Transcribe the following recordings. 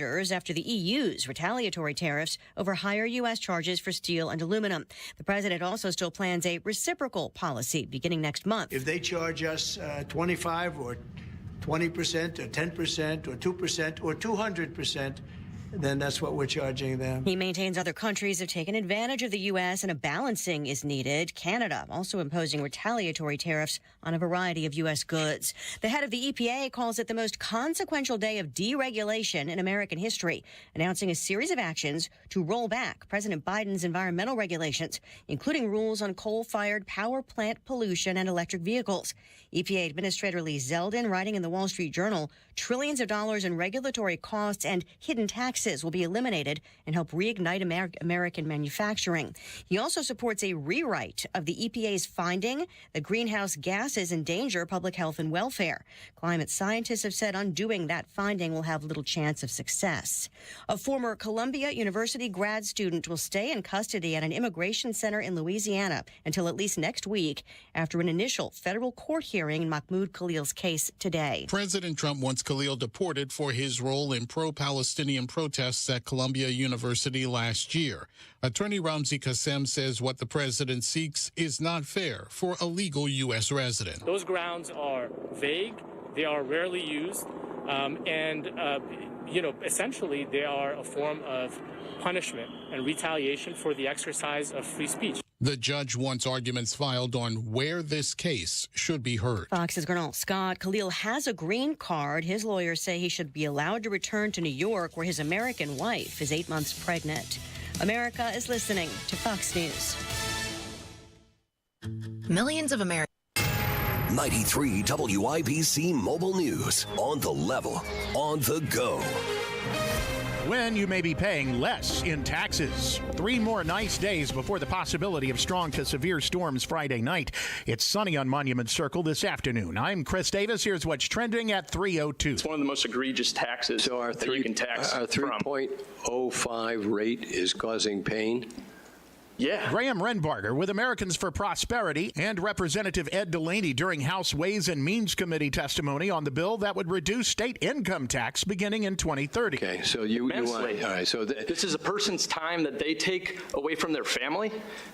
after the EU's retaliatory tariffs over higher U.S. charges for steel and aluminum. The president also still plans a reciprocal policy beginning next month. If they charge us 25 or 20% or 10% or 2% or 200%, then that's what we're charging them. He maintains other countries have taken advantage of the U.S. and a balancing is needed. Canada also imposing retaliatory tariffs on a variety of U.S. goods. The head of the EPA calls it the most consequential day of deregulation in American history, announcing a series of actions to roll back President Biden's environmental regulations, including rules on coal-fired power plant pollution and electric vehicles. EPA Administrator Lee Zeldin, writing in the Wall Street Journal, trillions of dollars in regulatory costs and hidden taxes will be eliminated and help reignite American manufacturing. He also supports a rewrite of the EPA's finding that greenhouse gases endanger public health and welfare. Climate scientists have said undoing that finding will have little chance of success. A former Columbia University grad student will stay in custody at an immigration center in Louisiana until at least next week after an initial federal court hearing in Mahmoud Khalil's case today. President Trump wants Khalil deported for his role in pro-Palestinian protests at Columbia University last year. Attorney Ramzi Qassem says what the president seeks is not fair for a legal U.S. resident. Those grounds are vague, they are rarely used, essentially they are a form of punishment and retaliation for the exercise of free speech. The judge wants arguments filed on where this case should be heard. Fox's Gernal Scott. Khalil has a green card. His lawyers say he should be allowed to return to New York, where his American wife is 8 months pregnant. America is listening to Fox News. Millions of Americans. 93 WIBC Mobile News. On the level, on the go. When you may be paying less in taxes. 3 more nice days before the possibility of strong to severe storms Friday night. It's sunny on Monument Circle this afternoon. I'm Chris Davis. Here's what's trending at 3:02. It's one of the most egregious taxes so our that you can tax our 3.05 rate is causing pain. Yeah. Graham Renbarger with Americans for Prosperity and Representative Ed Delaney during House Ways and Means Committee testimony on the bill that would reduce state income tax beginning in 2030. Okay, so you want, all right, so this is a person's time that they take away from their family.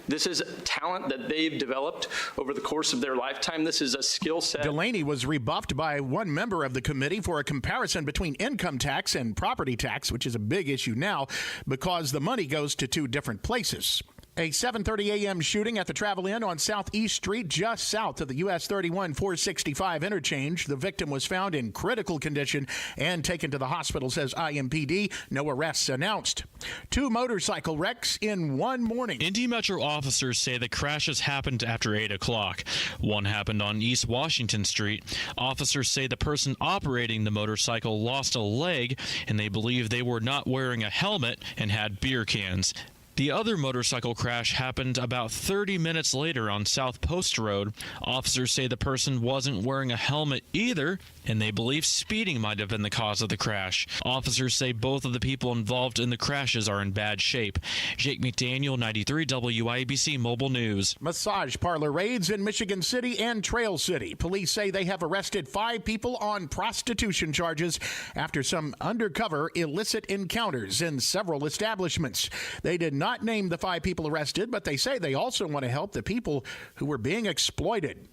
This is talent that they've developed over the course of their lifetime. This is a skill set. Delaney was rebuffed by one member of the committee for a comparison between income tax and property tax, which is a big issue now because the money goes to 2 different places. A 7:30 a.m. shooting at the Travel Inn on Southeast Street, just south of the US 31 465 interchange. The victim was found in critical condition and taken to the hospital, says IMPD. No arrests announced. 2 motorcycle wrecks in one morning. Indy Metro officers say the crashes happened after 8 o'clock. One happened on East Washington Street. Officers say the person operating the motorcycle lost a leg, and they believe they were not wearing a helmet and had beer cans. The other motorcycle crash happened about 30 minutes later on South Post Road. Officers say the person wasn't wearing a helmet either, and they believe speeding might have been the cause of the crash. Officers say both of the people involved in the crashes are in bad shape. Jake McDaniel, 93 WIBC Mobile News. Massage parlor raids in Michigan City and Trail City. Police say they have arrested 5 people on prostitution charges after some undercover illicit encounters in several establishments. They did not name the 5 people arrested, but they say they also want to help the people who were being exploited.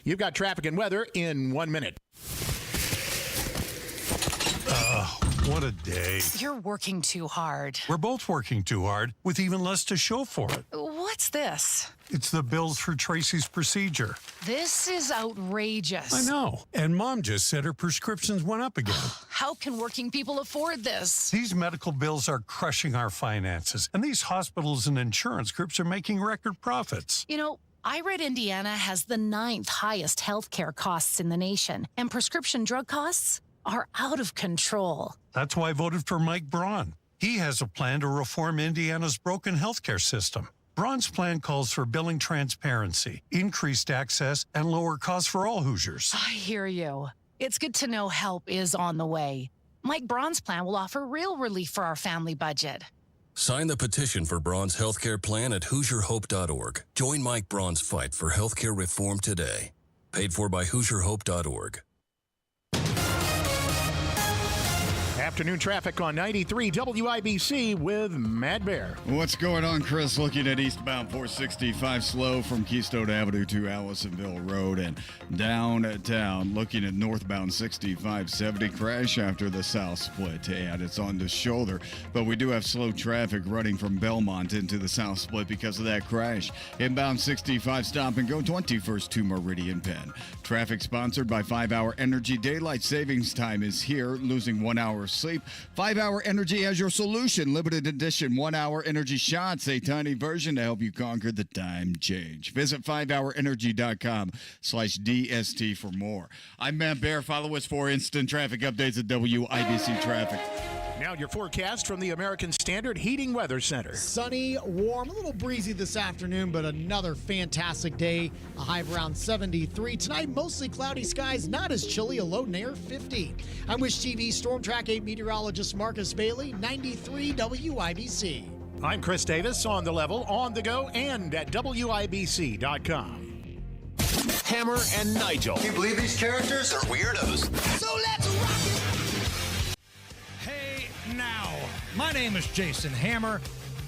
You've got traffic and weather in 1 minute. What a day. You're working too hard. We're both working too hard with even less to show for it. What's this? It's the bills for Tracy's procedure. This is outrageous. I know. And Mom just said her prescriptions went up again. How can working people afford this? These medical bills are crushing our finances, and these hospitals and insurance groups are making record profits. You know, I read Indiana has the 9th highest healthcare costs in the nation, and prescription drug costs are out of control. That's why I voted for Mike Braun. He has a plan to reform Indiana's broken healthcare system. Braun's plan calls for billing transparency, increased access, and lower costs for all Hoosiers. I hear you. It's good to know help is on the way. Mike Braun's plan will offer real relief for our family budget. Sign the petition for Braun's healthcare plan at HoosierHope.org. Join Mike Braun's fight for healthcare reform today. Paid for by HoosierHope.org. Afternoon traffic on 93 WIBC with Matt Bear. What's going on, Chris? Looking at eastbound 465 slow from Keystone Avenue to Allisonville Road and downtown. Looking at northbound 6570 crash after the south split, and it's on the shoulder. But we do have slow traffic running from Belmont into the south split because of that crash. Inbound 65 stop and go 21st to Meridian Penn. Traffic sponsored by 5 Hour Energy. Daylight savings time is here, losing 1 hour of sleep. 5 Hour Energy has your solution. Limited edition 1 hour energy shots, a tiny version to help you conquer the time change. Visit 5hourenergy.com/DST for more. I'm Matt Bear. Follow us for instant traffic updates at WIBC Traffic. Now your forecast from the American Standard Heating Weather Center. Sunny, warm, a little breezy this afternoon, but another fantastic day. A high of around 73. Tonight, mostly cloudy skies, not as chilly, a low near 50. I'm Wish TV Storm Track 8 meteorologist Marcus Bailey, 93 WIBC. I'm Chris Davis, on the level, on the go, and at WIBC.com. Hammer and Nigel. Can you believe these characters are weirdos? So let's rock it! Now, my name is Jason Hammer.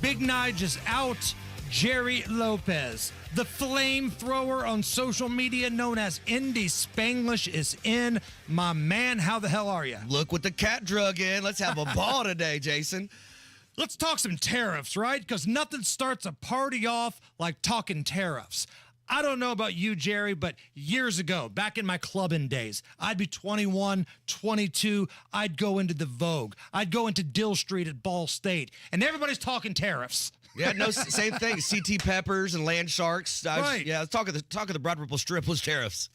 Big Nige is out. Jerry Lopez, the flamethrower on social media known as Indy Spanglish, is in. My man, how the hell are you? Look what the cat drug in. Let's have a ball today, Jason. Let's talk some tariffs, right? Because nothing starts a party off like talking tariffs. I don't know about you, Jerry, but years ago, back in my clubbing days, I'd be 21, 22. I'd go into the Vogue. I'd go into Dill Street at Ball State, and everybody's talking tariffs. Yeah, no, same thing. CT Peppers and Land Sharks. Right. Yeah, talk of the Broad Ripple Strip was tariffs.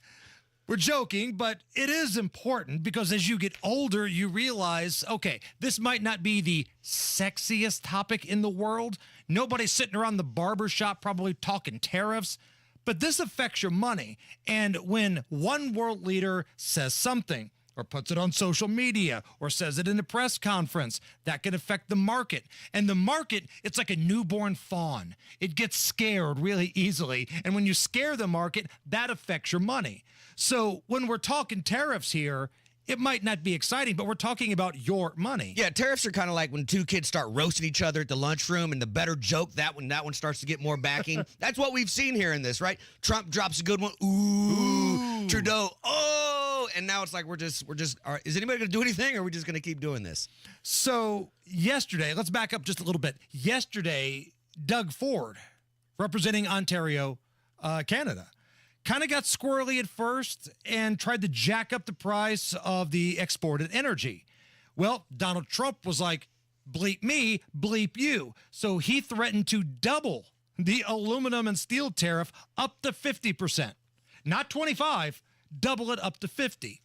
We're joking, but it is important because as you get older, you realize, okay, this might not be the sexiest topic in the world. Nobody's sitting around the barber shop probably talking tariffs. But this affects your money. And when one world leader says something or puts it on social media or says it in a press conference, that can affect the market. And the market, it's like a newborn fawn. It gets scared really easily. And when you scare the market, that affects your money. So when we're talking tariffs here, it might not be exciting, but we're talking about your money. Yeah, tariffs are kind of like when two kids start roasting each other at the lunchroom, and the better joke, that one starts to get more backing. That's what we've seen here in this, right? Trump drops a good one. Ooh. Trudeau. Oh, and now it's like we're just. Is anybody going to do anything, or are we just going to keep doing this? So yesterday, let's back up just a little bit. Yesterday, Doug Ford, representing Ontario, Canada, kind of got squirrely at first and tried to jack up the price of the exported energy. Well, Donald Trump was like, bleep me, bleep you. So he threatened to double the aluminum and steel tariff up to 50%. Not 25, double it up to 50.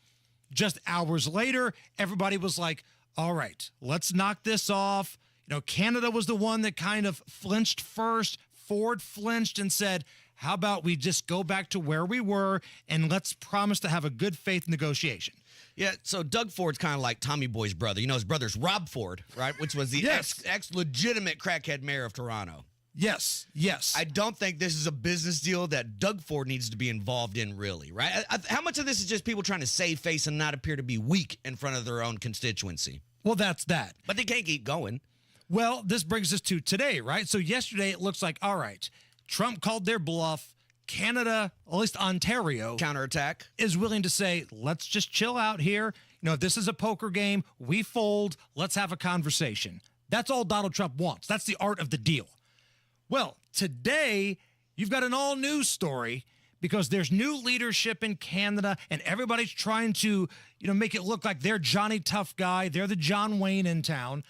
Just hours later, everybody was like, all right, let's knock this off. You know, Canada was the one that kind of flinched first. Ford flinched and said, how about we just go back to where we were and let's promise to have a good faith negotiation. Yeah, so Doug Ford's kind of like Tommy Boy's brother. You know, his brother's Rob Ford, right? Which was the ex-legitimate crackhead mayor of Toronto. Yes. I don't think this is a business deal that Doug Ford needs to be involved in, really, right? How much of this is just people trying to save face and not appear to be weak in front of their own constituency? Well, that's that. But they can't keep going. Well, this brings us to today, right? So yesterday it looks like, all right, Trump called their bluff. Canada, at least Ontario, counterattack, is willing to say, let's just chill out here. You know, this is a poker game. We fold. Let's have a conversation. That's all Donald Trump wants. That's the art of the deal. Well, today you've got an all-new story because there's new leadership in Canada and everybody's trying to, make it look like they're Johnny Tough Guy. They're the John Wayne in town.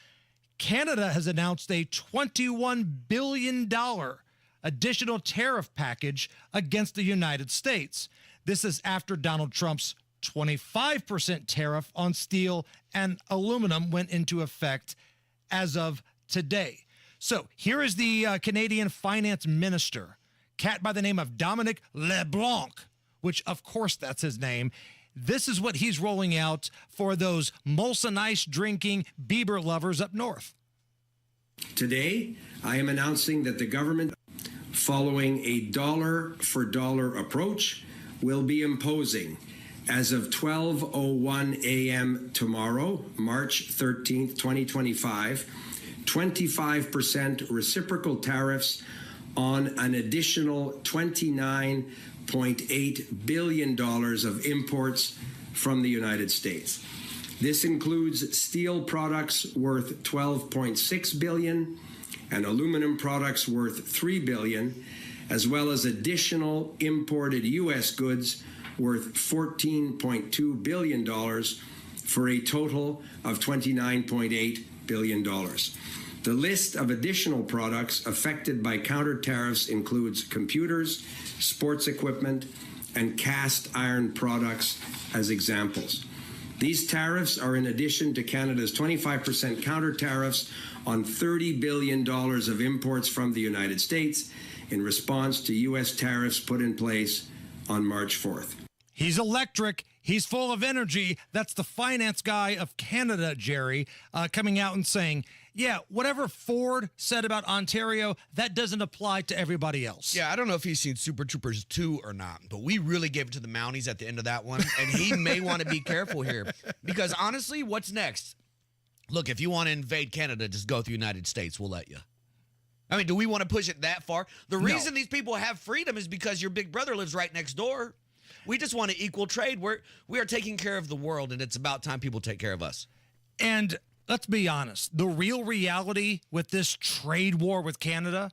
Canada has announced a $21 billion additional tariff package against the United States. This is after Donald Trump's 25% tariff on steel and aluminum went into effect as of today. So here is the Canadian finance minister, cat by the name of Dominic LeBlanc, which of course that's his name. This is what he's rolling out for those Molson Ice drinking Bieber lovers up north. Today, I am announcing that the government, following a dollar-for-dollar approach, will be imposing As of 12:01 a.m. tomorrow, March 13th, 2025, 25% reciprocal tariffs on an additional $29.8 billion of imports from the United States. This includes steel products worth $12.6 billion and aluminum products worth $3 billion, as well as additional imported U.S. goods worth $14.2 billion for a total of $29.8 billion. The list of additional products affected by counter tariffs includes computers, sports equipment, and cast iron products as examples. These tariffs are in addition to Canada's 25% counter tariffs on $30 billion of imports from the United States in response to U.S. tariffs put in place on March 4th. He's electric. He's full of energy. That's the finance guy of Canada, Jerry, coming out and saying, yeah, whatever Ford said about Ontario, that doesn't apply to everybody else. Yeah, I don't know if he's seen Super Troopers 2 or not, but we really gave it to the Mounties at the end of that one, and he may want to be careful here. Because honestly, what's next? Look, if you want to invade Canada, just go through the United States. We'll let you. I mean, do we want to push it that far? The reason these people have freedom is because your big brother lives right next door. We just want to equal trade. We are taking care of the world, and it's about time people take care of us. And let's be honest, the real reality with this trade war with Canada,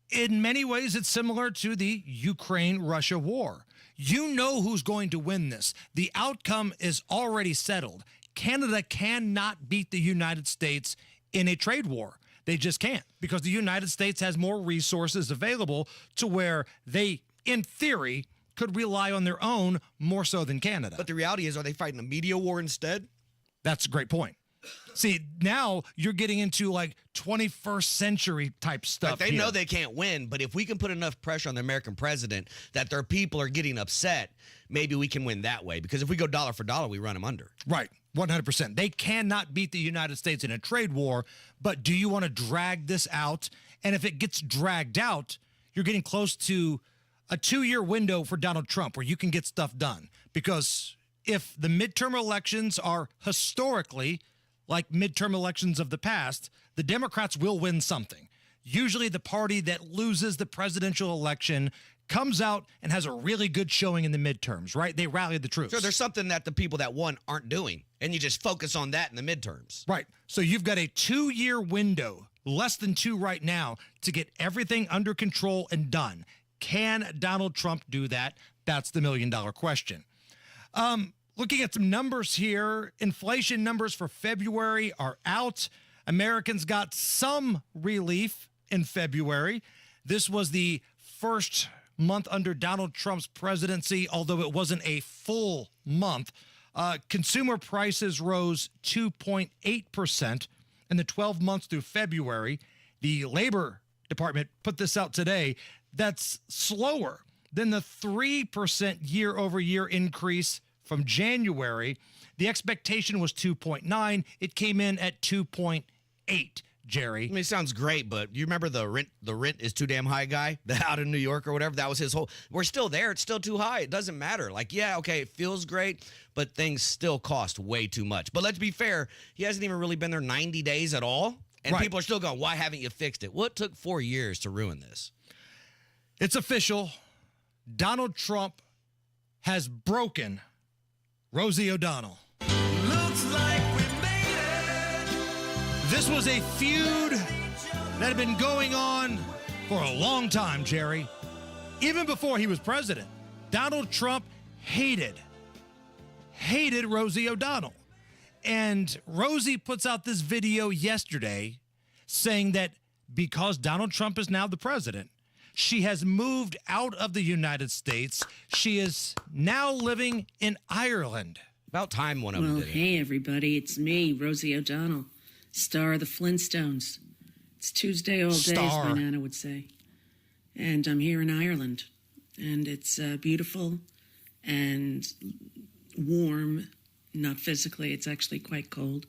in many ways, it's similar to the Ukraine-Russia war. You know who's going to win this. The outcome is already settled. Canada cannot beat the United States in a trade war. They just can't, because the United States has more resources available to where they, in theory, could rely on their own more so than Canada. But the reality is, are they fighting a media war instead? That's a great point. See, now you're getting into like 21st century type stuff. Like they know they can't win, but if we can put enough pressure on the American president that their people are getting upset, maybe we can win that way. Because if we go dollar for dollar, we run them under. Right. 100%. They cannot beat the United States in a trade war, but do you want to drag this out? And if it gets dragged out, you're getting close to a 2-year window for Donald Trump where you can get stuff done. Because if the midterm elections are historically like midterm elections of the past, the Democrats will win something. Usually the party that loses the presidential election comes out and has a really good showing in the midterms, right? They rally the troops. So there's something that the people that won aren't doing, and you just focus on that in the midterms. Right. So you've got a 2-year window, less than 2 right now, to get everything under control and done. Can Donald Trump do that? That's the million-dollar question. Looking at some numbers here, inflation numbers for February are out. Americans got some relief in February. This was the first month under Donald Trump's presidency, although it wasn't a full month. Consumer prices rose 2.8% in the 12 months through February. The Labor Department put this out today. That's slower than the 3% year-over-year increase from January. The expectation was 2.9. It came in at 2.8, Jerry. I mean, it sounds great, but you remember the rent is too damn high guy out in New York or whatever? That was his whole, we're still there. It's still too high. It doesn't matter. Like, yeah, okay, it feels great, but things still cost way too much. But let's be fair. He hasn't even really been there 90 days at all. And people are still going, why haven't you fixed it? Well, it took 4 years to ruin this. It's official. Donald Trump has broken Rosie O'Donnell. Looks like we made it. This was a feud that had been going on for a long time, Jerry. Even before he was president, Donald Trump hated Rosie O'Donnell. And Rosie puts out this video yesterday saying that because Donald Trump is now the president, she has moved out of the United States. She is now living in Ireland. About time one of them did it. Hey, everybody. It's me, Rosie O'Donnell, star of the Flintstones. It's Tuesday all day, as my Nana would say. And I'm here in Ireland. And it's beautiful and warm. Not physically. It's actually quite cold.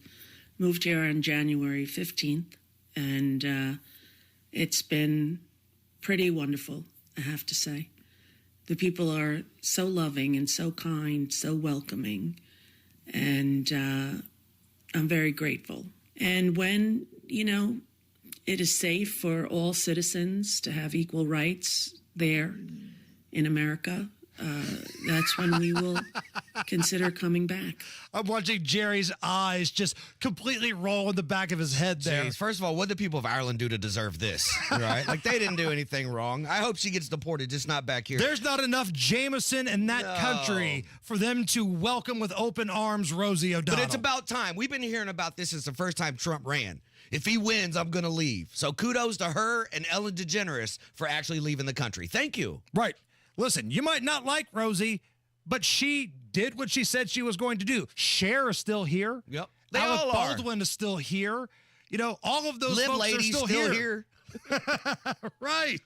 Moved here on January 15th. And it's been pretty wonderful, I have to say. The people are so loving and so kind, so welcoming, and I'm very grateful. And when, it is safe for all citizens to have equal rights there in America, that's when we will consider coming back. I'm watching Jerry's eyes just completely roll in the back of his head there. Jeez, first of all, what did the people of Ireland do to deserve this? Right? Like, they didn't do anything wrong. I hope she gets deported, just not back here. There's not enough Jameson in that country for them to welcome with open arms Rosie O'Donnell. But it's about time. We've been hearing about this since the first time Trump ran. If he wins, I'm going to leave. So kudos to her and Ellen DeGeneres for actually leaving the country. Thank you. Right. Listen, you might not like Rosie, but she did what she said she was going to do. Cher is still here. Yep. They Alec all are. Baldwin is still here. All of those Liv folks Lady's are still here. Right.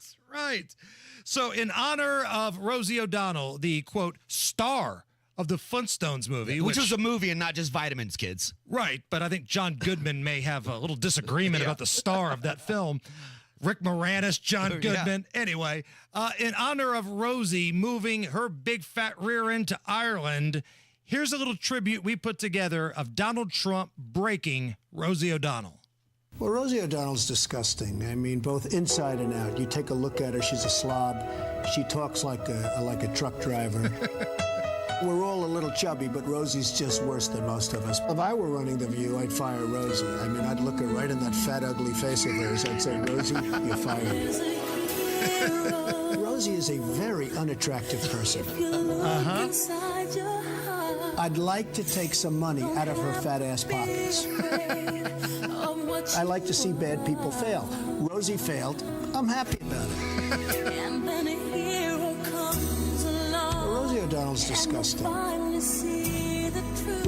So in honor of Rosie O'Donnell, the, quote, star of the Flintstones movie. Which was a movie and not just vitamins, kids. Right, but I think John Goodman may have a little disagreement about the star of that film. Rick Moranis, John Goodman. Yeah. Anyway, in honor of Rosie moving her big fat rear end to Ireland, here's a little tribute we put together of Donald Trump breaking Rosie O'Donnell. Well, Rosie O'Donnell's disgusting. I mean, both inside and out. You take a look at her, she's a slob. She talks like a truck driver. We're all a little chubby, but Rosie's just worse than most of us. If I were running The View, I'd fire Rosie. I mean, I'd look her right in that fat, ugly face of hers. I'd say, Rosie, you're fired. Rosie is a very unattractive person. I'd like to take some money out of her fat ass pockets. I like to see bad people fail. Rosie failed. I'm happy about it. Rosie O'Donnell's disgusting.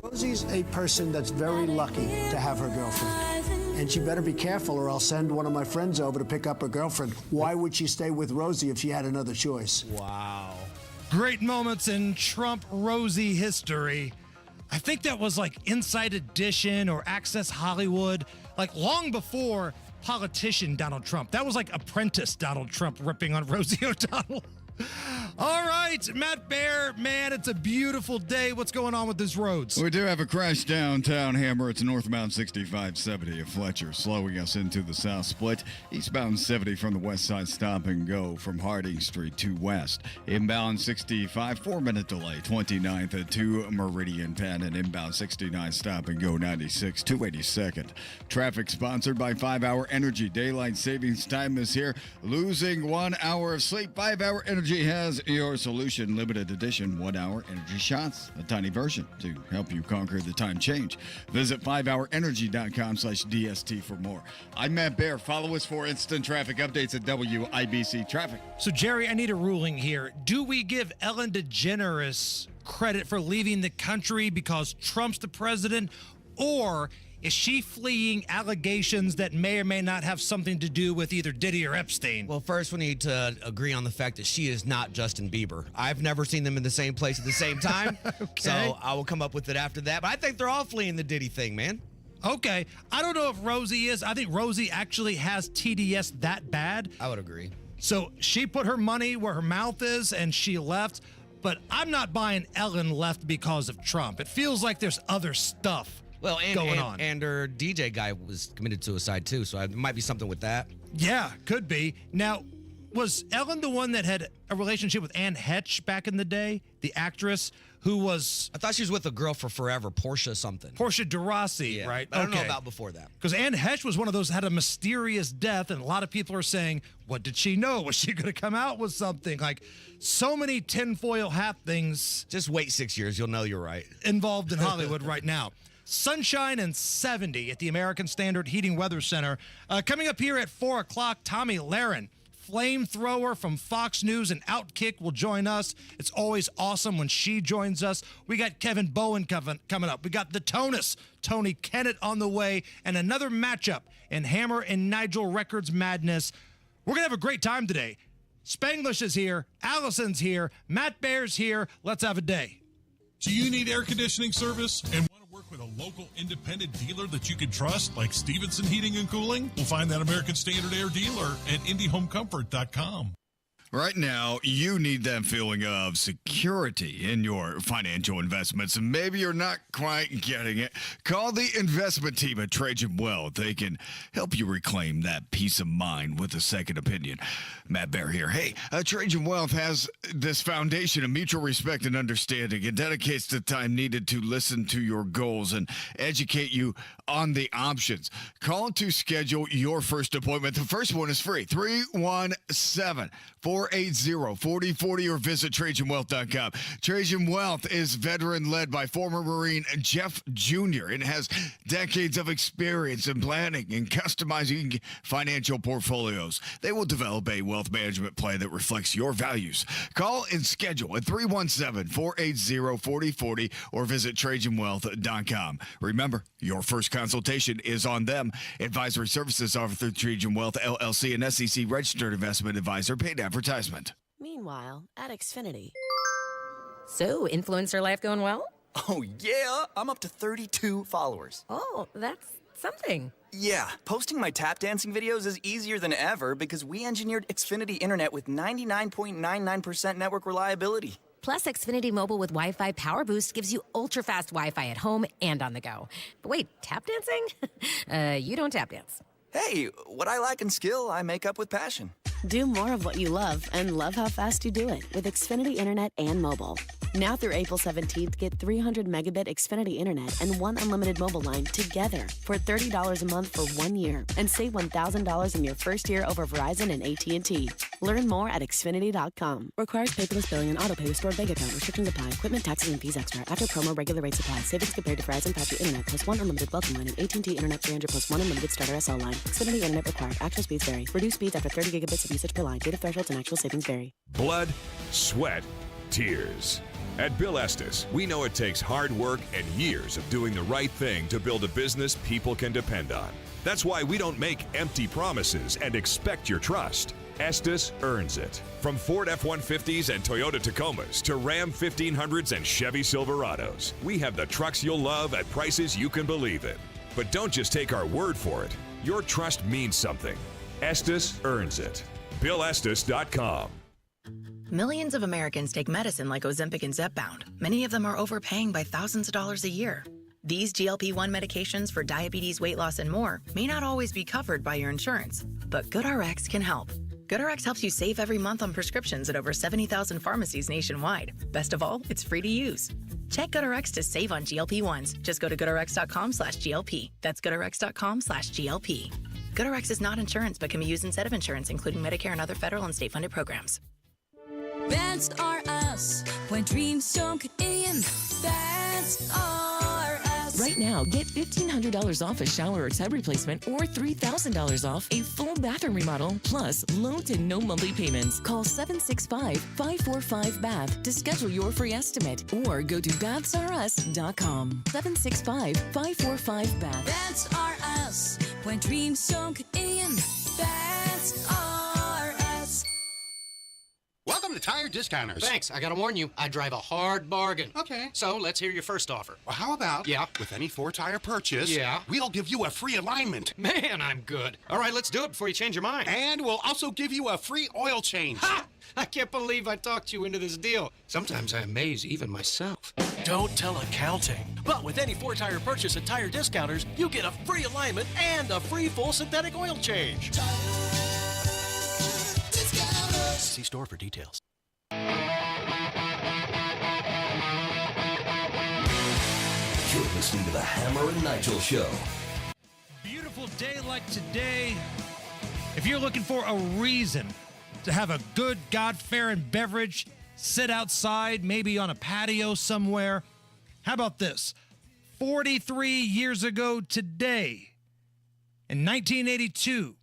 Rosie's a person that's very lucky to have her girlfriend. And she better be careful or I'll send one of my friends over to pick up her girlfriend. Why would she stay with Rosie if she had another choice? Wow. Great moments in Trump-Rosie history. I think that was like Inside Edition or Access Hollywood, like long before politician Donald Trump. That was like Apprentice Donald Trump ripping on Rosie O'Donnell. All right, Matt Bear, man, it's a beautiful day. What's going on with these roads? We do have a crash downtown Hammer. It's northbound 6570 at Fletcher, slowing us into the south split. Eastbound 70 from the west side, stop and go from Harding Street to west. Inbound 65, 4-minute delay, 29th to Meridian Penn, and inbound 69, stop and go 96 to 82nd. Traffic sponsored by 5 Hour Energy. Daylight savings time is here. Losing 1 hour of sleep. 5 Hour Energy has your solution. Limited edition 1 hour energy shots, a tiny version to help you conquer the time change. Visit 5hourenergy.com/DST for more. I'm Matt Bear. Follow us for instant traffic updates at WIBC Traffic. So, Jerry, I need a ruling here. Do we give Ellen DeGeneres credit for leaving the country because Trump's the president, or is she fleeing allegations that may or may not have something to do with either Diddy or Epstein? Well, first we need to agree on the fact that she is not Justin Bieber. I've never seen them in the same place at the same time. Okay. So I will come up with it after that. But I think they're all fleeing the Diddy thing, man. Okay. I don't know if Rosie is. I think Rosie actually has TDS that bad. I would agree. So she put her money where her mouth is and she left. But I'm not buying Ellen left because of Trump. It feels like there's other stuff going on. And her DJ guy was committed suicide too, so it might be something with that. Yeah, could be. Now, was Ellen the one that had a relationship with Anne Heche back in the day, the actress who was... I thought she was with a girl for forever, Portia something. Portia de Rossi, right? I don't know about before that. Because Anne Heche was one of those had a mysterious death, and a lot of people are saying, what did she know? Was she going to come out with something? Like, so many tinfoil hat things... Just wait 6 years, you'll know you're right. ...involved in Hollywood right now. Sunshine and 70 at the American Standard Heating Weather Center. Coming up here at 4 o'clock, Tommy Lahren, flamethrower from Fox News and Outkick, will join us. It's always awesome when she joins us. We got Kevin Bowen coming up. We got the Tonus, Tony Kennett, on the way, and another matchup in Hammer and Nigel Records Madness. We're going to have a great time today. Spanglish is here. Allison's here. Matt Bear's here. Let's have a day. Do you need air conditioning service and want to work with a local independent dealer that you can trust, like Stevenson Heating and Cooling? We'll find that American Standard Air dealer at IndyHomeComfort.com. Right now, you need that feeling of security in your financial investments, and maybe you're not quite getting it. Call the investment team at Trajan Wealth. They can help you reclaim that peace of mind with a second opinion. Matt Bear here. Hey, Trajan Wealth has this foundation of mutual respect and understanding. It dedicates the time needed to listen to your goals and educate you on the options. Call to schedule your first appointment. The first one is free. 317-480-4040 or visit TrajanWealth.com. Trajan Wealth is veteran-led by former Marine Jeff Jr. and has decades of experience in planning and customizing financial portfolios. They will develop a wealth management plan that reflects your values. Call and schedule at 317-480-4040 or visit TrajanWealth.com. Remember, your first consultation is on them. Advisory services offered through Trajan Wealth, LLC, and SEC registered investment advisor. Paid advertisement. Meanwhile, at Xfinity. So, influencer life going well? Oh, yeah. I'm up to 32 followers. Oh, that's something. Yeah, posting my tap dancing videos is easier than ever because we engineered Xfinity Internet with 99.99% network reliability. Plus, Xfinity Mobile with Wi-Fi Power Boost gives you ultra-fast Wi-Fi at home and on the go. But wait, tap dancing? You don't tap dance. Hey, what I lack in skill, I make up with passion. Do more of what you love and love how fast you do it with Xfinity Internet and mobile. Now through April 17th, get 300 megabit Xfinity Internet and one unlimited mobile line together for $30 a month for 1 year and save $1,000 in your first year over Verizon and AT&T. Learn more at Xfinity.com. Requires paperless billing and autopay with stored bank account. Restrictions apply. Equipment, taxes, and fees extra. After promo, regular rates apply. Savings compared to Verizon 5G Internet plus one unlimited welcome line and AT&T Internet 300 plus one unlimited starter SL line. Xfinity Internet required. Actual speeds vary. Reduced speeds after 30 gigabits of usage per line. Data thresholds and actual savings vary. Blood, sweat, tears. At Bill Estes, we know it takes hard work and years of doing the right thing to build a business people can depend on. That's why we don't make empty promises and expect your trust. Estes earns it. From Ford F-150s and Toyota Tacomas to Ram 1500s and Chevy Silverados, we have the trucks you'll love at prices you can believe in. But don't just take our word for it. Your trust means something. Estes earns it. BillEstes.com. Millions of Americans take medicine like Ozempic and Zepbound. Many of them are overpaying by thousands of dollars a year. These GLP-1 medications for diabetes, weight loss, and more may not always be covered by your insurance, but GoodRx can help. GoodRx helps you save every month on prescriptions at over 70,000 pharmacies nationwide. Best of all, it's free to use. Check GoodRx to save on GLP-1s. Just go to GoodRx.com/GLP. That's GoodRx.com/GLP. GoodRx is not insurance but can be used instead of insurance, including Medicare and other federal and state-funded programs. That's are us. When dreams don't get in, that's are us. Right now, get $1,500 off a shower or tub replacement or $3,000 off a full bathroom remodel, plus low to no monthly payments. Call 765-545-BATH to schedule your free estimate or go to bathsareus.com. 765-545-BATH. That's are us. When dreams don't get in, that's are us. Welcome to Tire Discounters. Thanks. I gotta warn you, I drive a hard bargain. Okay. So let's hear your first offer. Well, how about, with any 4-tire purchase, we'll give you a free alignment. Man, I'm good. All right, let's do it before you change your mind. And we'll also give you a free oil change. Ha! I can't believe I talked you into this deal. Sometimes I amaze even myself. Don't tell accounting. But with any 4-tire purchase at Tire Discounters, you get a free alignment and a free full synthetic oil change. See store for details. You're listening to the Hammer and Nigel Show. Beautiful day like today. If you're looking for a reason to have a good God-fearing beverage, sit outside, maybe on a patio somewhere, how about this? 43 years ago today, in 1982,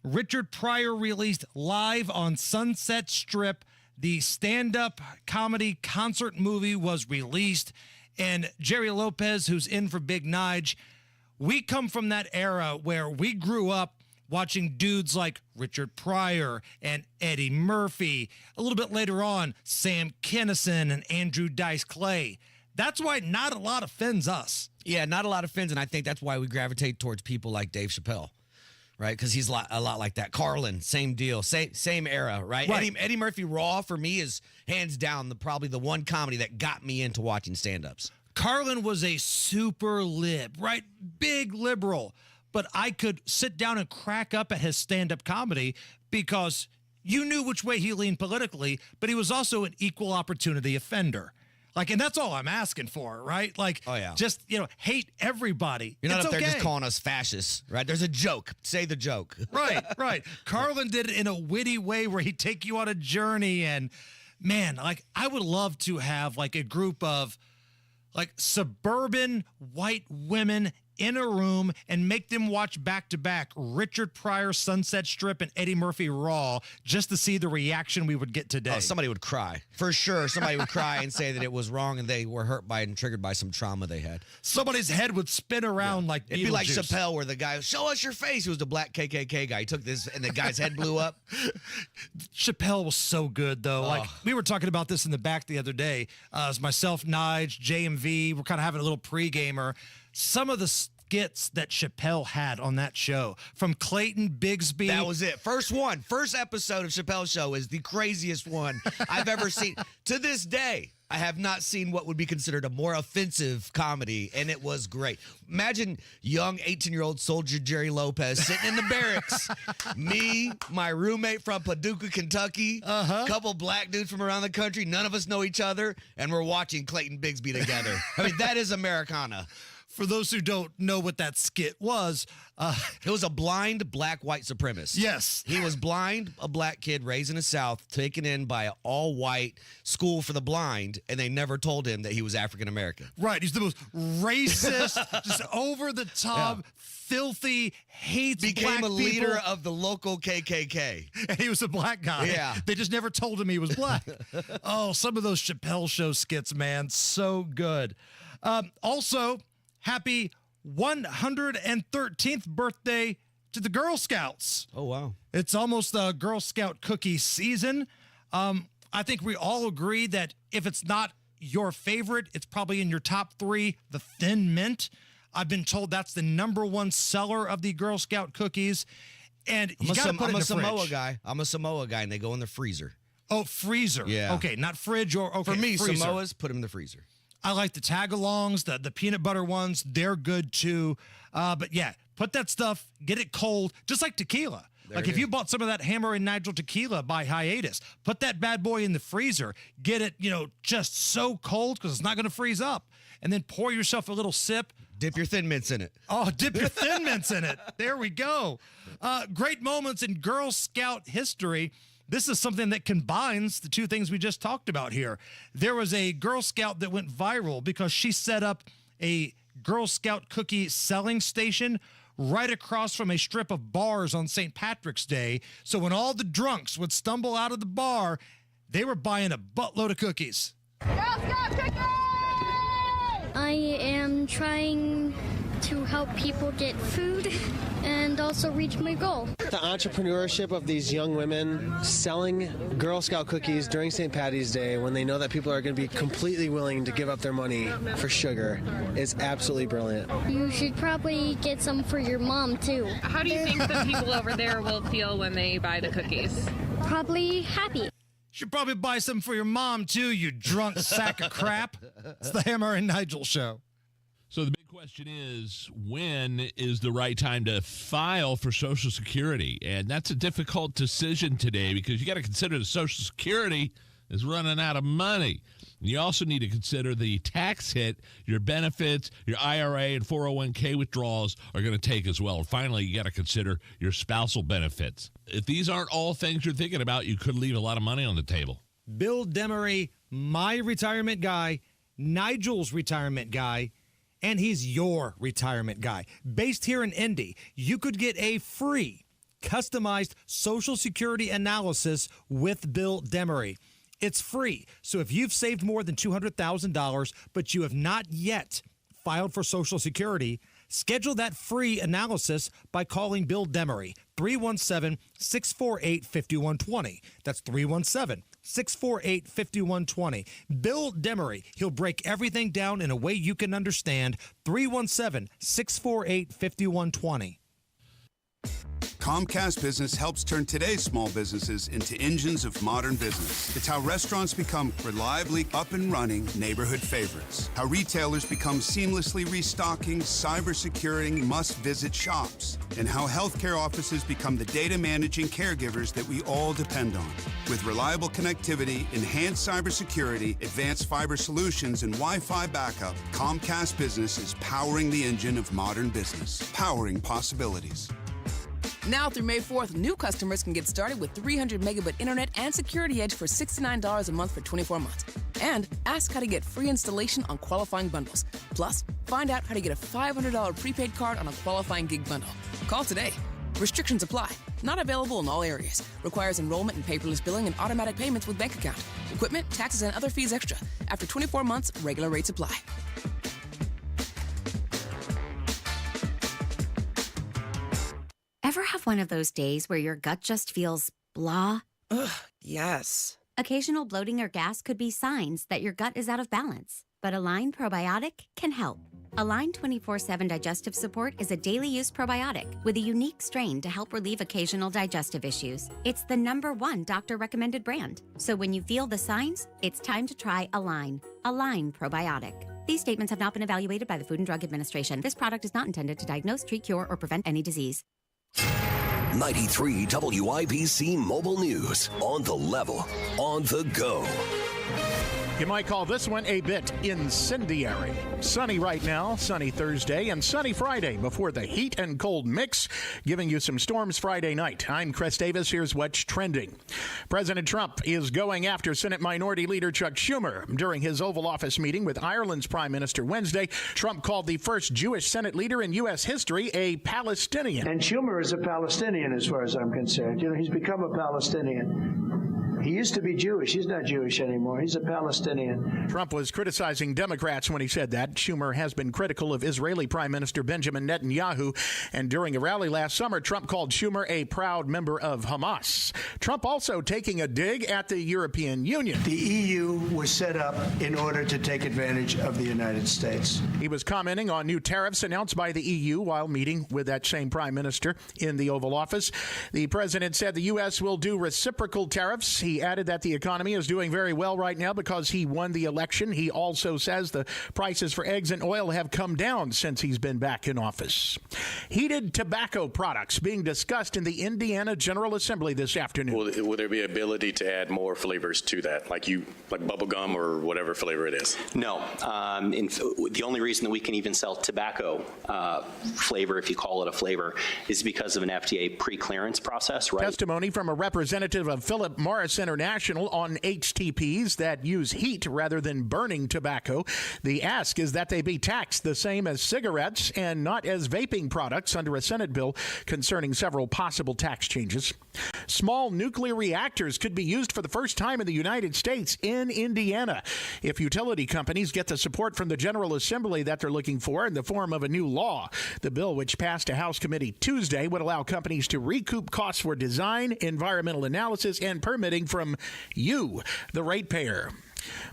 Richard Pryor released Live on Sunset Strip. The stand-up comedy concert movie was released, and Jerry Lopez, who's in for Big Nige, we come from that era where we grew up watching dudes like Richard Pryor and Eddie Murphy. A little bit later on, Sam Kinison and Andrew Dice Clay. That's why not a lot offends us. Yeah, not a lot offends, and I think that's why we gravitate towards people like Dave Chappelle. right? Because he's a lot like that. Carlin, same deal, same era, right? Eddie Murphy Raw for me is hands down probably the one comedy that got me into watching stand-ups. Carlin was a super lib, right? Big liberal. But I could sit down and crack up at his stand-up comedy because you knew which way he leaned politically, but he was also an equal opportunity offender. And that's all I'm asking for, right? Just, hate everybody. You're not it's up there okay. just calling us fascists, right? There's a joke. Say the joke. Right. Carlin did it in a witty way where he'd take you on a journey. And, man, I would love to have, a group of, suburban white women in a room and make them watch back-to-back Richard Pryor Sunset Strip and Eddie Murphy Raw just to see the reaction we would get today. Oh, somebody would cry. For sure, somebody would cry and say that it was wrong and they were hurt by it and triggered by some trauma they had. Somebody's head would spin around like It'd be like Chappelle where the guy, show us your face. He was the black KKK guy. He took this and the guy's head blew up. Chappelle was so good, though. We were talking about this in the back the other day. As myself, Nige, JMV, we're kind of having a little pre-gamer. Some of the skits that Chappelle had on that show, from Clayton Bigsby. That was it. First episode of Chappelle's show is the craziest one I've ever seen. To this day, I have not seen what would be considered a more offensive comedy, and it was great. Imagine young 18-year-old soldier Jerry Lopez sitting in the barracks. Me, my roommate from Paducah, Kentucky, a couple black dudes from around the country. None of us know each other, and we're watching Clayton Bigsby together. I mean, that is Americana. For those who don't know what that skit was, it was a blind black white supremacist. Yes. He was blind, a black kid raised in the South, taken in by an all-white school for the blind, and they never told him that he was African-American. Right. He's the most racist, just over-the-top, filthy, hates Became black a leader people. of the local KKK. And he was a black guy. Yeah. They just never told him he was black. Oh, some of those Chappelle Show skits, man. So good. Also, happy 113th birthday to the Girl Scouts. Oh, wow. It's almost the Girl Scout cookie season. I think we all agree that if it's not your favorite, it's probably in your top 3, the Thin Mint. I've been told that's the #1 seller of the Girl Scout cookies. And you got to put it in the Samoa fridge. guy. I'm a Samoa guy, and they go in the freezer. Oh, freezer. Yeah. Okay, not fridge or okay. For me, freezer. Samoas, put them in the freezer. I like the tag-alongs, the peanut butter ones. They're good, too. But, yeah, put that stuff, get it cold, just like tequila. If you bought some of that Hammer and Nigel tequila by Hiatus, put that bad boy in the freezer. Get it, just so cold because it's not going to freeze up. And then pour yourself a little sip. Dip your Thin Mints in it. Oh, dip your Thin Mints in it. There we go. Great moments in Girl Scout history. This is something that combines the two things we just talked about here. There was a Girl Scout that went viral because she set up a Girl Scout cookie selling station right across from a strip of bars on St. Patrick's Day. So when all the drunks would stumble out of the bar, they were buying a buttload of cookies. Girl Scout cookies! I am trying to help people get food and also reach my goal. The entrepreneurship of these young women selling Girl Scout cookies during St. Patty's Day when they know that people are going to be completely willing to give up their money for sugar is absolutely brilliant. You should probably get some for your mom, too. How do you think the people over there will feel when they buy the cookies? Probably happy. Should probably buy some for your mom, too, you drunk sack of crap. It's the Hammer and Nigel Show. So the big question is, when is the right time to file for Social Security? And that's a difficult decision today because you got to consider the Social Security is running out of money. You also need to consider the tax hit your benefits, your IRA, and 401k withdrawals are going to take as well. And finally, you got to consider your spousal benefits. If these aren't all things you're thinking about, you could leave a lot of money on the table. Bill Demery, my retirement guy, Nigel's retirement guy, and he's your retirement guy. Based here in Indy, you could get a free, customized Social Security analysis with Bill Demery. It's free. So if you've saved more than $200,000, but you have not yet filed for Social Security, schedule that free analysis by calling Bill Demery, 317-648-5120. That's 317-648-5120. Bill Demery. He'll break everything down in a way you can understand. 317-648-5120. Comcast Business helps turn today's small businesses into engines of modern business. It's how restaurants become reliably up and running neighborhood favorites. How retailers become seamlessly restocking, cyber-securing, must-visit shops. And how healthcare offices become the data managing caregivers that we all depend on. With reliable connectivity, enhanced cybersecurity, advanced fiber solutions, and Wi-Fi backup, Comcast Business is powering the engine of modern business, powering possibilities. Now through May 4th, new customers can get started with 300 megabit internet and Security Edge for $69 a month for 24 months. And ask how to get free installation on qualifying bundles. Plus, find out how to get a $500 prepaid card on a qualifying gig bundle. Call today. Restrictions apply. Not available in all areas. Requires enrollment in paperless billing and automatic payments with bank account. Equipment, taxes, and other fees extra. After 24 months, regular rates apply. Ever have one of those days where your gut just feels blah? Ugh, yes. Occasional bloating or gas could be signs that your gut is out of balance, but Align Probiotic can help. Align 24/7 Digestive Support is a daily use probiotic with a unique strain to help relieve occasional digestive issues. It's the #1 doctor-recommended brand. So when you feel the signs, it's time to try Align. Align Probiotic. These statements have not been evaluated by the Food and Drug Administration. This product is not intended to diagnose, treat, cure, or prevent any disease. 93 WIBC Mobile News. On the level, on the go. You might call this one a bit incendiary. Sunny right now, sunny Thursday, and sunny Friday before the heat and cold mix, giving you some storms Friday night. I'm Chris Davis. Here's what's trending. President Trump is going after Senate Minority Leader Chuck Schumer. During his Oval Office meeting with Ireland's Prime Minister Wednesday, Trump called the first Jewish Senate leader in U.S. history a Palestinian. And Schumer is a Palestinian as far as I'm concerned. You know, he's become a Palestinian. He used to be Jewish. He's not Jewish anymore. He's a Palestinian. Trump was criticizing Democrats when he said that. Schumer has been critical of Israeli Prime Minister Benjamin Netanyahu. And during a rally last summer, Trump called Schumer a proud member of Hamas. Trump also taking a dig at the European Union. The EU was set up in order to take advantage of the United States. He was commenting on new tariffs announced by the EU while meeting with that same prime minister in the Oval Office. The president said the U.S. will do reciprocal tariffs. He added that the economy is doing very well right now because he won the election. He also says the prices for eggs and oil have come down since he's been back in office. Heated tobacco products being discussed in the Indiana General Assembly this afternoon. Will there be ability to add more flavors to that, like bubble gum or whatever flavor it is? No. The only reason that we can even sell tobacco flavor, if you call it a flavor, is because of an FDA pre-clearance process, right? Testimony from a representative of Philip Morris International on HTPs that use heat rather than burning tobacco. The ask is that they be taxed the same as cigarettes and not as vaping products under a Senate bill concerning several possible tax changes. Small nuclear reactors could be used for the first time in the United States in Indiana if utility companies get the support from the General Assembly that they're looking for in the form of a new law. The bill, which passed a House committee Tuesday, would allow companies to recoup costs for design, environmental analysis, and permitting from you, the ratepayer.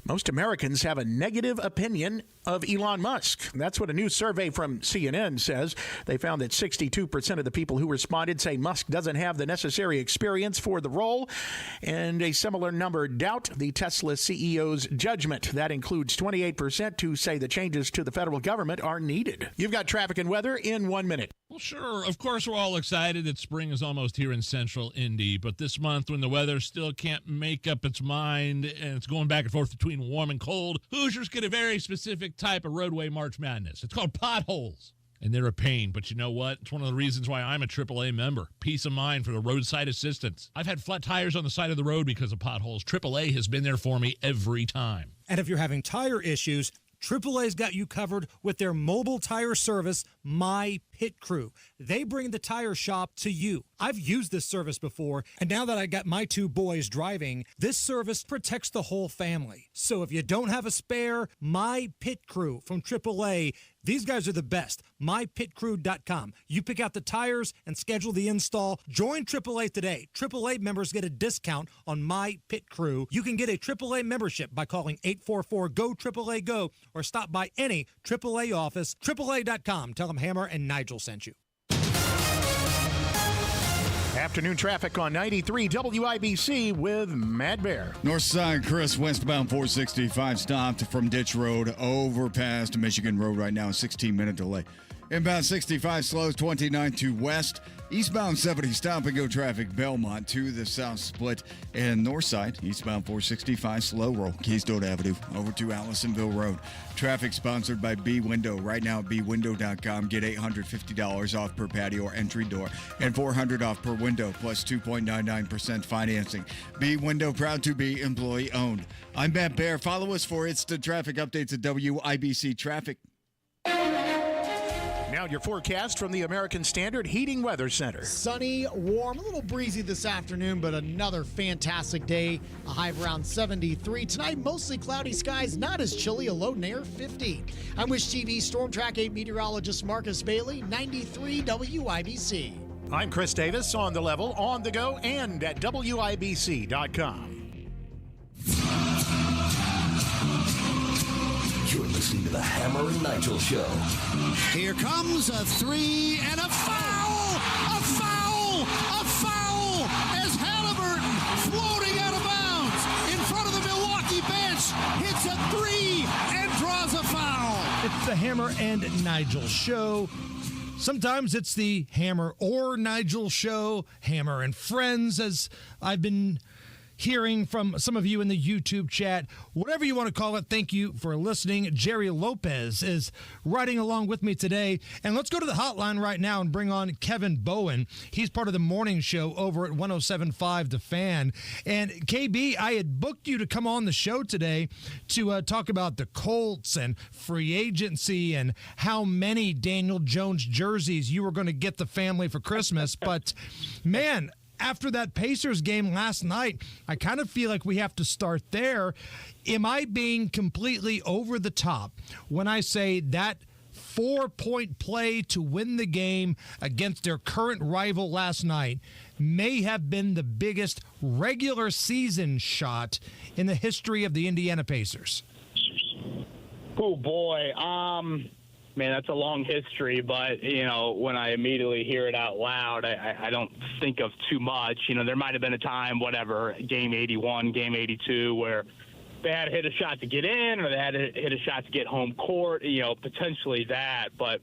Most Americans have a negative opinion of Elon Musk. That's what a new survey from CNN says. They found that 62% of the people who responded say Musk doesn't have the necessary experience for the role, and a similar number doubt the Tesla CEO's judgment. That includes 28% who say the changes to the federal government are needed. You've got traffic and weather in 1 minute. Well, sure. Of course, we're all excited that spring is almost here in central Indy, but this month when the weather still can't make up its mind and it's going back and forth between warm and cold, Hoosiers get a very specific type of roadway March Madness. It's called potholes, and they're a pain, but you know what? It's one of the reasons why I'm a AAA member. Peace of mind for the roadside assistance. I've had flat tires on the side of the road because of potholes. AAA has been there for me every time. And if you're having tire issues, AAA's got you covered with their mobile tire service, My Pit Crew. They bring the tire shop to you. I've used this service before, and now that I got my two boys driving, this service protects the whole family. So if you don't have a spare, My Pit Crew from AAA, these guys are the best. MyPitCrew.com. You pick out the tires and schedule the install. Join AAA today. AAA members get a discount on My Pit Crew. You can get a AAA membership by calling 844-GO-AAA-GO or stop by any AAA office. AAA.com. Tell them Hammer and Nigel sent you. Afternoon traffic on 93 WIBC with Matt Bear. North side, Chris, westbound 465 stopped from Ditch Road over past Michigan Road right now, 16-minute delay. Inbound 65 slows 29 to west. Eastbound 70 stop and go traffic Belmont to the south split. And north side, eastbound 465 slow roll Keystone Avenue over to Allisonville Road. Traffic sponsored by B Window. Right now at bwindow.com. Get $850 off per patio or entry door and $400 off per window plus 2.99% financing. B Window, proud to be employee owned. I'm Matt Bear. Follow us for instant traffic updates at WIBC Traffic. Now your forecast from the American Standard Heating Weather Center. Sunny, warm, a little breezy this afternoon, but another fantastic day. A high of around 73. Tonight, mostly cloudy skies, not as chilly, a low near 50. I'm Wish TV Storm Track 8 meteorologist Marcus Bailey, 93 WIBC. I'm Chris Davis, on the level, on the go, and at WIBC.com. You're listening to the Hammer and Nigel Show. Here comes a three and a foul! A foul! A foul! As Halliburton, floating out of bounds in front of the Milwaukee bench, hits a three and draws a foul. It's the Hammer and Nigel Show. Sometimes it's the Hammer or Nigel Show, Hammer and Friends, as I've been hearing from some of you in the YouTube chat. Whatever you want to call it, thank you for listening. Jerry Lopez is riding along with me today. And let's go to the hotline right now and bring on Kevin Bowen. He's part of the morning show over at 107.5 The Fan. And KB, I had booked you to come on the show today to talk about the Colts and free agency and how many Daniel Jones jerseys you were going to get the family for Christmas. But, man, after that Pacers game last night, I kind of feel like we have to start there. Am I being completely over the top when I say that 4-point play to win the game against their current rival last night may have been the biggest regular season shot in the history of the Indiana Pacers? Oh, boy. Man, that's a long history, but, you know, when I immediately hear it out loud, I don't think of too much. You know, there might have been a time, whatever, game 81, game 82, where they had to hit a shot to get in or they had to hit a shot to get home court, you know, potentially that. But,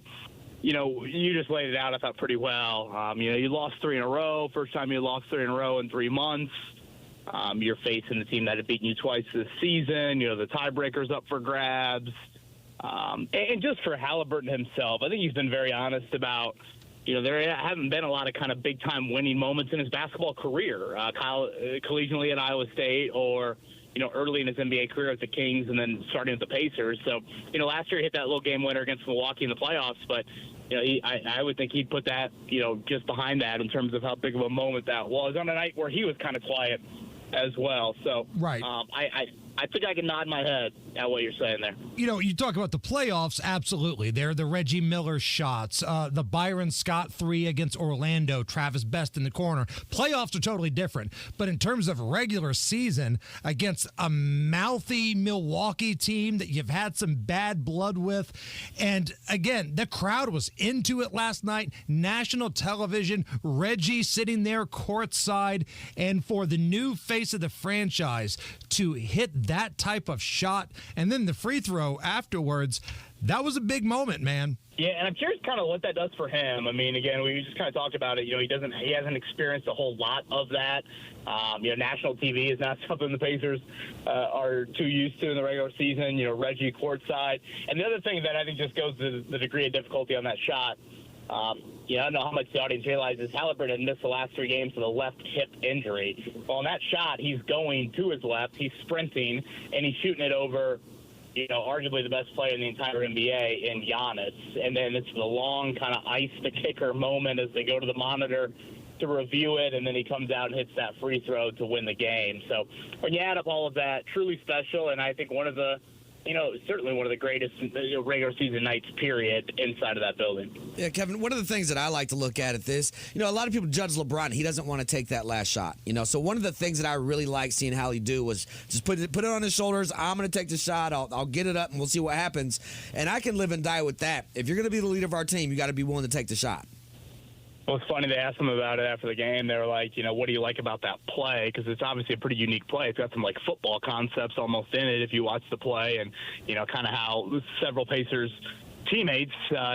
you know, you just laid it out, I thought, pretty well. You know, you lost 3 in a row. First time you lost 3 in a row in 3 months. You're facing the team that had beaten you twice this season. You know, the tiebreaker's up for grabs. And just for Halliburton himself, I think he's been very honest about, you know, there haven't been a lot of kind of big-time winning moments in his basketball career, collegiately at Iowa State or, you know, early in his NBA career at the Kings and then starting with the Pacers. So, you know, last year he hit that little game winner against Milwaukee in the playoffs, but, you know, I would think he'd put that, you know, just behind that in terms of how big of a moment that was on a night where he was kind of quiet as well. So, right. I think I can nod my head at what you're saying there. You know, you talk about the playoffs, absolutely. They're the Reggie Miller shots, the Byron Scott 3 against Orlando, Travis Best in the corner. Playoffs are totally different. But in terms of regular season against a mouthy Milwaukee team that you've had some bad blood with, and again, the crowd was into it last night, national television, Reggie sitting there courtside, and for the new face of the franchise to hit that type of shot and then the free throw afterwards, that was a big moment, man. Yeah, and I'm curious kind of what that does for him. I mean, again, we just kind of talked about it. You know, he hasn't experienced a whole lot of that. You know, national TV is not something the Pacers are too used to in the regular season. You know, Reggie courtside. And the other thing that I think just goes to the degree of difficulty on that shot, you know, I don't know how much the audience realizes Halliburton had missed the last 3 games with a left hip injury. Well, on that shot, he's going to his left, he's sprinting, and he's shooting it over, you know, arguably the best player in the entire NBA in Giannis. And then it's the long kind of ice the kicker moment as they go to the monitor to review it, and then he comes out and hits that free throw to win the game. So when you add up all of that, truly special, and I think one of the, you know, certainly one of the greatest regular season nights, period, inside of that building. Yeah, Kevin, one of the things that I like to look at this, you know, a lot of people judge LeBron. He doesn't want to take that last shot, you know. So one of the things that I really like seeing Hallie do was just put it on his shoulders. I'm going to take the shot. I'll get it up, and we'll see what happens. And I can live and die with that. If you're going to be the leader of our team, you got to be willing to take the shot. Well, it's funny they asked him about it after the game. They were like, what do you like about that play? Because it's obviously a pretty unique play. It's got some like football concepts almost in it if you watch the play, and kind of how several Pacers teammates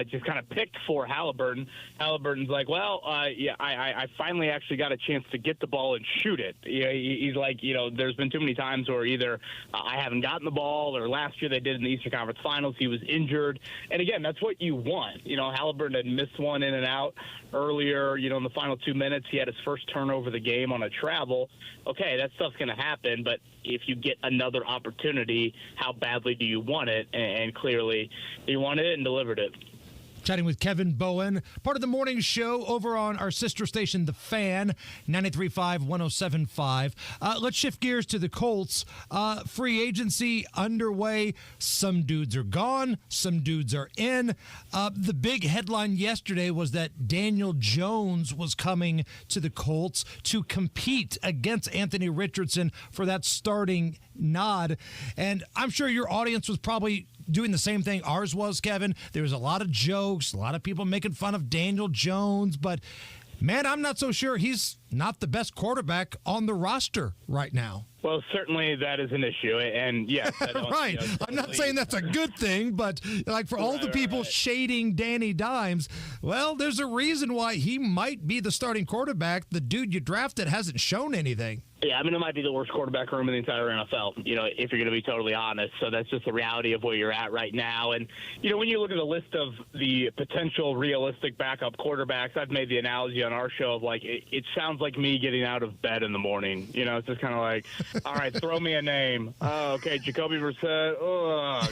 just kind of picked for Halliburton. Halliburton's like, well, I finally actually got a chance to get the ball and shoot it. He's like, there's been too many times where either I haven't gotten the ball, or last year they did in the Eastern Conference Finals, he was injured. And again, that's what you want. Halliburton had missed one in and out earlier, in the final 2 minutes. He had his first turnover of the game on a travel. Okay, that stuff's going to happen, but if you get another opportunity, how badly do you want it? And clearly he wanted it and delivered it. Chatting with Kevin Bowen, part of the morning show over on our sister station, The Fan, 93.5, 107.5. Let's shift gears to the Colts. Free agency underway. Some dudes are gone. Some dudes are in. The big headline yesterday was that Daniel Jones was coming to the Colts to compete against Anthony Richardson for that starting nod. And I'm sure your audience was probably doing the same thing ours was, Kevin. There was a lot of jokes, a lot of people making fun of Daniel Jones, but man, I'm not so sure he's not the best quarterback on the roster right now. Well, certainly that is an issue, and yes, I don't, right. I'm not saying that's a good thing, but like for all the people shading Danny Dimes, well, there's a reason why he might be the starting quarterback. The dude you drafted hasn't shown anything. Yeah, I mean, it might be the worst quarterback room in the entire NFL, if you're going to be totally honest. So that's just the reality of where you're at right now. And, when you look at the list of the potential realistic backup quarterbacks, I've made the analogy on our show of, like, it sounds like me getting out of bed in the morning. It's just kind of like, all right, throw me a name. Oh, okay, Jacoby Brissett. Oh,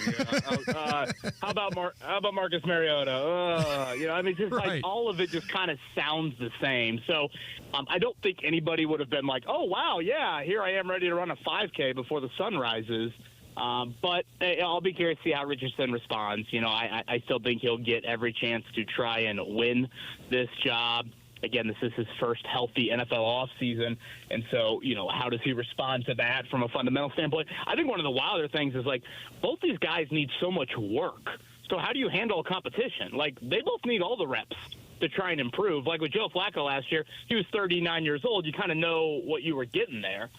yeah. How about Marcus Mariota? Just like all of it just kind of sounds the same. So I don't think anybody would have been like, oh, wow, yeah, here I am ready to run a 5K before the sun rises. But I'll be curious to see how Richardson responds. I still think he'll get every chance to try and win this job. Again, this is his first healthy NFL offseason, and so, how does he respond to that from a fundamental standpoint? I think one of the wilder things is, like, both these guys need so much work. So how do you handle a competition? Like, they both need all the reps to try and improve. Like with Joe Flacco last year, he was 39 years old. You kind of know what you were getting there.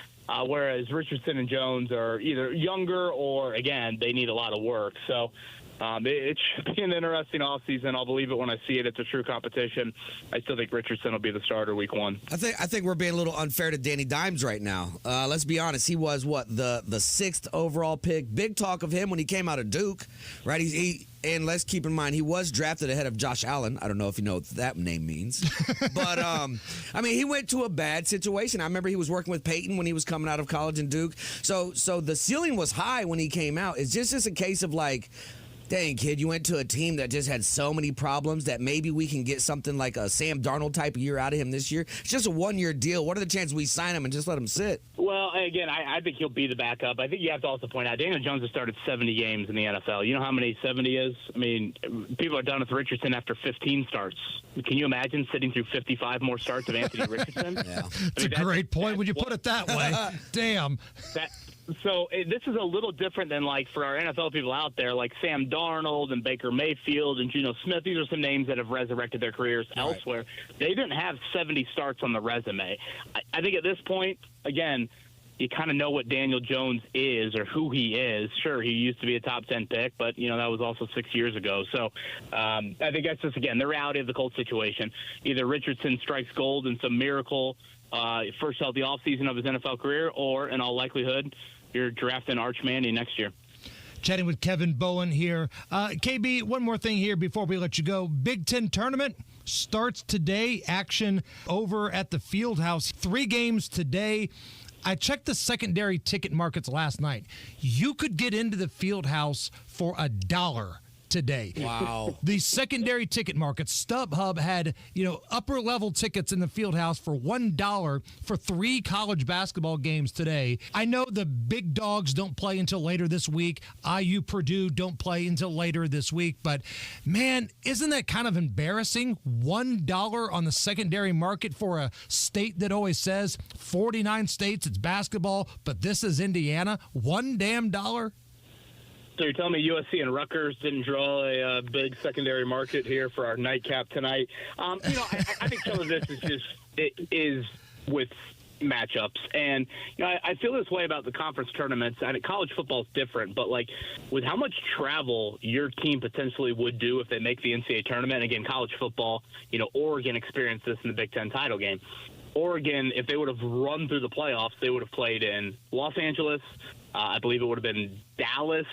Whereas Richardson and Jones are either younger or, again, they need a lot of work. So it should be an interesting offseason. I'll believe it when I see it. It's a true competition. I still think Richardson will be the starter week one. I think we're being a little unfair to Danny Dimes right now. Let's be honest. He was, the 6th overall pick. Big talk of him when he came out of Duke, right? And let's keep in mind, he was drafted ahead of Josh Allen. I don't know if you know what that name means. But, he went to a bad situation. I remember he was working with Peyton when he was coming out of college in Duke. So the ceiling was high when he came out. It's just a case of, like, dang, kid, you went to a team that just had so many problems that maybe we can get something like a Sam Darnold type of year out of him this year. It's just a one-year deal. What are the chances we sign him and just let him sit? Well, again, I think he'll be the backup. I think you have to also point out Daniel Jones has started 70 games in the NFL. You know how many 70 is? I mean, people are done with Richardson after 15 starts. Can you imagine sitting through 55 more starts of Anthony Richardson? Yeah. It's a great point when you put it that way. Damn. So this is a little different than, like, for our NFL people out there, like Sam Darnold and Baker Mayfield and Geno Smith. These are some names that have resurrected their careers elsewhere. They didn't have 70 starts on the resume. I think at this point, again, you kind of know what Daniel Jones is or who he is. Sure, he used to be a top 10 pick, but, that was also 6 years ago. So I think that's just, again, the reality of the Colts situation. Either Richardson strikes gold in some miracle first healthy offseason of his NFL career, or in all likelihood, you're drafting Arch Manning next year. Chatting with Kevin Bowen here. KB, one more thing here before we let you go. Big Ten tournament starts today. Action over at the Fieldhouse. 3 games today. I checked the secondary ticket markets last night. You could get into the Fieldhouse for $1 today. Wow. The secondary ticket market, StubHub had, upper level tickets in the Fieldhouse for $1 for 3 college basketball games today. I know the big dogs don't play until later this week. IU Purdue don't play until later this week, but man, isn't that kind of embarrassing? $1 on the secondary market for a state that always says 49 states it's basketball, but this is Indiana. $1 damn dollar. So you're telling me USC and Rutgers didn't draw a big secondary market here for our nightcap tonight? I think some of this is with matchups, and I feel this way about the conference tournaments. I mean, college football is different, but like with how much travel your team potentially would do if they make the NCAA tournament. Again, college football, Oregon experienced this in the Big Ten title game. Oregon, if they would have run through the playoffs, they would have played in Los Angeles. I believe it would have been Dallas,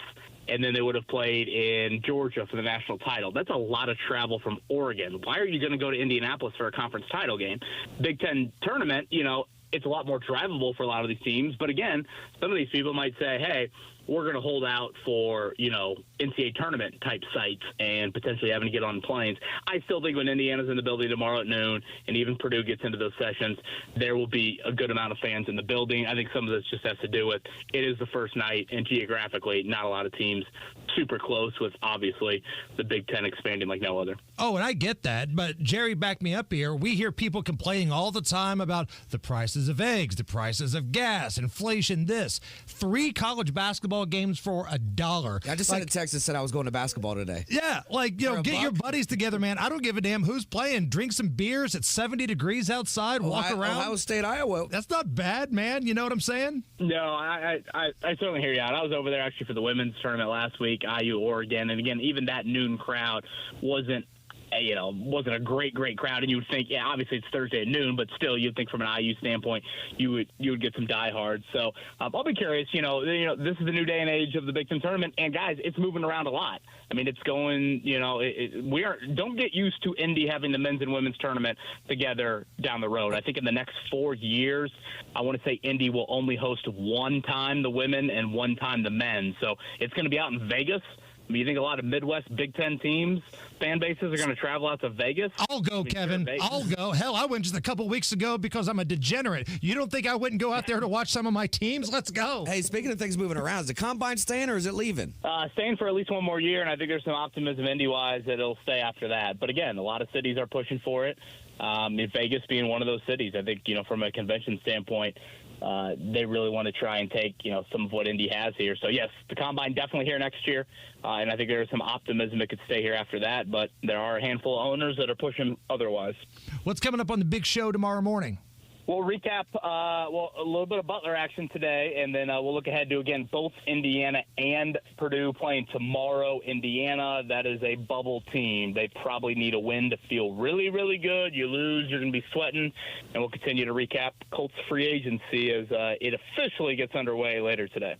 and then they would have played in Georgia for the national title. That's a lot of travel from Oregon. Why are you going to go to Indianapolis for a conference title game? Big Ten tournament, it's a lot more drivable for a lot of these teams. But again, some of these people might say, hey, we're going to hold out for, NCAA tournament type sites and potentially having to get on planes. I still think when Indiana's in the building tomorrow at noon and even Purdue gets into those sessions, there will be a good amount of fans in the building. I think some of this just has to do with it is the first night, and geographically, not a lot of teams super close with, obviously, the Big Ten expanding like no other. Oh, and I get that, but Jerry, back me up here. We hear people complaining all the time about the prices of eggs, the prices of gas, inflation, this. 3 college basketball games for $1. I just sent a text that said I was going to basketball today. Yeah, get your buddies together, man. I don't give a damn who's playing. Drink some beers. It's 70 degrees outside. Walk around. Ohio State, Iowa. That's not bad, man. You know what I'm saying? No, I certainly hear you out. I was over there actually for the women's tournament last week, IU, Oregon, and again, even that noon crowd wasn't a great crowd, and you would think, obviously it's Thursday at noon, but still you'd think from an IU standpoint you would get some diehards. So I'll be curious. This is the new day and age of the Big Ten tournament, and guys, it's moving around a lot. I mean, it's going. Don't get used to Indy having the men's and women's tournament together down the road. I think in the next 4 years, I want to say Indy will only host one time the women and one time the men. So it's going to be out in Vegas. I mean, you think a lot of Midwest Big Ten teams, fan bases are going to travel out to Vegas? I'll go, Kevin. I'll go. Hell, I went just a couple weeks ago because I'm a degenerate. You don't think I wouldn't go out there to watch some of my teams? Let's go. Hey, speaking of things moving around, is the Combine staying or is it leaving? Staying for at least one more year, and I think there's some optimism Indy-wise that it'll stay after that. But again, a lot of cities are pushing for it. Vegas being one of those cities. I think, from a convention standpoint, they really want to try and take, some of what Indy has here. So, yes, the Combine definitely here next year, and I think there's some optimism it could stay here after that. But there are a handful of owners that are pushing otherwise. What's coming up on the big show tomorrow morning? We'll recap, a little bit of Butler action today, and then we'll look ahead to, again, both Indiana and Purdue playing tomorrow. Indiana, that is a bubble team. They probably need a win to feel really, really good. You lose, you're going to be sweating, and we'll continue to recap Colts free agency as it officially gets underway later today.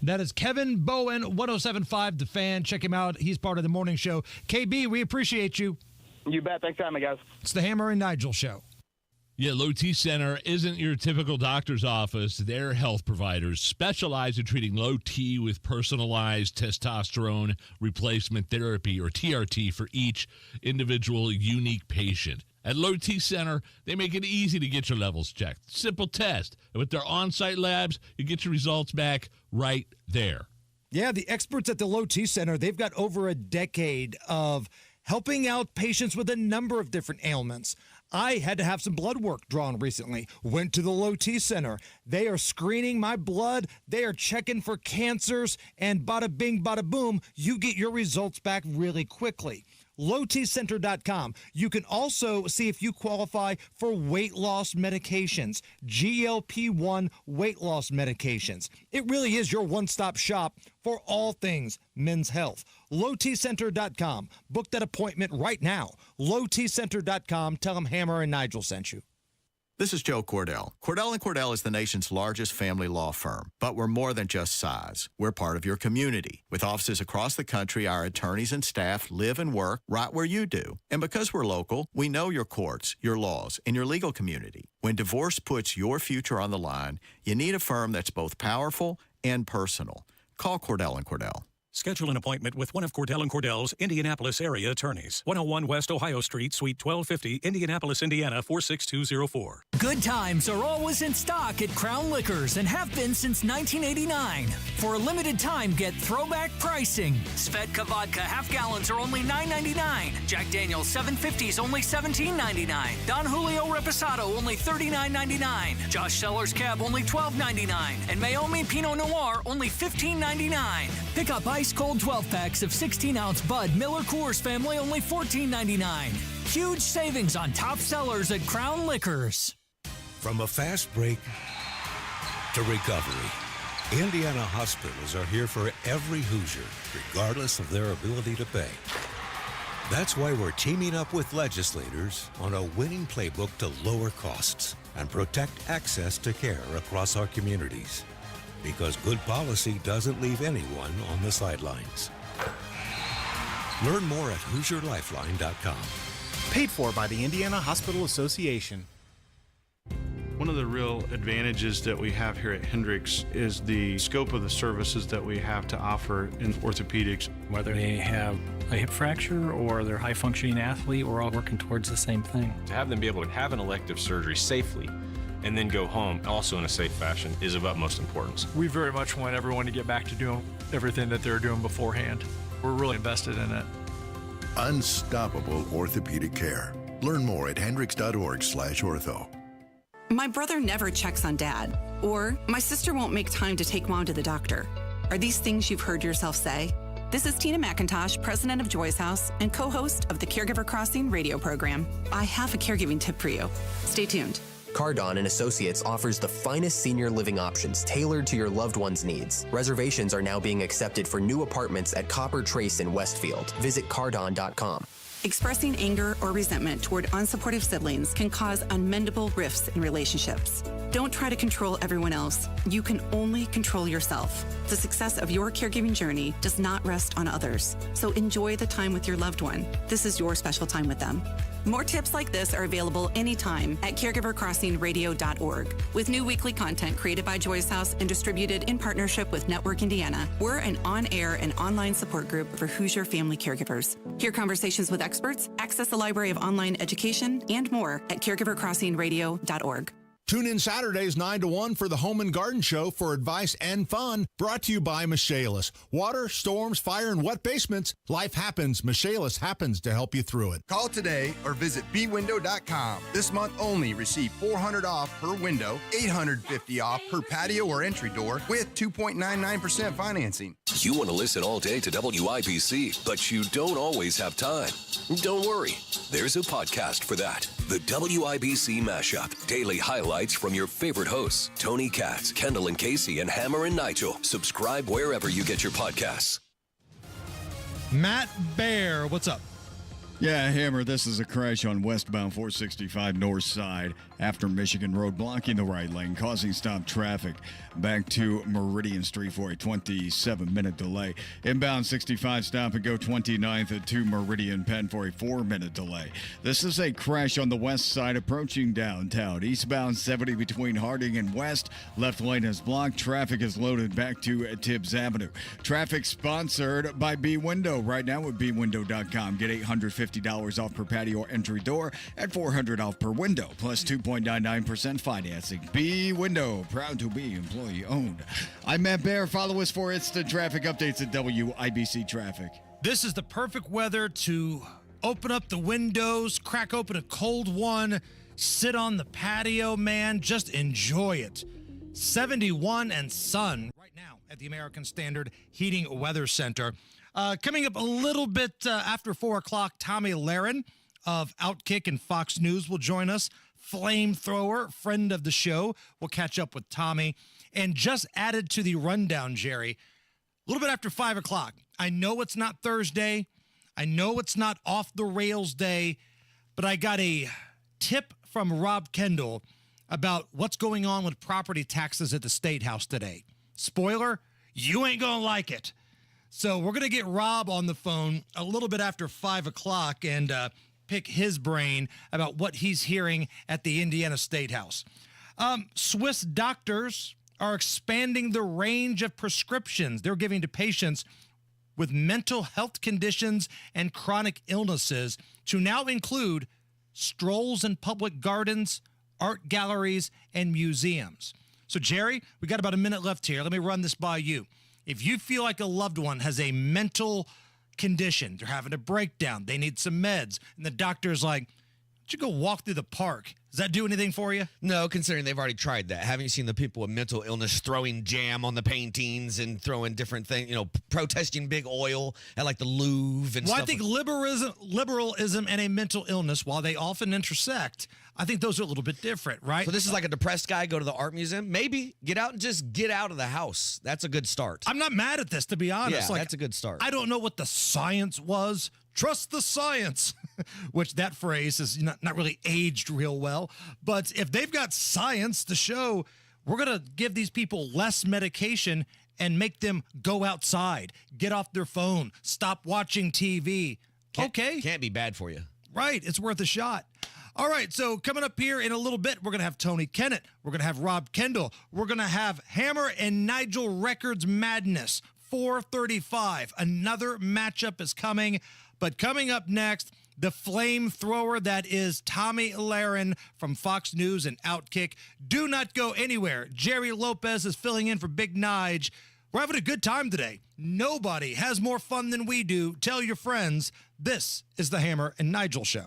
That is Kevin Bowen, 107.5 The Fan. Check him out. He's part of the morning show. KB, we appreciate you. You bet. Thanks for having me, guys. It's the Hammer and Nigel Show. Yeah, Low T Center isn't your typical doctor's office. Their health providers specialize in treating low T with personalized testosterone replacement therapy, or TRT, for each individual unique patient. At Low T Center, they make it easy to get your levels checked. Simple test. And with their on-site labs, you get your results back right there. Yeah, the experts at the Low T Center, they've got over a decade of helping out patients with a number of different ailments. I had to have some blood work drawn recently. Went to the Low T Center. They are screening my blood. They are checking for cancers. And bada bing, bada boom, you get your results back really quickly. LowTCenter.com. You can also see if you qualify for weight loss medications, GLP-1 weight loss medications. It really is your one-stop shop for all things men's health. LowTCenter.com. Book that appointment right now. LowTCenter.com. Tell them Hammer and Nigel sent you. This is Joe Cordell. Cordell & Cordell is the nation's largest family law firm, but we're more than just size. We're part of your community. With offices across the country, our attorneys and staff live and work right where you do. And because we're local, we know your courts, your laws, and your legal community. When divorce puts your future on the line, you need a firm that's both powerful and personal. Call Cordell & Cordell. Schedule an appointment with one of Cordell & Cordell's Indianapolis area attorneys. 101 West Ohio Street, Suite 1250, Indianapolis, Indiana, 46204. Good times are always in stock at Crown Liquors and have been since 1989. For a limited time, get throwback pricing. Svedka vodka half gallons are only $9.99. Jack Daniel's 750s only $17.99. Don Julio Reposado only $39.99. Josh Seller's Cab only $12.99. And Mayomi Pinot Noir only $15.99. Pick up Ice cold 12-packs of 16-ounce Bud, Miller Coors Family, only $14.99. Huge savings on top sellers at Crown Liquors. From a fast break to recovery, Indiana hospitals are here for every Hoosier, regardless of their ability to pay. That's why we're teaming up with legislators on a winning playbook to lower costs and protect access to care across our communities. Because good policy doesn't leave anyone on the sidelines. Learn more at HoosierLifeline.com. Paid for by the Indiana Hospital Association. One of the real advantages that we have here at Hendricks is the scope of the services that we have to offer in orthopedics. Whether they have a hip fracture or they're a high-functioning athlete, we're all working towards the same thing. To have them be able to have an elective surgery safely and then go home also in a safe fashion is of utmost importance. We very much want everyone to get back to doing everything that they were doing beforehand. We're really invested in it. Unstoppable orthopedic care. Learn more at hendricks.org/ortho. My brother never checks on Dad. Or, my sister won't make time to take Mom to the doctor. Are these things you've heard yourself say? This is Tina McIntosh, president of Joy's House and co-host of the Caregiver Crossing radio program. I have a caregiving tip for you. Stay tuned. Cardon and Associates offers the finest senior living options tailored to your loved one's needs. Reservations are now being accepted for new apartments at Copper Trace in Westfield. Visit cardon.com. Expressing anger or resentment toward unsupportive siblings can cause unmendable rifts in relationships. Don't try to control everyone else. You can only control yourself. The success of your caregiving journey does not rest on others. So enjoy the time with your loved one. This is your special time with them. More tips like this are available anytime at caregivercrossingradio.org. With new weekly content created by Joy's House and distributed in partnership with Network Indiana, we're an on-air and online support group for Hoosier family caregivers. Hear conversations with experts, access the library of online education, and more at caregivercrossingradio.org. Tune in Saturdays 9 to 1 for the Home and Garden Show for advice and fun. Brought to you by Michaelis. Water, storms, fire, and wet basements. Life happens. Michaelis happens to help you through it. Call today or visit bwindow.com. This month only, receive $400 off per window, $850 off per patio or entry door with 2.99% financing. You want to listen all day to WIBC, but you don't always have time. Don't worry. There's a podcast for that. The WIBC Mashup. Daily highlights from your favorite hosts, Tony Katz, Kendall and Casey, and Hammer and Nigel. Subscribe wherever you get your podcasts. Matt Bear, what's up? Yeah, Hammer, this is a crash on westbound 465 north side after Michigan Road, blocking the right lane, causing stop traffic back to Meridian Street for a 27-minute delay. Inbound 65 stop and go 29th to Meridian Penn for a 4-minute delay. This is a crash on the west side approaching downtown. Eastbound 70 between Harding and West. Left lane is blocked. Traffic is loaded back to Tibbs Avenue. Traffic sponsored by B-Window. Right now at bwindow.com. Get $850 off per patio or entry door and $400 off per window, plus 2.99% financing. B-Window, proud to be employee owned. I'm Matt Bear. Follow us for instant traffic updates at WIBC Traffic. This is the perfect weather to open up the windows, crack open a cold one, sit on the patio, man. Just enjoy it. 71 and sun right now at the American Standard Heating Weather Center. Coming up a little bit after 4 o'clock, Tommy Lahren of Outkick and Fox News will join us. Flamethrower, friend of the show. We'll catch up with Tommy. And just added to the rundown, Jerry, a little bit after 5 o'clock. I know it's not Thursday. I know it's not off the rails day, but I got a tip from Rob Kendall about what's going on with property taxes at the State House today. Spoiler, you ain't gonna like it. So we're going to get Rob on the phone a little bit after 5 o'clock and pick his brain about what he's hearing at the Indiana State House. Swiss doctors are expanding the range of prescriptions they're giving to patients with mental health conditions and chronic illnesses to now include strolls in public gardens, art galleries, and museums. So, Jerry, we got about a minute left here. Let me run this by you. If you feel like a loved one has a mental condition, they're having a breakdown, they need some meds, and the doctor's like, why don't you go walk through the park Does that do anything for you? No, considering they've already tried that. Haven't you seen the people with mental illness throwing jam on the paintings and throwing different things, protesting big oil at like the Louvre and Well, stuff? I think liberalism and a mental illness, while they often intersect, I think those are a little bit different, right? So this is like a depressed guy, go to the art museum? Maybe. Get out and just get out of the house. That's a good start. I'm not mad at this, to be honest. Yeah, that's a good start. I don't know what the science was. Trust the science, which that phrase is not really aged real well. But if they've got science to show, we're going to give these people less medication and make them go outside, get off their phone, stop watching TV. Can't be bad for you. Right. It's worth a shot. All right, so coming up here in a little bit, we're going to have Tony Kennett. We're going to have Rob Kendall. We're going to have Hammer and Nigel Records Madness, 4:35. Another matchup is coming. But coming up next, the flamethrower that is Tommy Lahren from Fox News and Outkick. Do not go anywhere. Jerry Lopez is filling in for Big Nige. We're having a good time today. Nobody has more fun than we do. Tell your friends. This is the Hammer and Nigel Show.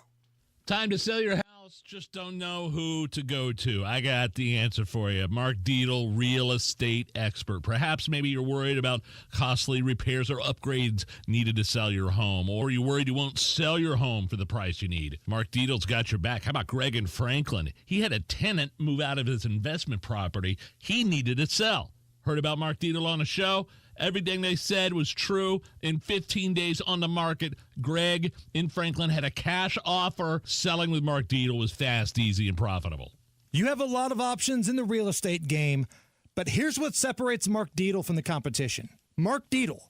Time to sell your house. Just don't know who to go to. I got the answer for you. Mark Dietel, real estate expert. Perhaps maybe you're worried about costly repairs or upgrades needed to sell your home, or you're worried you won't sell your home for the price you need. Mark Dietel's got your back. How about Greg in Franklin? He had a tenant move out of his investment property. He needed to sell. Heard about Mark Dietel on a show? Everything they said was true. In 15 days on the market, Greg in Franklin had a cash offer. Selling with Mark Dietel was fast, easy, and profitable. You have a lot of options in the real estate game, but here's what separates Mark Dietel from the competition. Mark Dietel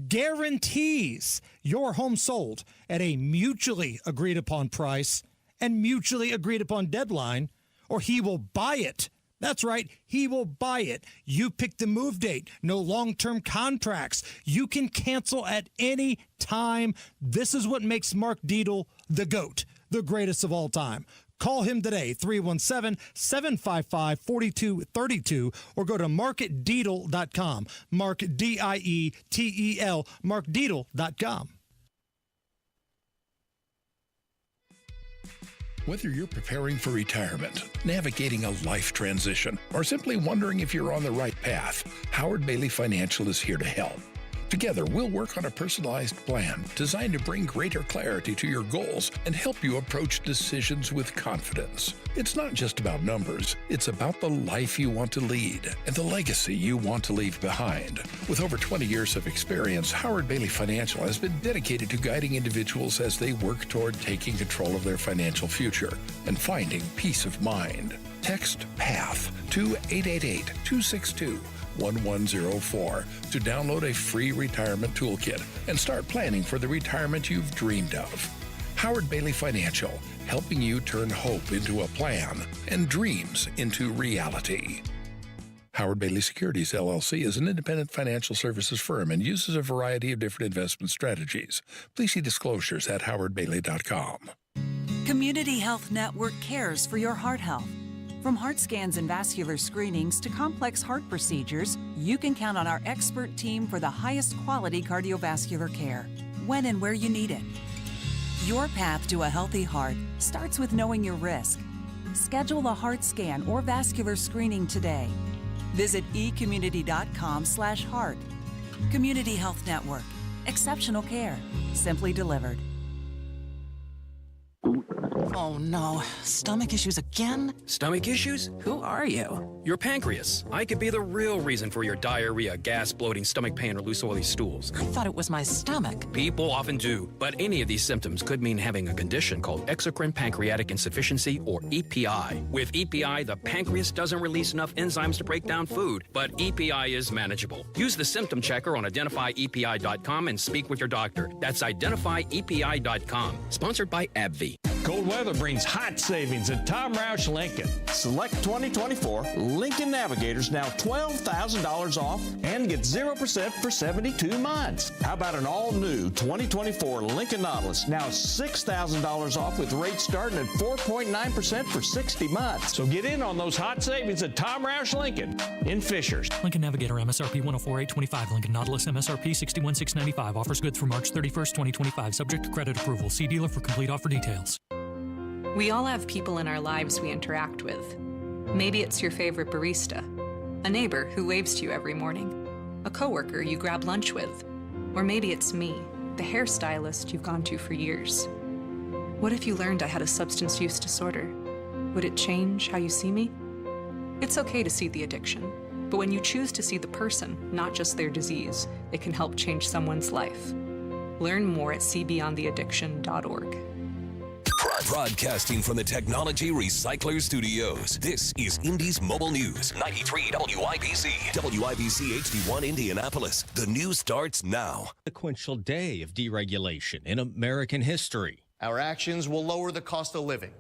guarantees your home sold at a mutually agreed upon price and mutually agreed upon deadline, or he will buy it. That's right. He will buy it. You pick the move date. No long-term contracts. You can cancel at any time. This is what makes Mark Dietel the GOAT, the greatest of all time. Call him today, 317-755-4232, or go to markdietel.com. Mark, D-I-E-T-E-L, markdietel.com. Whether you're preparing for retirement, navigating a life transition, or simply wondering if you're on the right path, Howard Bailey Financial is here to help. Together, we'll work on a personalized plan designed to bring greater clarity to your goals and help you approach decisions with confidence. It's not just about numbers, it's about the life you want to lead and the legacy you want to leave behind. With over 20 years of experience, Howard Bailey Financial has been dedicated to guiding individuals as they work toward taking control of their financial future and finding peace of mind. Text PATH to 888-262-1104 to download a free retirement toolkit and start planning for the retirement you've dreamed of. Howard Bailey Financial, helping you turn hope into a plan and dreams into reality. Howard Bailey Securities, LLC is an independent financial services firm and uses a variety of different investment strategies. Please see disclosures at howardbailey.com. Community Health Network cares for your heart health. From heart scans and vascular screenings to complex heart procedures, you can count on our expert team for the highest quality cardiovascular care, when and where you need it. Your path to a healthy heart starts with knowing your risk. Schedule a heart scan or vascular screening today. Visit ecommunity.com/heart. Community Health Network. Exceptional care. Simply delivered. Oh no, stomach issues again? Stomach issues? Who are you? Your pancreas. I could be the real reason for your diarrhea, gas, bloating, stomach pain, or loose oily stools. I thought it was my stomach. People often do, but any of these symptoms could mean having a condition called exocrine pancreatic insufficiency, or EPI. With EPI, the pancreas doesn't release enough enzymes to break down food, but EPI is manageable. Use the symptom checker on identifyepi.com and speak with your doctor. That's identifyepi.com. Sponsored by AbbVie. Cold weather brings hot savings at Tom Roush Lincoln. Select 2024 Lincoln Navigators now $12,000 off and get 0% for 72 months. How about an all-new 2024 Lincoln Nautilus now $6,000 off with rates starting at 4.9% for 60 months. So get in on those hot savings at Tom Roush Lincoln in Fishers. Lincoln Navigator MSRP 104,825. Lincoln Nautilus MSRP 61,695. Offers good through March 31st, 2025. Subject to credit approval. See dealer for complete offer details. We all have people in our lives we interact with. Maybe it's your favorite barista, a neighbor who waves to you every morning, a coworker you grab lunch with, or maybe it's me, the hairstylist you've gone to for years. What if you learned I had a substance use disorder? Would it change how you see me? It's okay to see the addiction, but when you choose to see the person, not just their disease, it can help change someone's life. Learn more at cbeyondtheaddiction.org. Broadcasting from the Technology Recycler Studios, this is Indy's Mobile News. 93 WIBC. WIBC HD1 Indianapolis. The news starts now. Sequential day of deregulation in American history. Our actions will lower the cost of living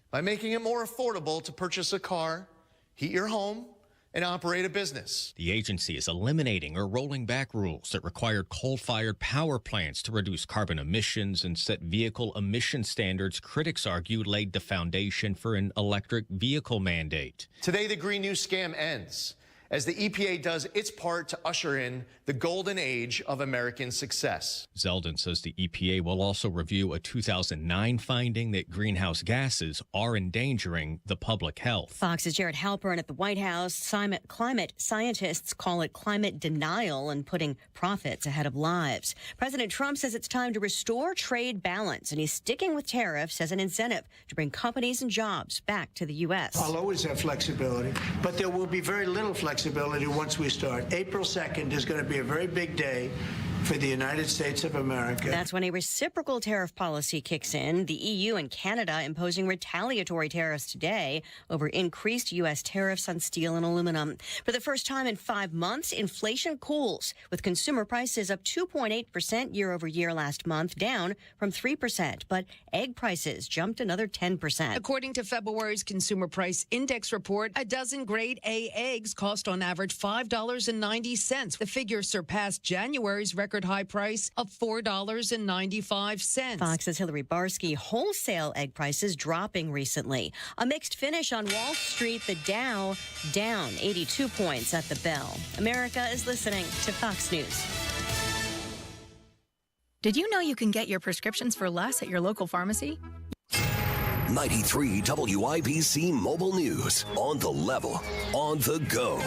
by making it more affordable to purchase a car, heat your home, and operate a business. The agency is eliminating or rolling back rules that required coal-fired power plants to reduce carbon emissions and set vehicle emission standards critics argue laid the foundation for an electric vehicle mandate. Today, the Green New scam ends as the EPA does its part to usher in the golden age of American success. Zeldin says the EPA will also review a 2009 finding that greenhouse gases are endangering the public health. Fox's Jared Halpern at the White House. Climate scientists call it climate denial and putting profits ahead of lives. President Trump says it's time to restore trade balance, and he's sticking with tariffs as an incentive to bring companies and jobs back to the U.S. I'll always have flexibility, but there will be very little flexibility once we start. April 2nd is going to be a very big day for the United States of America. That's when a reciprocal tariff policy kicks in. The EU and Canada imposing retaliatory tariffs today over increased U.S. tariffs on steel and aluminum. For the first time in 5 months, inflation cools, with consumer prices up 2.8% year over year last month, down from 3%. But egg prices jumped another 10%. According to February's Consumer Price Index report, a dozen grade A eggs cost on average $5.90. The figure surpassed January's record high price of $4.95. Fox's Hillary Barsky. Wholesale egg prices dropping recently. A mixed finish on Wall Street. The Dow down 82 points at the bell. America is listening to Fox News. Did you know you can get your prescriptions for less at your local pharmacy? 93 WIBC Mobile News. On the level, on the go.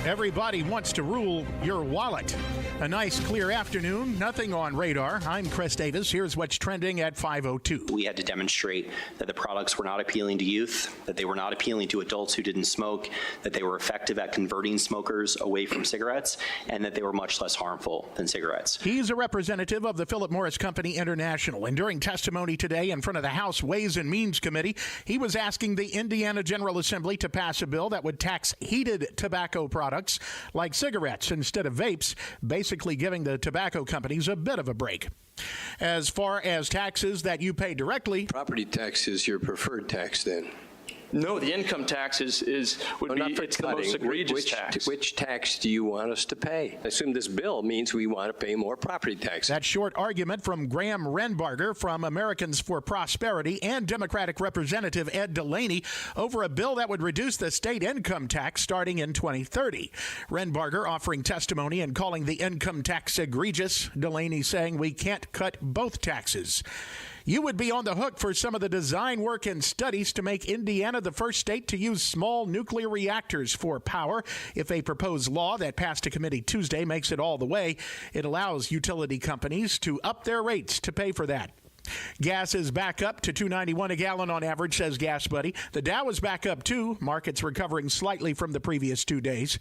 Everybody wants to rule your wallet. A nice clear afternoon, nothing on radar. I'm Chris Davis. Here's what's trending at 5:02. We had to demonstrate that the products were not appealing to youth, that they were not appealing to adults who didn't smoke, that they were effective at converting smokers away from cigarettes, and that they were much less harmful than cigarettes. He's a representative of the Philip Morris Company International, and during testimony today in front of the House Ways and Means Committee, he was asking the Indiana General Assembly to pass a bill that would tax heated tobacco products like cigarettes instead of vapes, basically giving the tobacco companies a bit of a break. As far as taxes that you pay directly, property tax is your preferred tax then? No, the income tax it's the most egregious tax. Which tax do you want us to pay? I assume this bill means we want to pay more property tax. That short argument from Graham Renbarger from Americans for Prosperity and Democratic Representative Ed Delaney over a bill that would reduce the state income tax starting in 2030. Renbarger offering testimony and calling the income tax egregious. Delaney saying we can't cut both taxes. You would be on the hook for some of the design work and studies to make Indiana the first state to use small nuclear reactors for power. If a proposed law that passed a committee Tuesday makes it all the way, it allows utility companies to up their rates to pay for that. Gas is back up to $2.91 a gallon on average, says Gas Buddy. The Dow is back up too. Markets recovering slightly from the previous 2 days.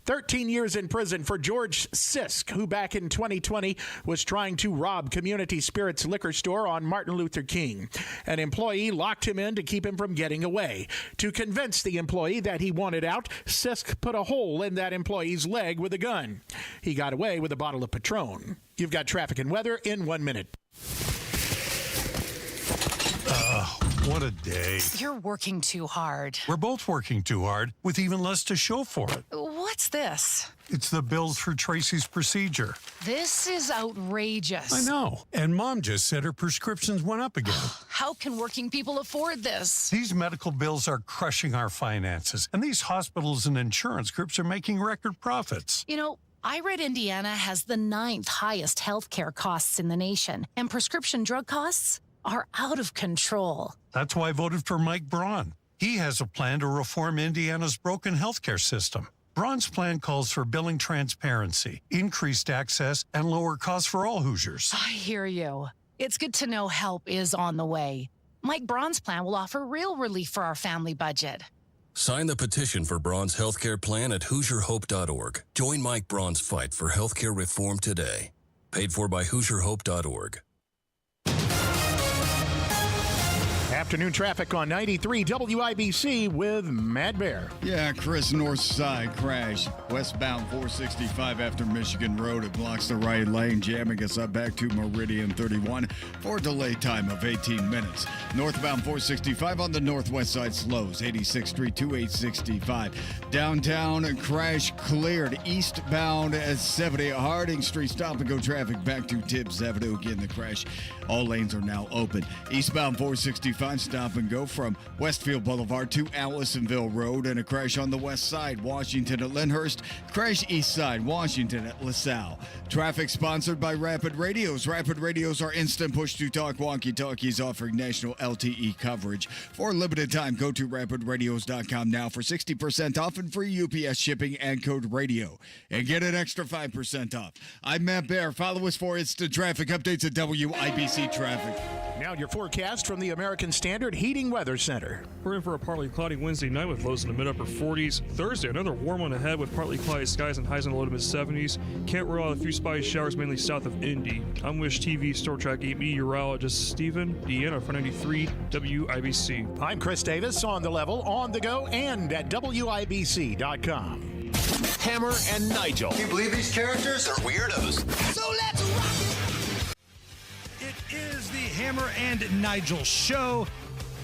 13 years in prison for George Sisk, who back in 2020 was trying to rob Community Spirits liquor store on Martin Luther King. An employee locked him in to keep him from getting away. To convince the employee that he wanted out, Sisk put a hole in that employee's leg with a gun. He got away with a bottle of Patron. You've got traffic and weather in 1 minute. What a day. You're working too hard. We're both working too hard with even less to show for it. What's this? It's the bills for Tracy's procedure. This is outrageous. I know. And Mom just said her prescriptions went up again. How can working people afford this? These medical bills are crushing our finances, and these hospitals and insurance groups are making record profits. You know, I read Indiana has the 9th highest health care costs in the nation, and prescription drug costs are out of control. That's why I voted for Mike Braun. He has a plan to reform Indiana's broken healthcare system. Braun's plan calls for billing transparency, increased access, and lower costs for all Hoosiers. I hear you. It's good to know help is on the way. Mike Braun's plan will offer real relief for our family budget. Sign the petition for Braun's healthcare plan at HoosierHope.org. Join Mike Braun's fight for healthcare reform today. Paid for by HoosierHope.org. Afternoon traffic on 93 WIBC with Matt Bear. Yeah, Chris, north side crash. Westbound 465 after Michigan Road. It blocks the right lane, jamming us up back to Meridian 31 for a delay time of 18 minutes. Northbound 465 on the northwest side slows. 86th Street to 865. Downtown crash cleared. Eastbound at 70 Harding Street. Stop and go traffic back to Tibbs Avenue. Again, the crash. All lanes are now open. Eastbound 465. Stop and go from Westfield Boulevard to Allisonville Road, and a crash on the west side, Washington at Lyndhurst. Crash east side, Washington at LaSalle. Traffic sponsored by Rapid Radios. Rapid Radios are instant push-to-talk walkie-talkies offering national LTE coverage. For a limited time, go to rapidradios.com now for 60% off and free UPS shipping and code radio. And get an extra 5% off. I'm Matt Bear. Follow us for instant traffic updates at WIBC Traffic. Now your forecast from the American Standard Heating Weather Center. We're in for a partly cloudy Wednesday night with lows in the mid-upper 40s. Thursday, another warm one ahead with partly cloudy skies and highs in the low to mid-70s. Can't rule out a few spotty showers mainly south of Indy. I'm Wish TV Store Track 8 meteorologist Stephen Deanna for 93 WIBC. I'm Chris Davis, on the level, on the go, and at WIBC.com. Hammer and Nigel. Can you believe these characters are weirdos? So let's rock it! It is the Hammer and Nigel show.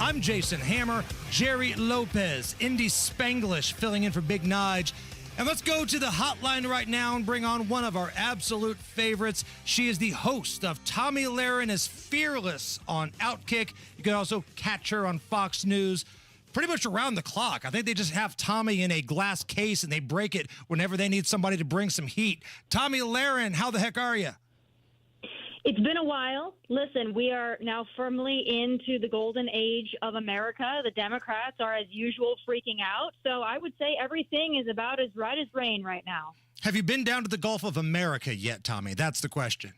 I'm Jason Hammer, Jerry Lopez, Indy Spanglish filling in for Big Nige. And let's go to the hotline right now and bring on one of our absolute favorites. She is the host of Tommy Lahren is Fearless on Outkick. You can also catch her on Fox News pretty much around the clock. I think they just have Tommy in a glass case and they break it whenever they need somebody to bring some heat. Tommy Lahren, how the heck are you? It's been a while. Listen, we are now firmly into the golden age of America. The Democrats are, as usual, freaking out. So I would say everything is about as right as rain right now. Have you been down to the Gulf of America yet, Tommy? That's the question.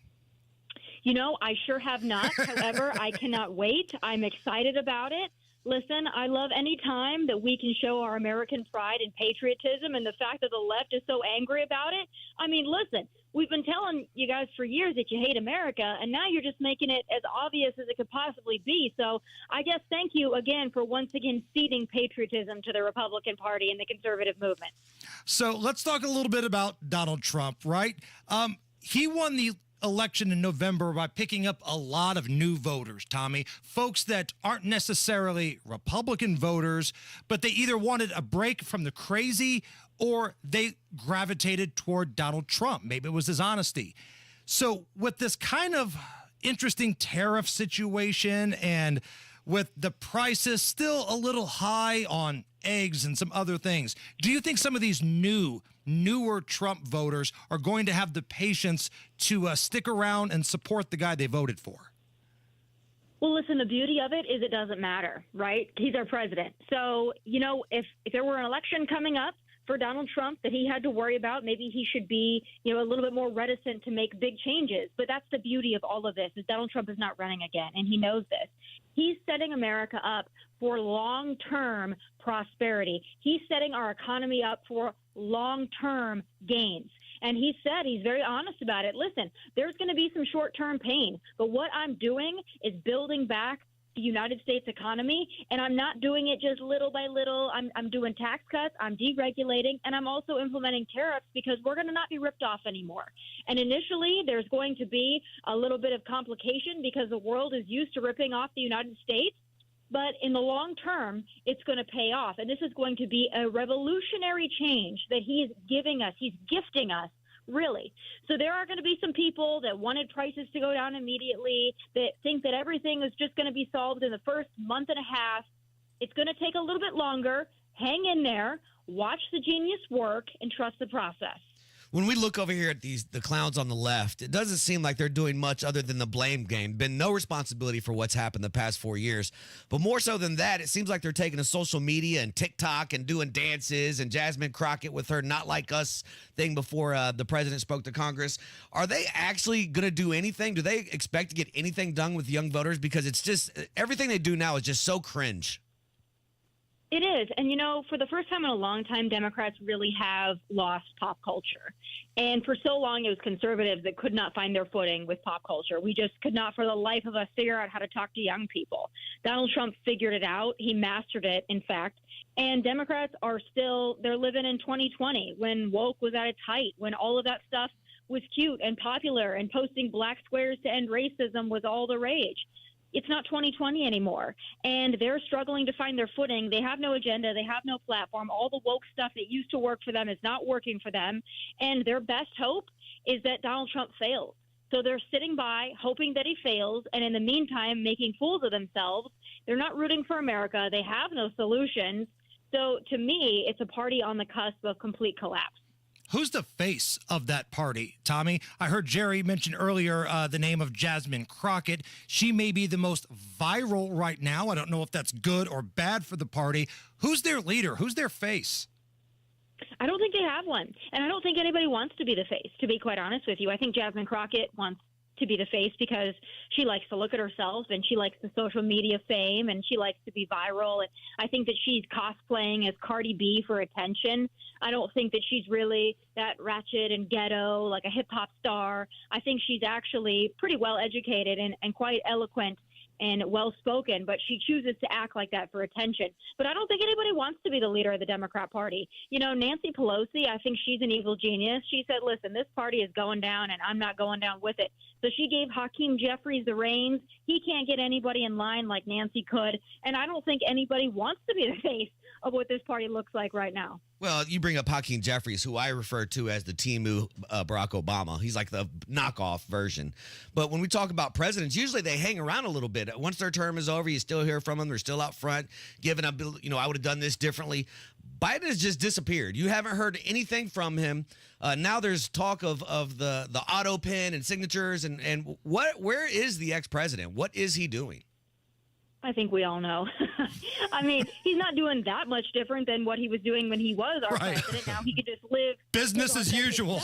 You know, I sure have not. However, I cannot wait. I'm excited about it. Listen, I love any time that we can show our American pride and patriotism, and the fact that the left is so angry about it. I mean, listen, we've been telling you guys for years that you hate America, and now you're just making it as obvious as it could possibly be. So I guess thank you again for once again ceding patriotism to the Republican Party and the conservative movement. So let's talk a little bit about Donald Trump, right? He won the election in November by picking up a lot of new voters, Tommy, folks that aren't necessarily Republican voters, but they either wanted a break from the crazy or they gravitated toward Donald Trump. Maybe it was his honesty. So with this kind of interesting tariff situation and with the prices still a little high on eggs and some other things, do you think some of these newer Trump voters are going to have the patience to stick around and support the guy they voted for? Well, listen, the beauty of it is it doesn't matter, right? He's our president. So, you know, if there were an election coming up for Donald Trump that he had to worry about, maybe he should be, you know, a little bit more reticent to make big changes. But that's the beauty of all of this, is Donald Trump is not running again, and he knows this. He's setting America up for long-term prosperity. He's setting our economy up for long-term gains. And he said, he's very honest about it. Listen, there's going to be some short-term pain, but what I'm doing is building back the United States economy, and I'm not doing it just little by little. I'm doing tax cuts, I'm deregulating, and I'm also implementing tariffs because we're going to not be ripped off anymore. And initially, there's going to be a little bit of complication because the world is used to ripping off the United States. But in the long term, it's going to pay off. And this is going to be a revolutionary change that he is giving us. He's gifting us, really. So there are going to be some people that wanted prices to go down immediately, that think that everything is just going to be solved in the first month and a half. It's going to take a little bit longer. Hang in there, watch the genius work, and trust the process. when we look over here at the clowns on the left, it doesn't seem like they're doing much other than the blame game. Been no responsibility for what's happened the past 4 years. But more so than that, it seems like they're taking to social media and TikTok and doing dances, and Jasmine Crockett with her "not like us" thing before the president spoke to Congress. Are they actually going to do anything? Do they expect to get anything done with young voters? Because it's just everything they do now is just so cringe. It is. And, you know, for the first time in a long time, Democrats really have lost pop culture. And for so long, it was conservatives that could not find their footing with pop culture. We just could not for the life of us figure out how to talk to young people. Donald Trump figured it out. He mastered it, in fact. And Democrats are still, they're living in 2020 when woke was at its height, when all of that stuff was cute and popular and posting black squares to end racism was all the rage. It's not 2020 anymore, and they're struggling to find their footing. They have no agenda. They have no platform. All the woke stuff that used to work for them is not working for them, and their best hope is that Donald Trump fails. So they're sitting by, hoping that he fails, and in the meantime, making fools of themselves. They're not rooting for America. They have no solutions. So to me, it's a party on the cusp of complete collapse. Who's the face of that party, Tommy? I heard Jerry mention earlier the name of Jasmine Crockett. She may be the most viral right now. I don't know if that's good or bad for the party. Who's their leader? Who's their face? I don't think they have one. And I don't think anybody wants to be the face, to be quite honest with you. I think Jasmine Crockett wants to be the face because she likes to look at herself and she likes the social media fame and she likes to be viral. And I think that she's cosplaying as Cardi B for attention. I don't think that she's really that ratchet and ghetto like a hip hop star. I think she's actually pretty well educated and quite eloquent and well-spoken, but she chooses to act like that for attention. But I don't think anybody wants to be the leader of the Democrat Party. You know, Nancy Pelosi, I think she's an evil genius. She said, listen, this party is going down, and I'm not going down with it. So she gave Hakeem Jeffries the reins. He can't get anybody in line like Nancy could, and I don't think anybody wants to be the face of what this party looks like right now. Well, you bring up Hakeem Jeffries, who I refer to as the Timu Barack Obama. He's like the knockoff version. But when we talk about presidents, usually they hang around a little bit. Once their term is over, you still hear from them. They're still out front, giving up, you know, I would have done this differently. Biden has just disappeared. You haven't heard anything from him. Now there's talk of the auto pen and signatures. And where is the ex-president? What is he doing? I think we all know. I mean, he's not doing that much different than what he was doing when he was our president. Now he could just live business as usual.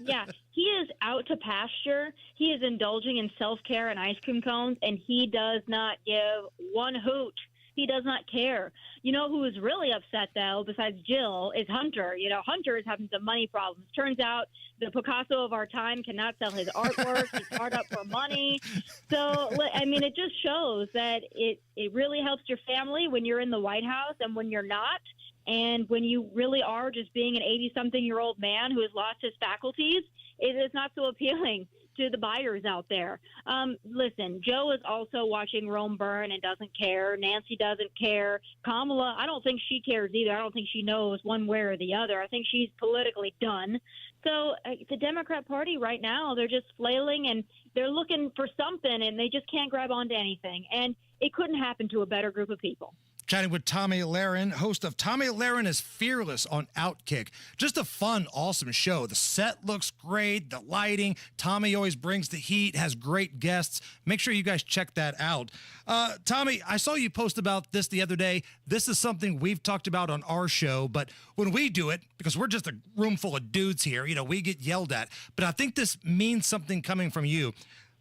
Yeah, he is out to pasture. He is indulging in self-care and ice cream cones, and he does not give one hoot. He does not care. You know who is really upset, though, besides Jill, is Hunter. You know, Hunter is having some money problems. Turns out the Picasso of our time cannot sell his artwork. He's hard up for money. So, I mean, it just shows that it really helps your family when you're in the White House and when you're not. And when you really are just being an 80-something-year-old man who has lost his faculties, it is not so appealing to the buyers out there. Listen, Joe is also watching Rome burn and doesn't care. Nancy doesn't care. Kamala, I don't think she cares either. I don't think she knows one way or the other. I think she's politically done. So the Democrat Party right now, they're just flailing and they're looking for something and they just can't grab onto anything. And it couldn't happen to a better group of people. Chatting with Tommy Lahren, host of Tommy Lahren is Fearless on Outkick. Just a fun, awesome show. The set looks great, the lighting. Tommy always brings the heat, has great guests. Make sure you guys check that out. Tommy, I saw you post about this the other day. This is something we've talked about on our show, but when we do it, because we're just a room full of dudes here, you know, we get yelled at. But I think this means something coming from you.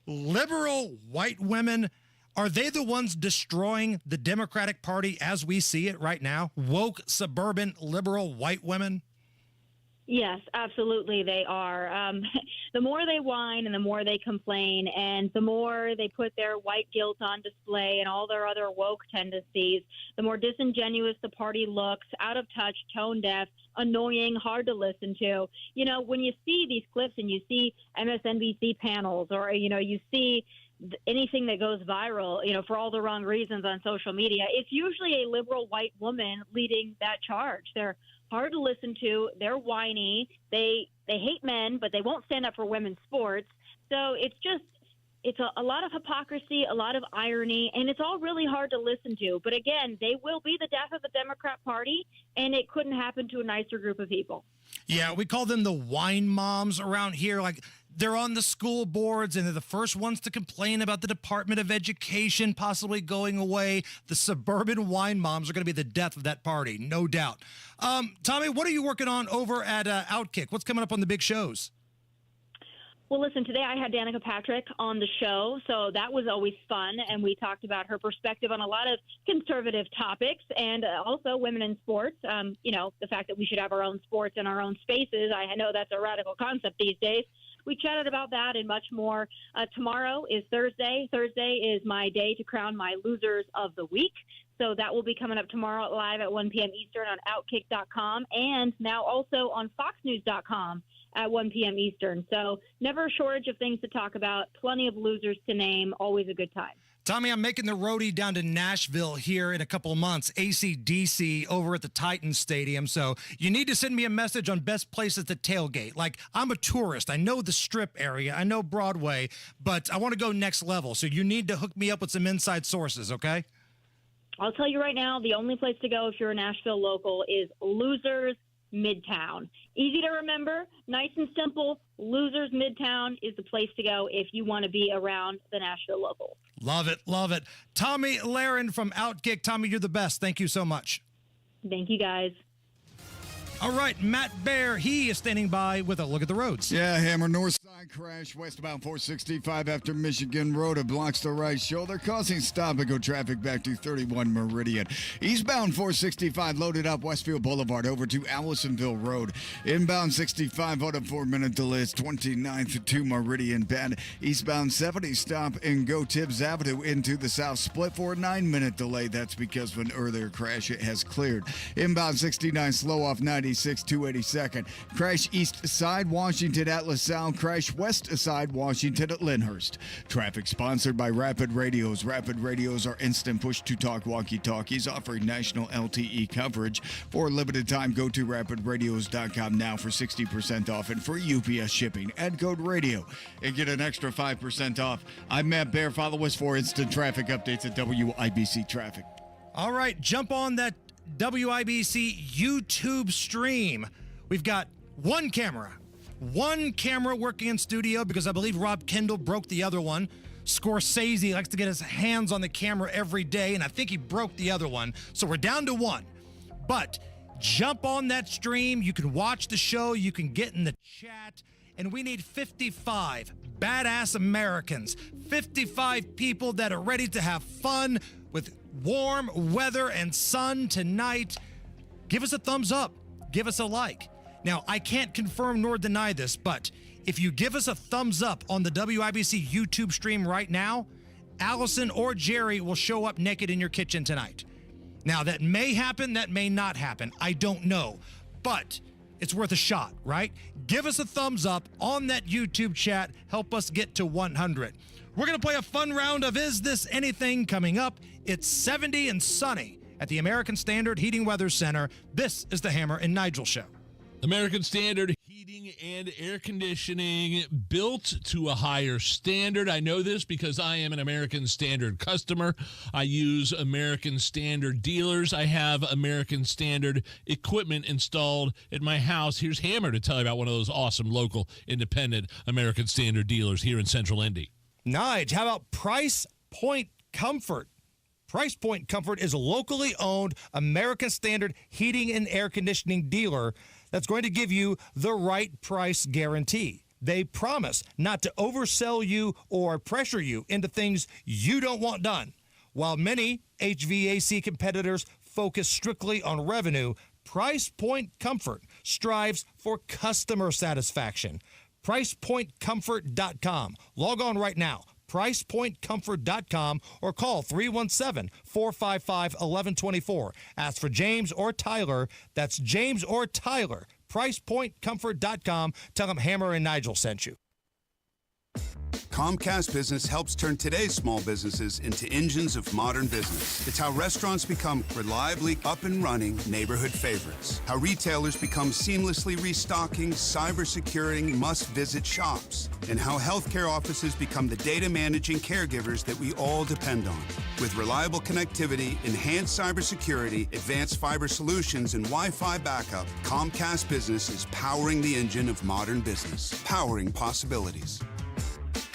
Liberal white women, are they the ones destroying the Democratic Party as we see it right now? Woke, suburban, liberal white women? Yes, absolutely they are. The more they whine and the more they complain and the more they put their white guilt on display and all their other woke tendencies, the more disingenuous the party looks, out of touch, tone deaf, annoying, hard to listen to. You know, when you see these clips and you see MSNBC panels or, you know, you see anything that goes viral, you know, for all the wrong reasons on social media, it's usually a liberal white woman leading that charge. They're hard to listen to. They're whiny. They hate men, but they won't stand up for women's sports. So it's just it's a lot of hypocrisy, a lot of irony, and it's all really hard to listen to. But again, they will be the death of the Democrat Party, and it couldn't happen to a nicer group of people. Yeah, we call them the wine moms around here. Like, they're on the school boards, and they're the first ones to complain about the Department of Education possibly going away. The suburban wine moms are going to be the death of that party, no doubt. Tommy, what are you working on over at Outkick? What's coming up on the big shows? Well, listen, today I had Danica Patrick on the show, so that was always fun, and we talked about her perspective on a lot of conservative topics and also women in sports. The fact that we should have our own sports and our own spaces. I know that's a radical concept these days. We chatted about that and much more. Tomorrow is Thursday. Thursday is my day to crown my losers of the week. So that will be coming up tomorrow live at 1 p.m. Eastern on Outkick.com and now also on FoxNews.com at 1 p.m. Eastern. So never a shortage of things to talk about. Plenty of losers to name. Always a good time. Tommy, I'm making the roadie down to Nashville here in a couple of months, AC/DC over at the Titans Stadium. So you need to send me a message on best places to tailgate. Like, I'm a tourist. I know the Strip area. I know Broadway, but I want to go next level. So you need to hook me up with some inside sources, okay? I'll tell you right now, the only place to go if you're a Nashville local is Losers Midtown. Easy to remember, nice and simple. Losers Midtown is the place to go if you want to be around the Nashville local. Love it, love it. Tommy Lahren from Outkick. Tommy, you're the best. Thank you so much. Thank you, guys. All right, Matt Bear, he is standing by with a look at the roads. Yeah, Hammer north side crash westbound 465 after Michigan Road. It blocks the right shoulder, causing stop-and-go traffic back to 31 Meridian. Eastbound 465 loaded up Westfield Boulevard over to Allisonville Road. Inbound 65 on a 4-minute delay. It's 29th to Meridian Bend. Eastbound 70 stop and go Tibbs Avenue into the South Split for a 9-minute delay. That's because of an earlier crash. It has cleared. Inbound 69 slow off 96 282nd. Crash east side Washington at LaSalle. Crash west side Washington at Lyndhurst. Traffic sponsored by Rapid Radios. Rapid Radios are instant push-to-talk walkie-talkies offering national LTE coverage. For a limited time, go to rapidradios.com now for 60% off and free UPS shipping. Add code RADIO and get an extra 5% off. I'm Matt Bear. Follow us for instant traffic updates at WIBC Traffic. All right, jump on that WIBC YouTube stream. We've got one camera working in studio because I believe Rob Kendall broke the other one. Scorsese likes to get his hands on the camera every day, and I think he broke the other one. So we're down to one. But jump on that stream. You can watch the show. You can get in the chat. And we need 55 badass Americans, 55 people that are ready to have fun with warm weather and sun tonight. Give us a thumbs up. Give us a like. Now, I can't confirm nor deny this, but if you give us a thumbs up on the WIBC YouTube stream right now, Allison or Jerry will show up naked in your kitchen tonight. Now, that may happen, that may not happen. I don't know, but it's worth a shot, right? Give us a thumbs up on that YouTube chat. Help us get to 100. We're going to play a fun round of Is This Anything coming up. It's 70 and sunny at the American Standard Heating Weather Center. This is the Hammer and Nigel Show. American Standard Heating and Air Conditioning, built to a higher standard. I know this because I am an American Standard customer. I use American Standard dealers. I have American Standard equipment installed at my house. Here's Hammer to tell you about one of those awesome local independent American Standard dealers here in Central Indy. Nige, how about Price Point Comfort? Price Point Comfort is a locally owned American Standard heating and air conditioning dealer that's going to give you the right price guarantee. They promise not to oversell you or pressure you into things you don't want done. While many HVAC competitors focus strictly on revenue, Price Point Comfort strives for customer satisfaction. PricePointComfort.com. Log on right now. PricePointComfort.com or call 317-455-1124. Ask for James or Tyler. That's James or Tyler. PricePointComfort.com. Tell them Hammer and Nigel sent you. Comcast Business helps turn today's small businesses into engines of modern business. It's how restaurants become reliably up and running neighborhood favorites. How retailers become seamlessly restocking, cyber-securing, must-visit shops. And how healthcare offices become the data managing caregivers that we all depend on. With reliable connectivity, enhanced cybersecurity, advanced fiber solutions, and Wi-Fi backup, Comcast Business is powering the engine of modern business, powering possibilities.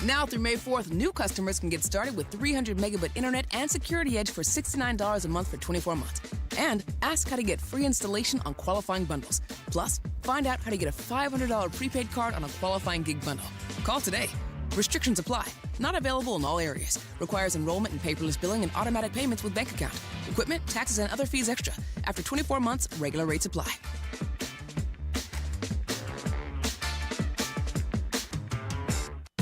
Now through May 4th, new customers can get started with 300 megabit internet and Security Edge for $69 a month for 24 months. And ask how to get free installation on qualifying bundles. Plus, find out how to get a $500 prepaid card on a qualifying gig bundle. Call today. Restrictions apply. Not available in all areas. Requires enrollment and paperless billing and automatic payments with bank account. Equipment, taxes, and other fees extra. After 24 months, regular rates apply.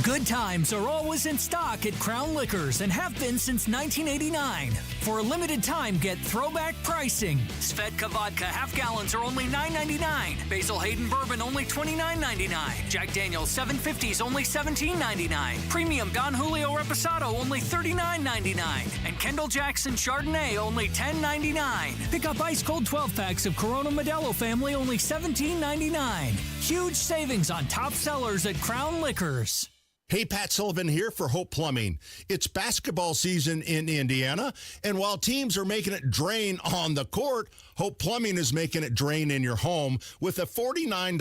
Good times are always in stock at Crown Liquors and have been since 1989. For a limited time, get throwback pricing. Svedka vodka half gallons are only $9.99. Basil Hayden bourbon only $29.99. Jack Daniel's 750s only $17.99. Premium Don Julio Reposado only $39.99. And Kendall Jackson Chardonnay only $10.99. Pick up ice cold 12 packs of Corona Modelo family only $17.99. Huge savings on top sellers at Crown Liquors. Hey, Pat Sullivan here for Hope Plumbing. It's basketball season in Indiana, and while teams are making it drain on the court, Hope Plumbing is making it drain in your home with a $49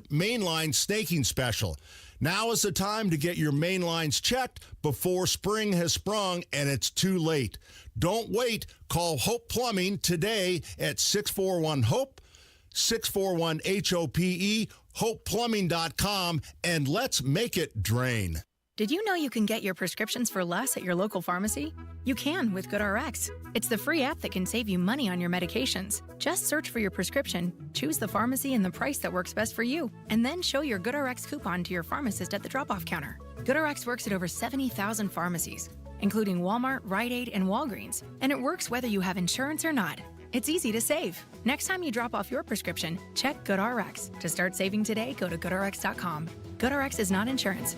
mainline snaking special. Now is the time to get your main lines checked before spring has sprung and it's too late. Don't wait. Call Hope Plumbing today at 641-HOPE, 641-HOPE, hopeplumbing.com, and let's make it drain. Did you know you can get your prescriptions for less at your local pharmacy? You can with GoodRx. It's the free app that can save you money on your medications. Just search for your prescription, choose the pharmacy and the price that works best for you, and then show your GoodRx coupon to your pharmacist at the drop-off counter. GoodRx works at over 70,000 pharmacies, including Walmart, Rite Aid, and Walgreens, and it works whether you have insurance or not. It's easy to save. Next time you drop off your prescription, check GoodRx. To start saving today, go to GoodRx.com. GoodRx is not insurance.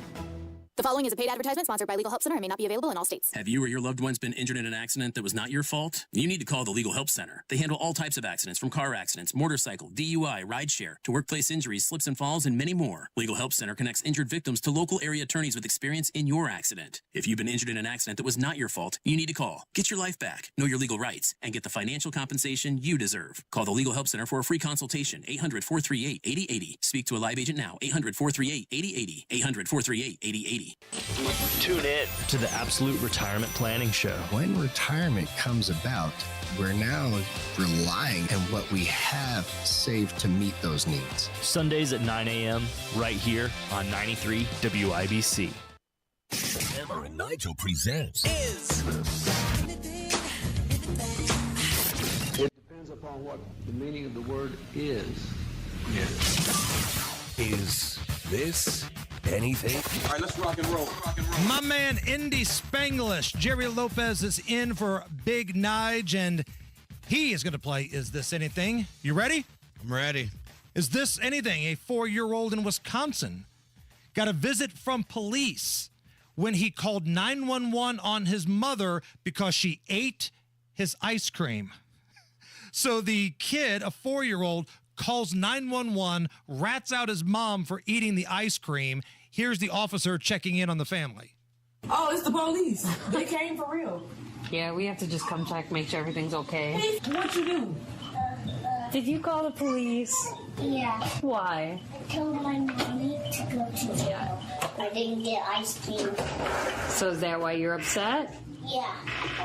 The following is a paid advertisement sponsored by Legal Help Center and may not be available in all states. Have you or your loved ones been injured in an accident that was not your fault? You need to call the Legal Help Center. They handle all types of accidents, from car accidents, motorcycle, DUI, rideshare, to workplace injuries, slips and falls, and many more. Legal Help Center connects injured victims to local area attorneys with experience in your accident. If you've been injured in an accident that was not your fault, you need to call. Get your life back, know your legal rights, and get the financial compensation you deserve. Call the Legal Help Center for a free consultation. 800-438-8080. Speak to a live agent now. 800-438-8080. 800-438-8080. Tune in to the Absolute Retirement Planning Show. When retirement comes about, we're now relying on what we have saved to meet those needs. Sundays at 9 a.m. right here on 93 WIBC. Hammer and Nigel presents It depends upon what the meaning of the word is. Is this anything? All right, let's rock and roll. My man, Indy Spanglish. Jerry Lopez is in for Big Nige, and he is going to play Is This Anything? You ready? I'm ready. Is this anything? A 4-year-old in Wisconsin got a visit from police when he called 911 on his mother because she ate his ice cream. So the kid, a 4-year-old, calls 911, rats out his mom for eating the ice cream. Here's the officer checking in on the family. Oh, it's the police. They came for real. Yeah, we have to just come check, make sure everything's okay. What you do? Did you call the police? Yeah. Why? I told my mommy to go to jail. I didn't get ice cream. So is that why you're upset? Yeah,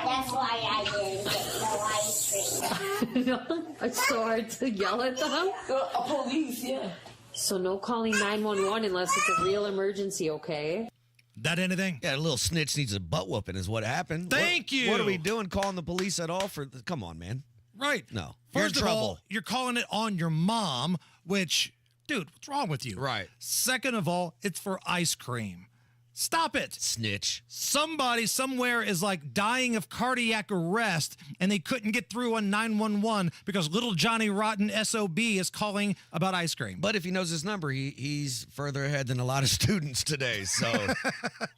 that's why I didn't get no ice cream. It's so hard to yell at them? Police, yeah. So no calling 911 unless it's a real emergency, okay? That anything? Yeah, a little snitch needs a butt whooping is what happened. Thank you. What are we doing calling the police at all for? Come on, man. Right. No. First You're in of trouble. all, you're calling it on your mom, which, dude, what's wrong with you? Right. Second of all, it's for ice cream. Stop it. Snitch. Somebody somewhere is like dying of cardiac arrest and they couldn't get through on 911 because little Johnny Rotten SOB is calling about ice cream. But if he knows his number, he's further ahead than a lot of students today. So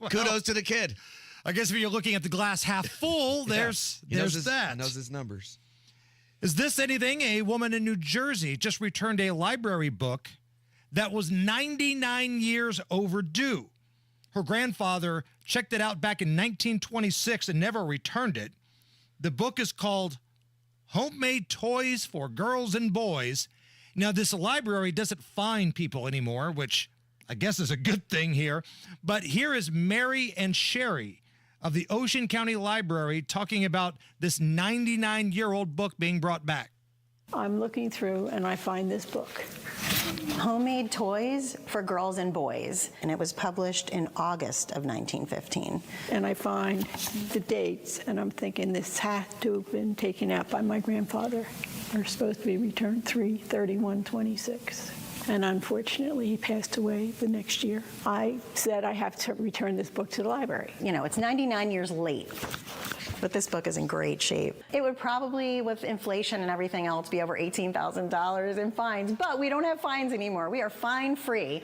kudos to the kid. I guess if you're looking at the glass half full, there's He that. knows his numbers. Is this anything? A woman in New Jersey just returned a library book that was 99 years overdue. Her grandfather checked it out back in 1926 and never returned it. The book is called Homemade Toys for Girls and Boys. Now, this library doesn't find people anymore, which I guess is a good thing here. But here is Mary and Sherry of the Ocean County Library talking about this 99-year-old book being brought back. I'm looking through and I find this book. Homemade Toys for Girls and Boys, and it was published in August of 1915. And I find the dates, and I'm thinking this has to have been taken out by my grandfather. They're supposed to be returned 3/31/26. And unfortunately, he passed away the next year. I said I have to return this book to the library. You know, it's 99 years late, but this book is in great shape. It would probably, with inflation and everything else, be over $18,000 in fines, but we don't have fines anymore. We are fine-free.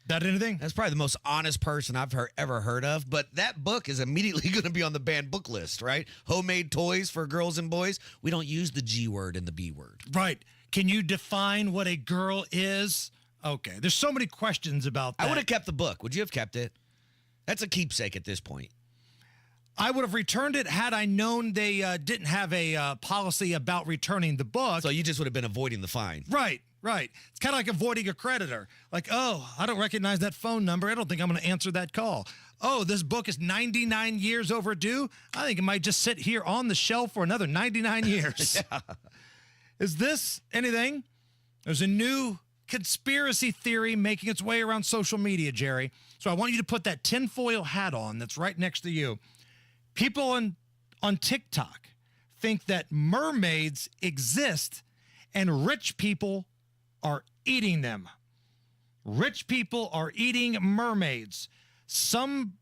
That anything? That's probably the most honest person I've ever heard of. But that book is immediately going to be on the banned book list, right? Homemade Toys for Girls and Boys. We don't use the G word and the B word. Right. Can you define what a girl is? Okay. There's so many questions about that. I would have kept the book. Would you have kept it? That's a keepsake at this point. I would have returned it had I known they didn't have a policy about returning the book. So you just would have been avoiding the fine. Right. It's kind of like avoiding a creditor. Like, oh, I don't recognize that phone number. I don't think I'm going to answer that call. Oh, this book is 99 years overdue. I think it might just sit here on the shelf for another 99 years. Yeah. Is this anything? There's a new conspiracy theory making its way around social media, Jerry. So I want you to put that tinfoil hat on that's right next to you. People on TikTok think that mermaids exist and rich people are eating them. Rich people are eating mermaids. Some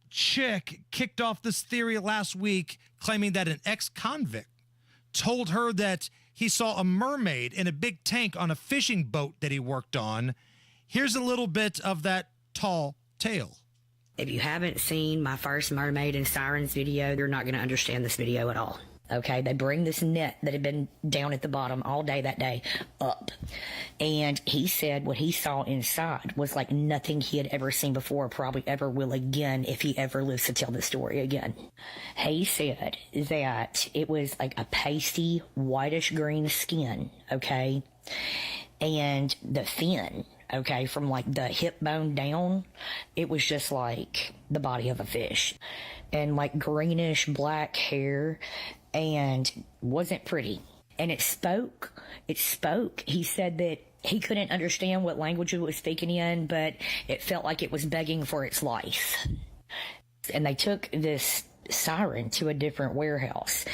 chick kicked off this theory last week claiming that an ex-convict told her that he saw a mermaid in a big tank on a fishing boat that he worked on. Here's a little bit of that tall tale. If you haven't seen my first Mermaid and Sirens video, you're not going to understand this video at all. Okay, they bring this net that had been down at the bottom all day that day up. And he said what he saw inside was like nothing he had ever seen before, probably ever will again if he ever lives to tell the story again. He said that it was like a pasty, whitish green skin, okay? And the fin, okay, from like the hip bone down, it was just like the body of a fish. And like greenish black hair, and wasn't pretty. And it spoke. He said that he couldn't understand what language it was speaking in, but it felt like it was begging for its life. And they took this siren to a different warehouse,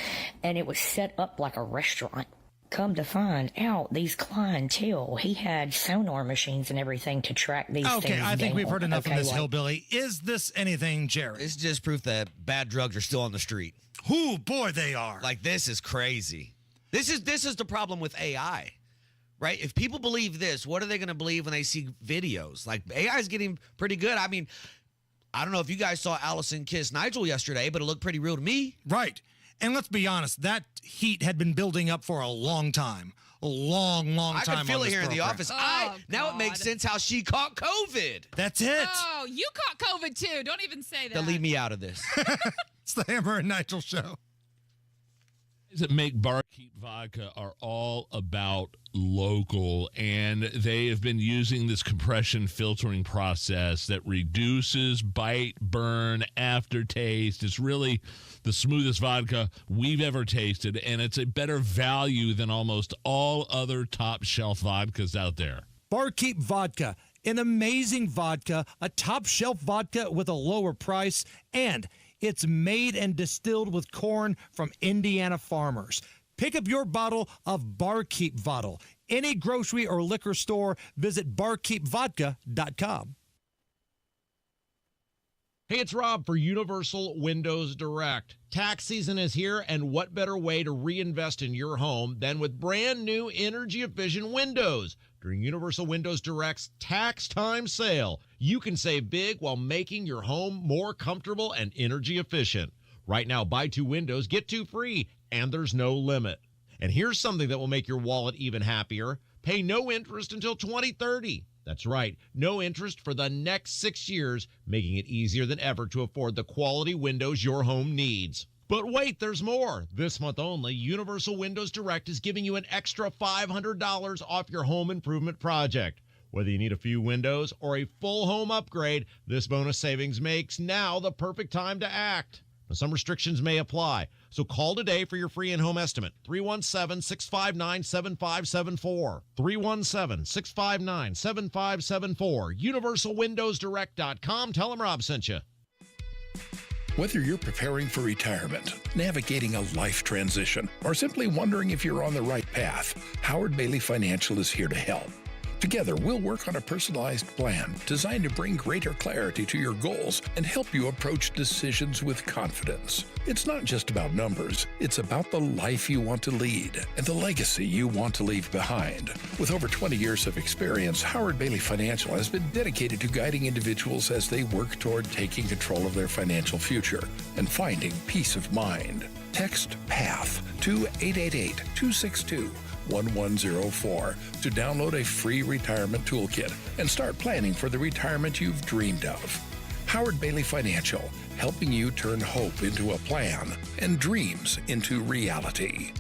and it was set up like a restaurant. Come to find out, these clientele, he had sonar machines and everything to track these things. Okay, I think we've heard enough of this, like, hillbilly. Is this anything, Jerry? It's just proof that bad drugs are still on the street. Ooh, boy, they are. Like, this is crazy. This is the problem with AI, right? If people believe this, what are they going to believe when they see videos? Like, AI is getting pretty good. I mean, I don't know if you guys saw Allison kiss Nigel yesterday, but it looked pretty real to me. Right. And let's be honest, that heat had been building up for a long time. A long time. I can feel it here in the office. Oh, now it makes sense how she caught COVID. That's it. Oh, you caught COVID too. Don't even say that. They'll leave me out of this. It's the Hammer and Nigel show. That make Barkeep Vodka are all about local, and they have been using this compression filtering process that reduces bite, burn, aftertaste. It's really the smoothest vodka we've ever tasted, and it's a better value than almost all other top shelf vodkas out there. Barkeep Vodka, an amazing vodka, a top shelf vodka with a lower price, and it's made and distilled with corn from Indiana farmers. Pick up your bottle of Barkeep Vodka. Any grocery or liquor store, visit barkeepvodka.com. Hey, it's Rob for Universal Windows Direct. Tax season is here, and what better way to reinvest in your home than with brand new energy-efficient windows? During Universal Windows Direct's Tax Time Sale, you can save big while making your home more comfortable and energy efficient. Right now, buy 2 windows, get 2 free, and there's no limit. And here's something that will make your wallet even happier. Pay no interest until 2030. That's right, no interest for the next 6 years, making it easier than ever to afford the quality windows your home needs. But wait, there's more. This month only, Universal Windows Direct is giving you an extra $500 off your home improvement project. Whether you need a few windows or a full home upgrade, this bonus savings makes now the perfect time to act. Now, some restrictions may apply, so call today for your free in-home estimate, 317-659-7574, 317-659-7574, universalwindowsdirect.com. Tell them Rob sent you. Whether you're preparing for retirement, navigating a life transition, or simply wondering if you're on the right path, Howard Bailey Financial is here to help. Together, we'll work on a personalized plan designed to bring greater clarity to your goals and help you approach decisions with confidence. It's not just about numbers, it's about the life you want to lead and the legacy you want to leave behind. With over 20 years of experience, Howard Bailey Financial has been dedicated to guiding individuals as they work toward taking control of their financial future and finding peace of mind. Text PATH to 888-262-1104 to download a free retirement toolkit and start planning for the retirement you've dreamed of. Howard Bailey Financial, helping you turn hope into a plan and dreams into reality.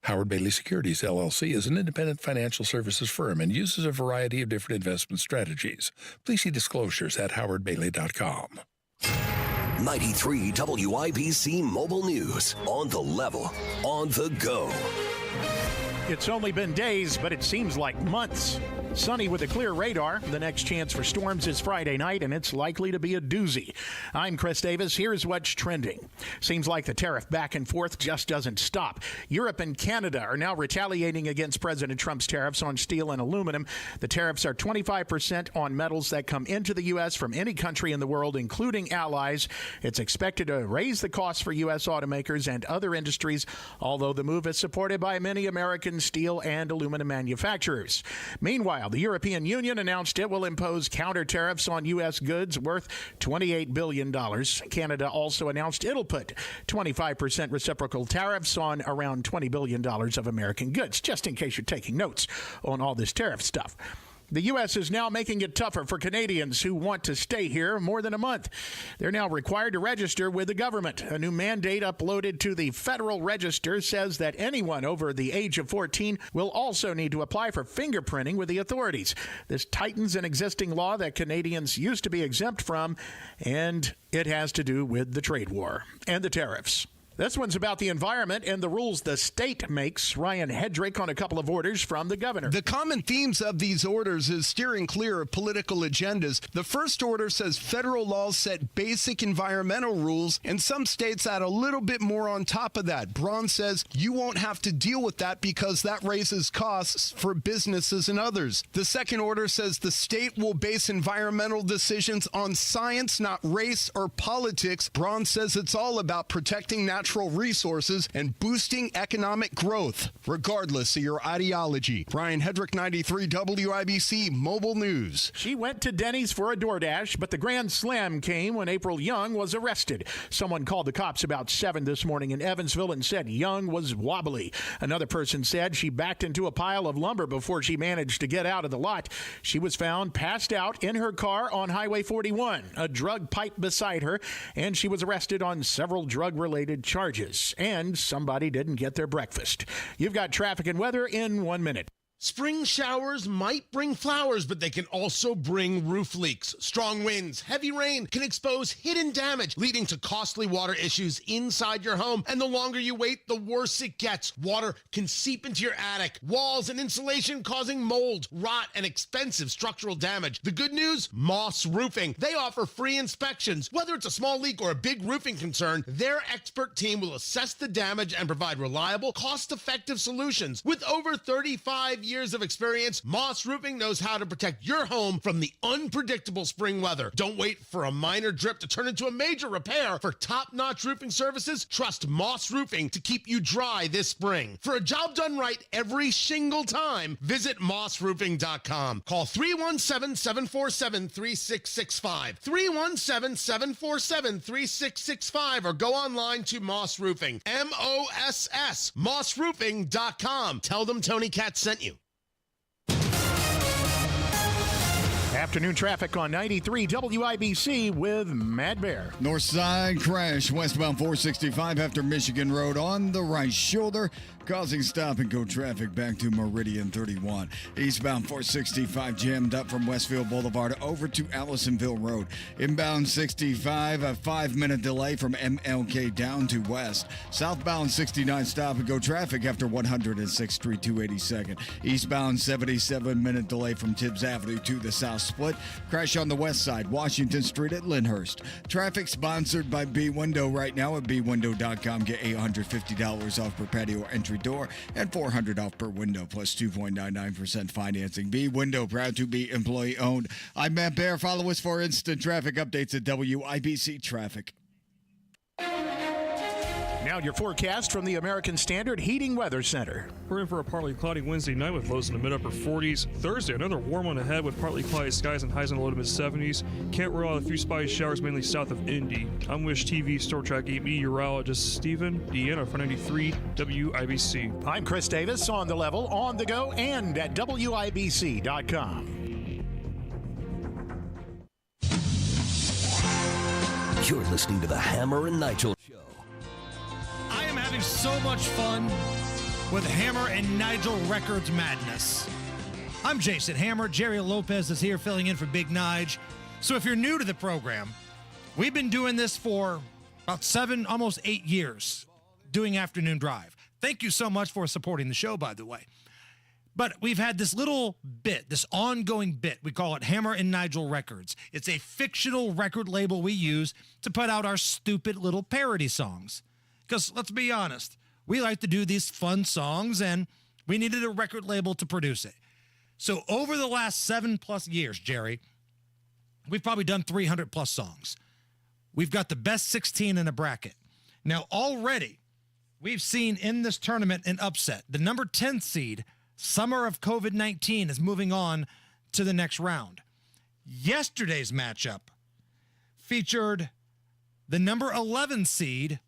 Howard Bailey Securities, LLC is an independent financial services firm and uses a variety of different investment strategies. Please see disclosures at howardbailey.com. 93 WIBC Mobile News. On the level, on the go. It's only been days, but it seems like months. Sunny with a clear radar. The next chance for storms is Friday night, and it's likely to be a doozy. I'm Chris Davis. Here's what's trending. Seems like the tariff back and forth just doesn't stop. Europe and Canada are now retaliating against President Trump's tariffs on steel and aluminum. The tariffs are 25% on metals that come into the U.S. from any country in the world, including allies. It's expected to raise the costs for U.S. automakers and other industries, although the move is supported by many American steel and aluminum manufacturers. Meanwhile, the European Union announced it will impose counter tariffs on U.S. goods worth $28 billion. Canada also announced it'll put 25% reciprocal tariffs on around $20 billion of American goods, just in case you're taking notes on all this tariff stuff. The U.S. is now making it tougher for Canadians who want to stay here more than a month. They're now required to register with the government. A new mandate uploaded to the Federal Register says that anyone over the age of 14 will also need to apply for fingerprinting with the authorities. This tightens an existing law that Canadians used to be exempt from, and it has to do with the trade war and the tariffs. This one's about the environment and the rules the state makes. Ryan Hedrick on a couple of orders from the governor. The common themes of these orders is steering clear of political agendas. The first order says federal laws set basic environmental rules, and some states add a little bit more on top of that. Braun says you won't have to deal with that because that raises costs for businesses and others. The second order says the state will base environmental decisions on science, not race or politics. Braun says it's all about protecting natural resources and boosting economic growth, regardless of your ideology. Brian Hedrick, 93 WIBC Mobile News. She went to Denny's for a DoorDash, but the grand slam came when April Young was arrested. Someone called the cops about 7 this morning in Evansville and said Young was wobbly. Another person said she backed into a pile of lumber before she managed to get out of the lot. She was found passed out in her car on Highway 41, a drug pipe beside her, and she was arrested on several drug-related charges, and somebody didn't get their breakfast. You've got traffic and weather in 1 minute. Spring showers might bring flowers, but they can also bring roof leaks. Strong winds, heavy rain can expose hidden damage, leading to costly water issues inside your home. And the longer you wait, the worse it gets. Water can seep into your attic, walls, and insulation, causing mold, rot, and expensive structural damage. The good news? Moss Roofing. They offer free inspections. Whether it's a small leak or a big roofing concern, their expert team will assess the damage and provide reliable, cost-effective solutions. With over 35 years years of experience, Moss Roofing knows how to protect your home from the unpredictable spring weather. Don't wait for a minor drip to turn into a major repair. For top-notch roofing services, trust Moss Roofing to keep you dry this spring. For a job done right every single time, visit mossroofing.com. Call 317-747-3665. 317-747-3665 or go online to Moss Roofing. M-O-S-S. mossroofing.com. Tell them Tony Katz sent you. Afternoon traffic on 93 WIBC with Matt Bear. North side crash westbound 465 after Michigan Road on the right shoulder, causing stop-and-go traffic back to Meridian 31. Eastbound 465 jammed up from Westfield Boulevard over to Allisonville Road. Inbound 65, a 5-minute delay from MLK down to West. Southbound 69 stop-and-go traffic after 106th Street 282nd. Eastbound 77-minute delay from Tibbs Avenue to the South Split. Crash on the west side, Washington Street at Lyndhurst. Traffic sponsored by B Window right now at bwindow.com. Get $850 off per patio entry door and $400 off per window plus 2.99% financing. B Window, proud to be employee owned. I'm Matt Bear. Follow us for instant traffic updates at WIBC Traffic. Now your forecast from the American Standard Heating Weather Center. We're in for a partly cloudy Wednesday night with lows in the mid-upper 40s. Thursday, another warm one ahead with partly cloudy skies and highs in the low to mid-70s. Can't rule out a few spotty showers mainly south of Indy. I'm Wish TV Store Track 8 meteorologist Stephen Deanna for 93 WIBC. I'm Chris Davis, on the level, on the go, and at WIBC.com. You're listening to the Hammer and Nigel Show. I am having so much fun with Hammer and Nigel Records Madness. I'm Jason Hammer. Jerry Lopez is here filling in for Big Nige. So if you're new to the program, we've been doing this for about 7, almost 8 years, doing Afternoon Drive. Thank you so much for supporting the show, by the way. But we've had this little bit, this ongoing bit. We call it Hammer and Nigel Records. It's a fictional record label we use to put out our stupid little parody songs. Because let's be honest, we like to do these fun songs, and we needed a record label to produce it. So over the last 7+ years, Jerry, we've probably done 300+ songs. We've got the best 16 in a bracket. Now, already, we've seen in this tournament an upset. The number 10 seed, Summer of COVID-19, is moving on to the next round. Yesterday's matchup featured the number 11 seed,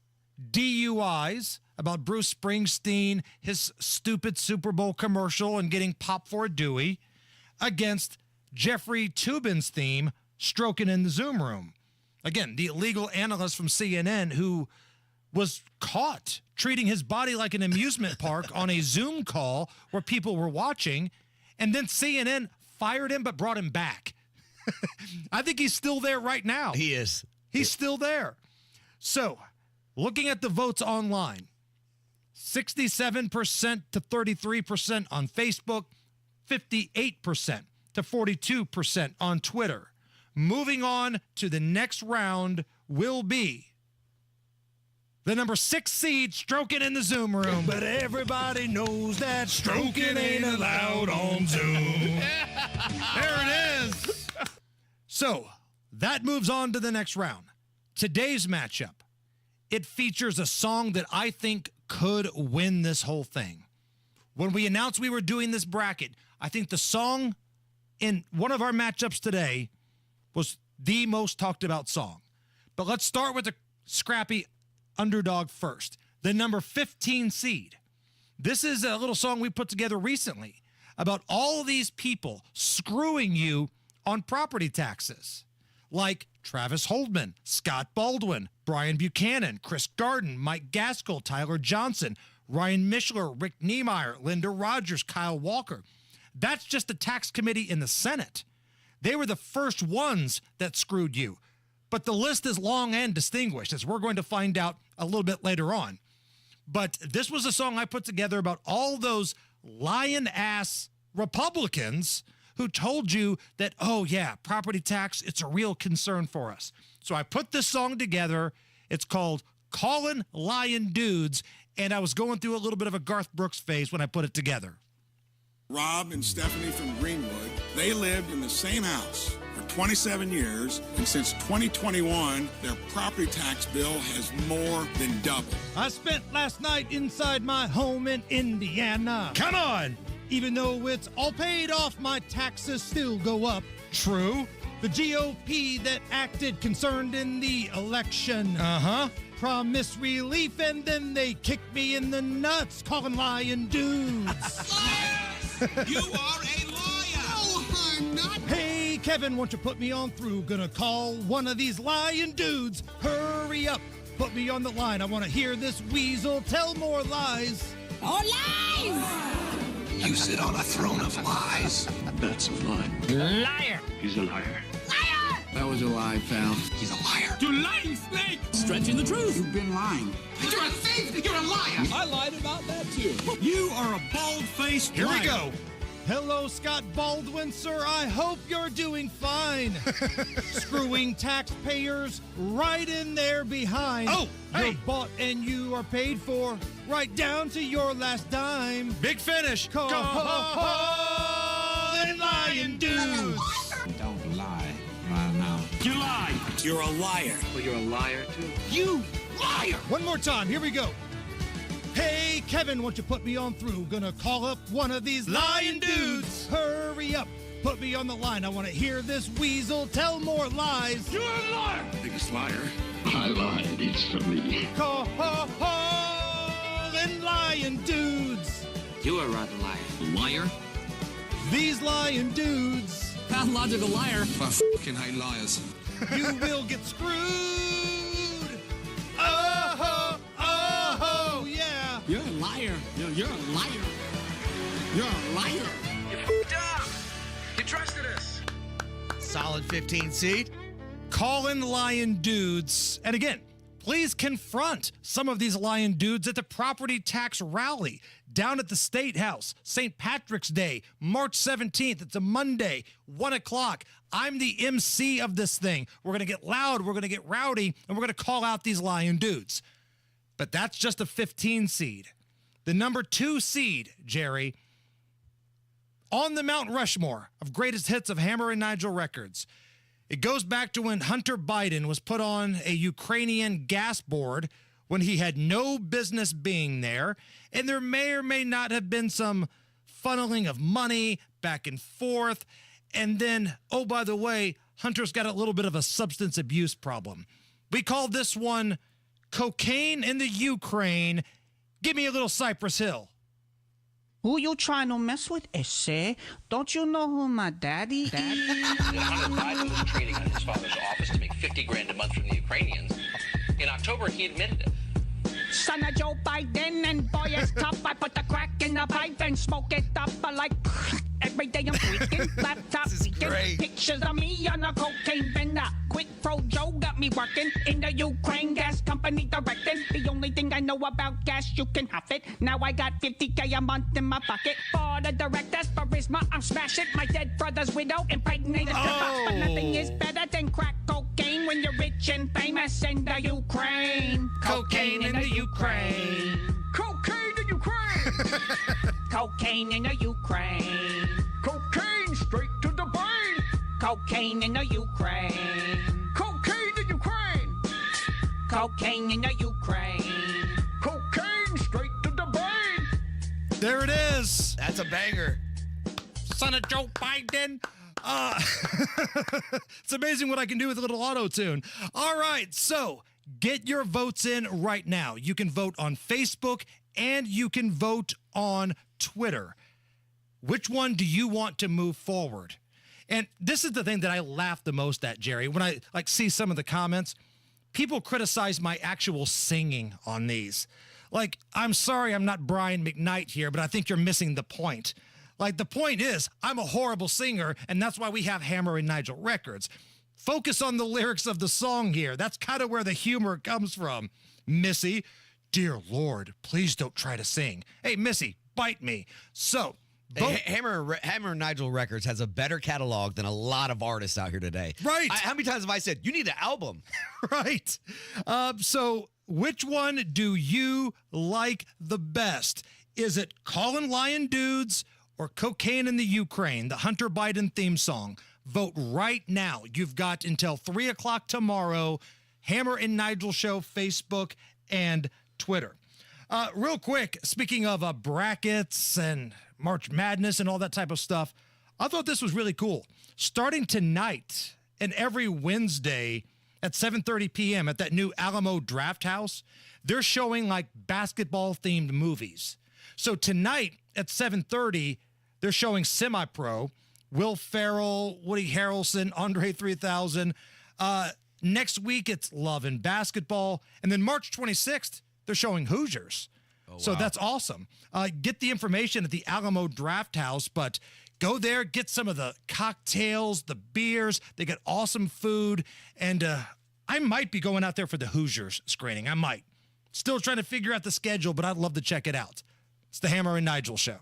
DUIs, about Bruce Springsteen, his stupid Super Bowl commercial, and getting popped for a Dewey, against Jeffrey Toobin's theme, Stroking in the Zoom Room. Again, the illegal analyst from CNN who was caught treating his body like an amusement park on a Zoom call where people were watching, and then CNN fired him but brought him back. I think he's still there right now. He is. He's still there. So, looking at the votes online, 67% to 33% on Facebook, 58% to 42% on Twitter. Moving on to the next round will be the number 6 seed, Stroking in the Zoom Room. But everybody knows that stroking ain't allowed on Zoom. There it is. So, that moves on to the next round. Today's matchup, it features a song that I think could win this whole thing. When we announced we were doing this bracket, I think the song in one of our matchups today was the most talked about song. But let's start with the scrappy underdog first. The number 15 seed. This is a little song we put together recently about all of these people screwing you on property taxes. Like Travis Holdman, Scott Baldwin, Brian Buchanan, Chris Garden, Mike Gaskell, Tyler Johnson, Ryan Mishler, Rick Niemeyer, Linda Rogers, Kyle Walker. That's just the tax committee in the Senate. They were the first ones that screwed you. But the list is long and distinguished, as we're going to find out a little bit later on. But this was a song I put together about all those lion-ass Republicans who told you that, oh yeah, property tax, it's a real concern for us. So I put this song together. It's called Callin' Lion Dudes, and I was going through a little bit of a Garth Brooks phase when I put it together. Rob and Stephanie from Greenwood, they lived in the same house for 27 years, and since 2021, their property tax bill has more than doubled. I spent last night inside my home in Indiana. Come on! Even though it's all paid off, my taxes still go up. True. The GOP that acted concerned in the election. Promised relief, and then they kicked me in the nuts, calling lying dudes. You are a liar! No, I'm not! Hey, Kevin, won't you put me on through? Gonna call one of these lying dudes. Hurry up, put me on the line. I want to hear this weasel tell more lies. All lies! You sit on a throne of lies. That's a lie. Liar! He's a liar. Liar! That was a lie, pal. He's a liar. You lying snake! Stretching the truth. You've been lying. You're a thief! You're a liar! I lied about that too. You are a bald-faced Here liar. we go. Hello, Scott Baldwin, sir. I hope you're doing fine. Screwing taxpayers right in there behind. Oh, hey. You're bought and you are paid for, right down to your last dime. Big finish. Calling lying dudes. Don't lie right now. You lie. You're a liar. Well, you're a liar too. You liar. One more time. Here we go. Hey, Kevin, won't you put me on through? Gonna call up one of these lying dudes. Hurry up, put me on the line. I want to hear this weasel tell more lies. You're a liar. Biggest liar. I lied. It's for me. Calling lying dudes. You are a rotten liar. Liar? These lying dudes. Pathological liar. Fucking hate liars. You will get screwed. Yeah. You're a liar. You're a liar. You're a liar. You f***ed up. You trusted us. Solid 15 seed. Calling lying dudes. And again, please confront some of these lying dudes at the property tax rally down at the State House, St. Patrick's Day, March 17th. It's a Monday, 1 o'clock. I'm the MC of this thing. We're going to get loud, we're going to get rowdy, and we're going to call out these lying dudes. But that's just a 15 seed. The number 2 seed, Jerry, on the Mount Rushmore of greatest hits of Hammer and Nigel records. It goes back to when Hunter Biden was put on a Ukrainian gas board when he had no business being there, and there may or may not have been some funneling of money back and forth. And then, oh, by the way, Hunter's got a little bit of a substance abuse problem. We call this one Cocaine in the Ukraine. Give me a little Cypress Hill. Who you trying to mess with, Esse? Don't you know who my daddy is? Hunter Biden was trading on his father's office to make $50,000 a month from the Ukrainians. In October, he admitted it. Son of Joe Biden, and boy, it's tough. I put the crack in the pipe and smoke it up. I like every day I'm tweaking. Laptop leaking. Pictures of me on a cocaine bender. Quick Pro Joe got me working in the Ukraine gas company directing. The only thing I know about gas, you can huff it. Now I got $50K a month in my pocket. For the director's charisma, I'm smashing my dead brother's widow, impregnated But nothing is better than crack cocaine when you're rich and famous in the Ukraine. Cocaine in the Ukraine. Cocaine in Ukraine. Cocaine in the Ukraine. Cocaine straight to the brain. Cocaine in the Ukraine. Cocaine in Ukraine. Cocaine in the Ukraine. Cocaine straight to the brain. There it is. That's a banger. Son of Joe Biden. It's amazing what I can do with a little auto-tune. All right, so get your votes in right now. You can vote on Facebook and you can vote on Twitter. Which one do you want to move forward? And this is the thing that I laugh the most at, Jerry, when I see some of the comments. People criticize my actual singing on these. Like, I'm sorry I'm not Brian McKnight here, but I think you're missing the point. Like, the point is, I'm a horrible singer, and that's why we have Hammer and Nigel records. Focus on the lyrics of the song here. That's kind of where the humor comes from. Missy, dear Lord, please don't try to sing. Hey, Missy, bite me. So, Hey, Hammer and Nigel Records has a better catalog than a lot of artists out here today. Right. How many times have I said, you need an album? Right. So which one do you like the best? Is it Callin' Lion Dudes or Cocaine in the Ukraine, the Hunter Biden theme song. Vote right now. You've got until 3 o'clock tomorrow. Hammer and Nigel Show, Facebook and Twitter. Real quick, speaking of brackets and March Madness and all that type of stuff, I thought this was really cool. Starting tonight and every Wednesday at 7:30 p.m. at that new Alamo Draft House, they're showing like basketball-themed movies. So tonight at 7:30, they're showing Semi-Pro, Will Ferrell, Woody Harrelson, Andre 3000. Next week, it's Love and Basketball. And then March 26th, they're showing Hoosiers. So that's awesome. Get the information at the Alamo Draft House, but go there, get some of the cocktails, the beers. They got awesome food. And I might be going out there for the Hoosiers screening. I might. Still trying to figure out the schedule, but I'd love to check it out. It's the Hammer and Nigel Show.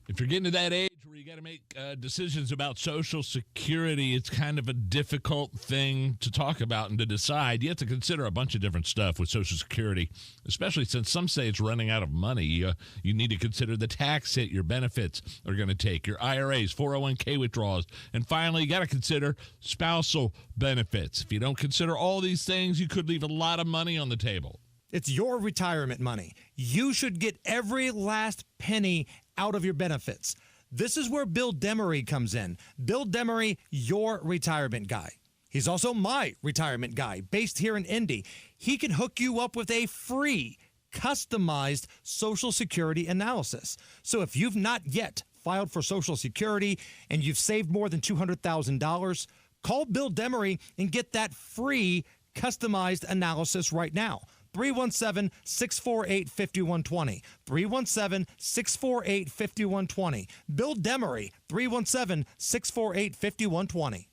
If you're getting to that age where you got to make decisions about Social Security, it's kind of a difficult thing to talk about and to decide. You have to consider a bunch of different stuff with Social Security, especially since some say it's running out of money. You need to consider the tax hit your benefits are going to take, your IRAs, 401k withdrawals, and finally, you got to consider spousal benefits. If you don't consider all these things, you could leave a lot of money on the table. It's your retirement money. You should get every last penny out of your benefits. This is where Bill Demery comes in. Bill Demery, your retirement guy. He's also my retirement guy, based here in Indy. He can hook you up with a free, customized Social Security analysis. So if you've not yet filed for Social Security and you've saved more than $200,000, call Bill Demery and get that free, customized analysis right now. 317-648-5120. 317-648-5120. Bill Demery, 317-648-5120.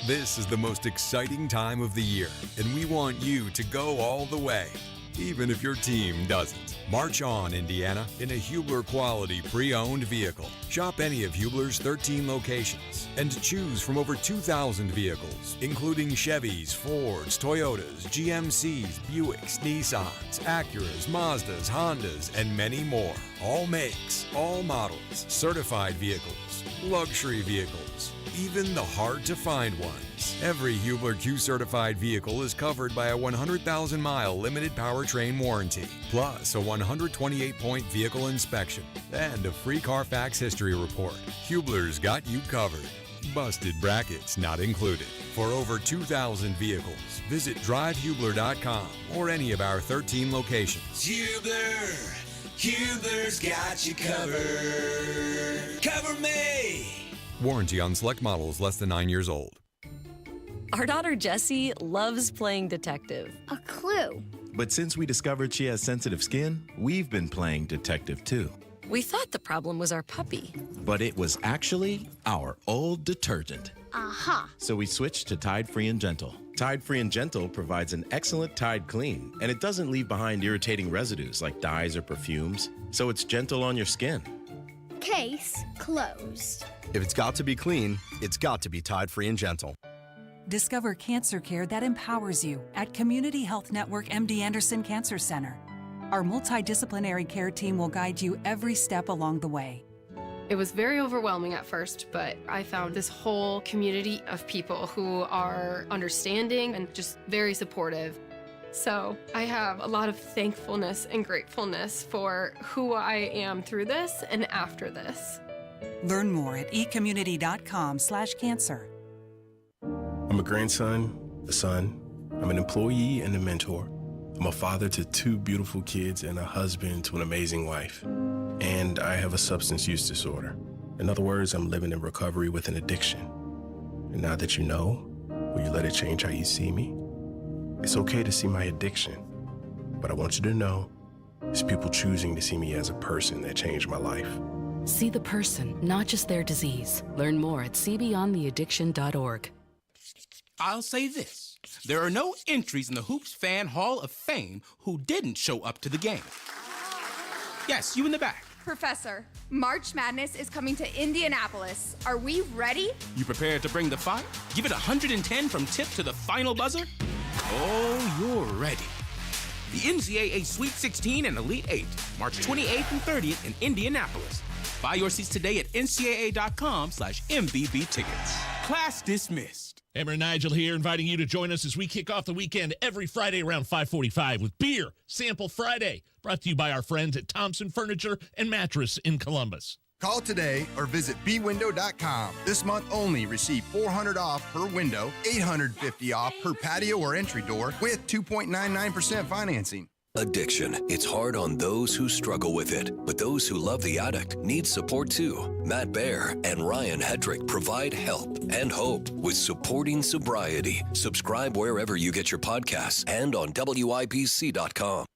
This is the most exciting time of the year, and we want you to go all the way, even if your team doesn't. March on, Indiana, in a Hubler quality pre-owned vehicle. Shop any of Hubler's 13 locations and choose from over 2,000 vehicles, including Chevys, Fords, Toyotas, GMCs, Buicks, Nissans, Acuras, Mazdas, Hondas, and many more. All makes, all models, certified vehicles, luxury vehicles, even the hard-to-find ones. Every Hubler Q-certified vehicle is covered by a 100,000-mile limited powertrain warranty, plus a 128-point vehicle inspection, and a free Carfax history report. Hubler's got you covered. Busted brackets not included. For over 2,000 vehicles, visit drivehubler.com or any of our 13 locations. Hubler's got you covered. Cover me! Warranty on select models less than 9 years old. Our daughter Jessie loves playing detective. A clue. But since we discovered she has sensitive skin, we've been playing detective too. We thought the problem was our puppy. But it was actually our old detergent. Aha. So we switched to Tide Free and Gentle. Tide Free and Gentle provides an excellent Tide clean, and it doesn't leave behind irritating residues like dyes or perfumes, so it's gentle on your skin. Case closed. If it's got to be clean, it's got to be Tide Free and Gentle. Discover cancer care that empowers you at Community Health Network MD Anderson Cancer Center. Our multidisciplinary care team will guide you every step along the way. It was very overwhelming at first, but I found this whole community of people who are understanding and just very supportive. So I have a lot of thankfulness and gratefulness for who I am through this and after this. Learn more at ecommunity.com/cancer. I'm a grandson, a son, I'm an employee and a mentor. I'm a father to 2 beautiful kids and a husband to an amazing wife. And I have a substance use disorder. In other words, I'm living in recovery with an addiction. And now that you know, will you let it change how you see me? It's okay to see my addiction, but I want you to know it's people choosing to see me as a person that changed my life. See the person, not just their disease. Learn more at cbeyondtheaddiction.org. I'll say this. There are no entries in the Hoops Fan Hall of Fame who didn't show up to the game. Yes, you in the back. Professor, March Madness is coming to Indianapolis. Are we ready? You prepared to bring the fire? Give it 110 from tip to the final buzzer? Oh, you're ready. The NCAA Sweet 16 and Elite 8, March 28th and 30th in Indianapolis. Buy your seats today at ncaa.com/MVB tickets. Class dismissed. Hammer and Nigel here, inviting you to join us as we kick off the weekend every Friday around 5:45 with Beer Sample Friday, brought to you by our friends at Thompson Furniture and Mattress in Columbus. Call today or visit bwindow.com. This month only, receive $400 off per window, $850 off per patio or entry door with 2.99% financing. Addiction. It's hard on those who struggle with it, but those who love the addict need support too. Matt Baer and Ryan Hedrick provide help and hope with Supporting Sobriety. Subscribe wherever you get your podcasts and on WIBC.com.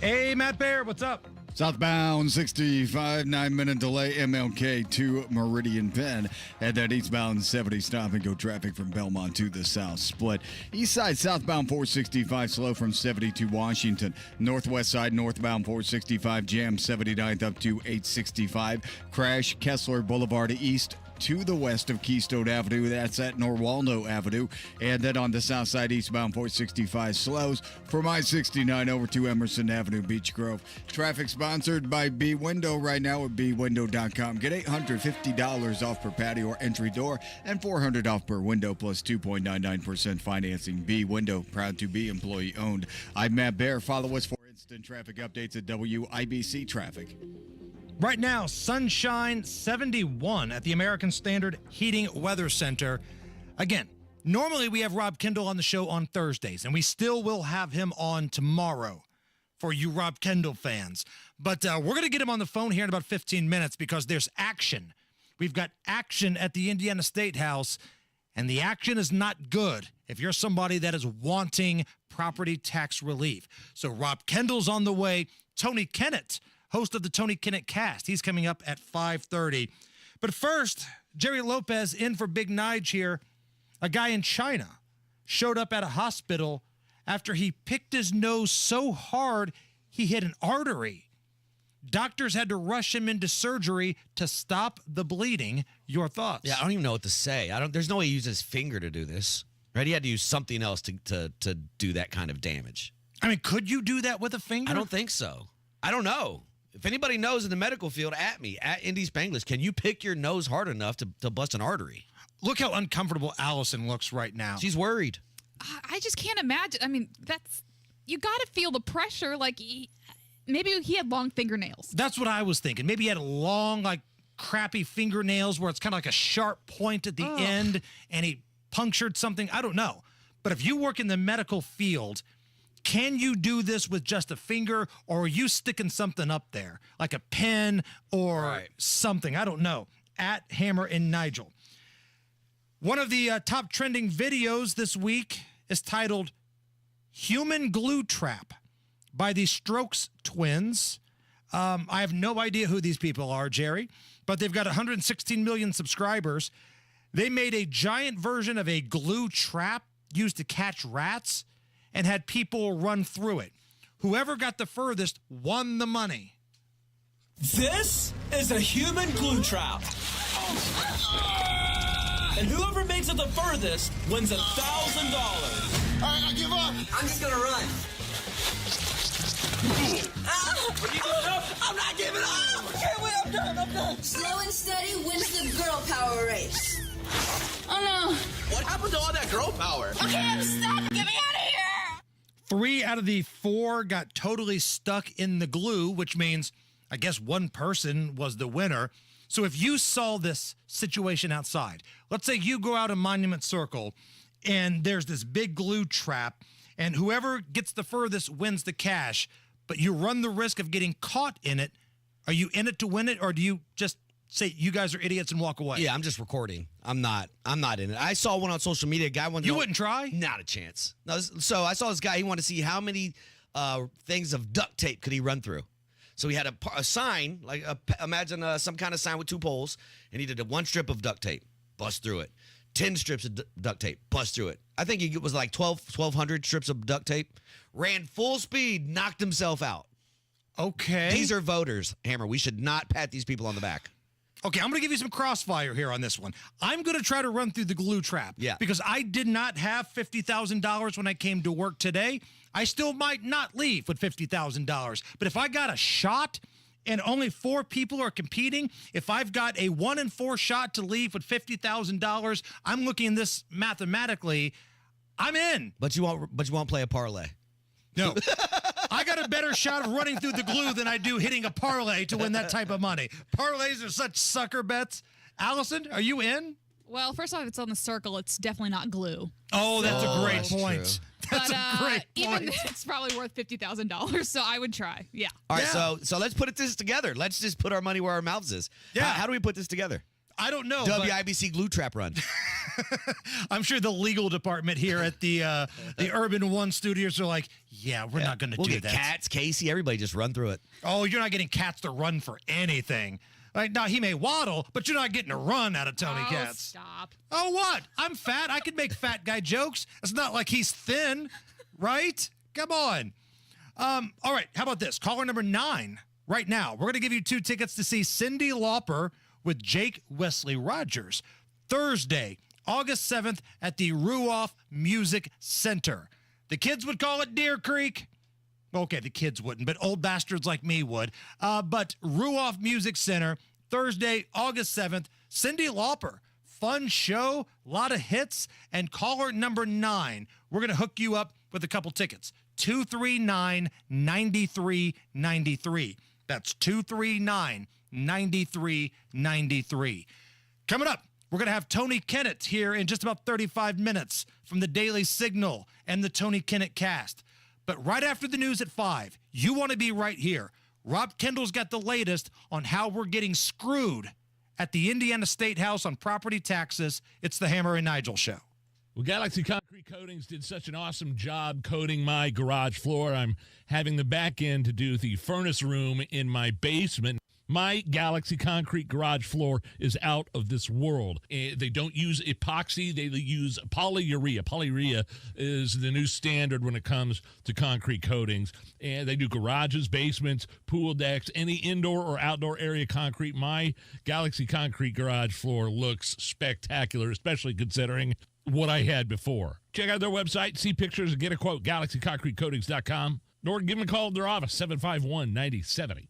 Hey, Matt Baer, what's up? Southbound 65, 9-minute delay, MLK to Meridian Penn. And that eastbound 70 stop and go traffic from Belmont to the south split. East side southbound 465 slow from 70 to Washington. Northwest side northbound 465 jam 79th up to 865. Crash Kessler Boulevard east to the west of Keystone Avenue. That's at Norwaldo Avenue. And then on the south side, eastbound 465 slows from I-69 over to Emerson Avenue, Beech Grove. Traffic sponsored by B Window right now at bwindow.com. Get $850 off per patio or entry door and $400 off per window plus 2.99% financing. B Window, proud to be employee owned. I'm Matt Baer. Follow us for instant traffic updates at WIBC Traffic. Right now, sunshine 71 at the American Standard Heating Weather Center. Again, normally we have Rob Kendall on the show on Thursdays, and we still will have him on tomorrow for you Rob Kendall fans. But we're going to get him on the phone here in about 15 minutes because there's action. We've got action at the Indiana State House, and the action is not good if you're somebody that is wanting property tax relief. So Rob Kendall's on the way. Tony Kennett, host of the Tony Kennett Cast. He's coming up at 5:30. But first, Jerry Lopez in for Big Nige here. A guy in China showed up at a hospital after he picked his nose so hard he hit an artery. Doctors had to rush him into surgery to stop the bleeding. Your thoughts? Yeah, I don't even know what to say. There's no way he used his finger to do this. Right? He had to use something else to do that kind of damage. I mean, could you do that with a finger? I don't think so. I don't know. If anybody knows in the medical field, at me, at Indy Spanglish, can you pick your nose hard enough to bust an artery? Look how uncomfortable Allison looks right now. She's worried. I just can't imagine. I mean, you got to feel the pressure. Like, maybe he had long fingernails. That's what I was thinking. Maybe he had long, crappy fingernails where it's kind of like a sharp point at the end, and he punctured something. I don't know. But if you work in the medical field, can you do this with just a finger, or are you sticking something up there, like a pen or something? I don't know. At Hammer and Nigel. One of the top trending videos this week is titled Human Glue Trap by the Strokes Twins. I have no idea who these people are, Jerry, but they've got 116 million subscribers. They made a giant version of a glue trap used to catch rats and had people run through it. Whoever got the furthest won the money. This is a human glue trap. And whoever makes it the furthest wins $1,000. All right, I give up. I'm just gonna run. I'm not giving up. Okay, wait, I'm done. Slow and steady wins the girl power race. Oh no. What happened to all that girl power? Okay, I'm stuck. Get me out of here. 3 out of the 4 got totally stuck in the glue, which means I guess one person was the winner. So if you saw this situation outside, let's say you go out in Monument Circle and there's this big glue trap, and whoever gets the furthest wins the cash, but you run the risk of getting caught in it. Are you in it to win it, or do you just say you guys are idiots and walk away? Yeah, I'm just recording. I'm not in it. I saw one on social media. A guy wanted. You wouldn't try? Not a chance. No. So I saw this guy. He wanted to see how many things of duct tape could he run through. So he had a sign, imagine some kind of sign with 2 poles, and he did 1 strip of duct tape, bust through it. 10 strips of duct tape, bust through it. I think it was like 1,200 strips of duct tape. Ran full speed, knocked himself out. Okay. These are voters, Hammer. We should not pat these people on the back. Okay, I'm going to give you some crossfire here on this one. I'm going to try to run through the glue trap. Yeah. Because I did not have $50,000 when I came to work today. I still might not leave with $50,000. But if I got a shot and only 4 people are competing, if I've got a 1 in 4 shot to leave with $50,000, I'm looking at this mathematically. I'm in. But you won't play a parlay. No. I got a better shot of running through the glue than I do hitting a parlay to win that type of money. Parlays are such sucker bets. Allison, are you in? Well, first off, it's on the circle. It's definitely not glue. Oh, that's a great point. That's a great point. Even it's probably worth $50,000, so I would try. Yeah. All right, so let's put this together. Let's just put our money where our mouths is. Yeah. How do we put this together? I don't know. WIBC glue trap run. I'm sure the legal department here at the Urban One Studios are like, yeah, we're not going to do get that. Cats, Casey, everybody just run through it. Oh, you're not getting Cats to run for anything. Like, now, he may waddle, but you're not getting a run out of Tony Katz. Stop. Oh, what? I'm fat. I can make fat guy jokes. It's not like he's thin, right? Come on. All right, how about this? Caller number 9 right now. We're going to give you 2 tickets to see Cyndi Lauper with Jake Wesley Rogers Thursday, August 7th at the Ruoff Music Center. The kids would call it Deer Creek. Okay, the kids wouldn't, but old bastards like me would. But Ruoff Music Center, Thursday, August 7th. Cyndi Lauper, fun show, a lot of hits. And caller number 9, we're going to hook you up with a couple tickets. 239-9393. That's 239-9393. Coming up, we're going to have Tony Kennett here in just about 35 minutes from the Daily Signal and the Tony Kennett cast. But right after the news at 5, you want to be right here. Rob Kendall's got the latest on how we're getting screwed at the Indiana State House on property taxes. It's the Hammer and Nigel Show. Well, Galaxy Concrete Coatings did such an awesome job coating my garage floor. I'm having the back end to do the furnace room in my basement. My Galaxy Concrete garage floor is out of this world. They don't use epoxy. They use polyurea. Polyurea is the new standard when it comes to concrete coatings. And they do garages, basements, pool decks, any indoor or outdoor area concrete. My Galaxy Concrete garage floor looks spectacular, especially considering what I had before. Check out their website, see pictures, and get a quote, galaxyconcretecoatings.com. Or give them a call at their office, 751-9070.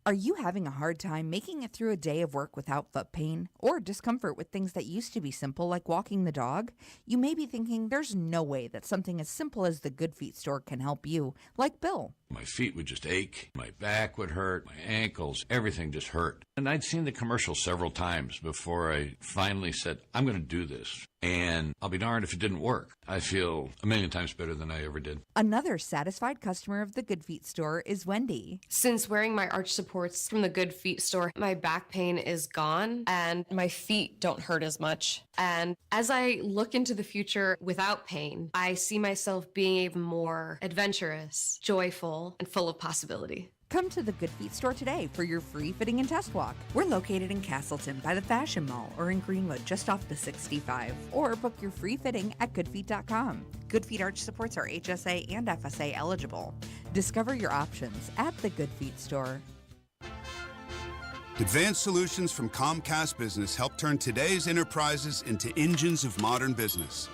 Are you having a hard time making it through a day of work without foot pain or discomfort with things that used to be simple like walking the dog? You may be thinking there's no way that something as simple as the Good Feet store can help you, like Bill. My feet would just ache, my back would hurt, my ankles, everything just hurt. And I'd seen the commercial several times before I finally said, I'm going to do this. And I'll be darned if it didn't work. I feel a million times better than I ever did. Another satisfied customer of the Good Feet store is Wendy. Since wearing my arch supports from the Good Feet store, my back pain is gone and my feet don't hurt as much. And as I look into the future without pain, I see myself being even more adventurous, joyful, and full of possibility. Come to the Good Feet store today for your free fitting and test walk. We're located in Castleton by the Fashion Mall or in Greenwood just off the 65. Or book your free fitting at goodfeet.com. Good Feet arch supports are HSA and FSA eligible. Discover your options at the Good Feet store. Advanced solutions from Comcast Business help turn today's enterprises into engines of modern business.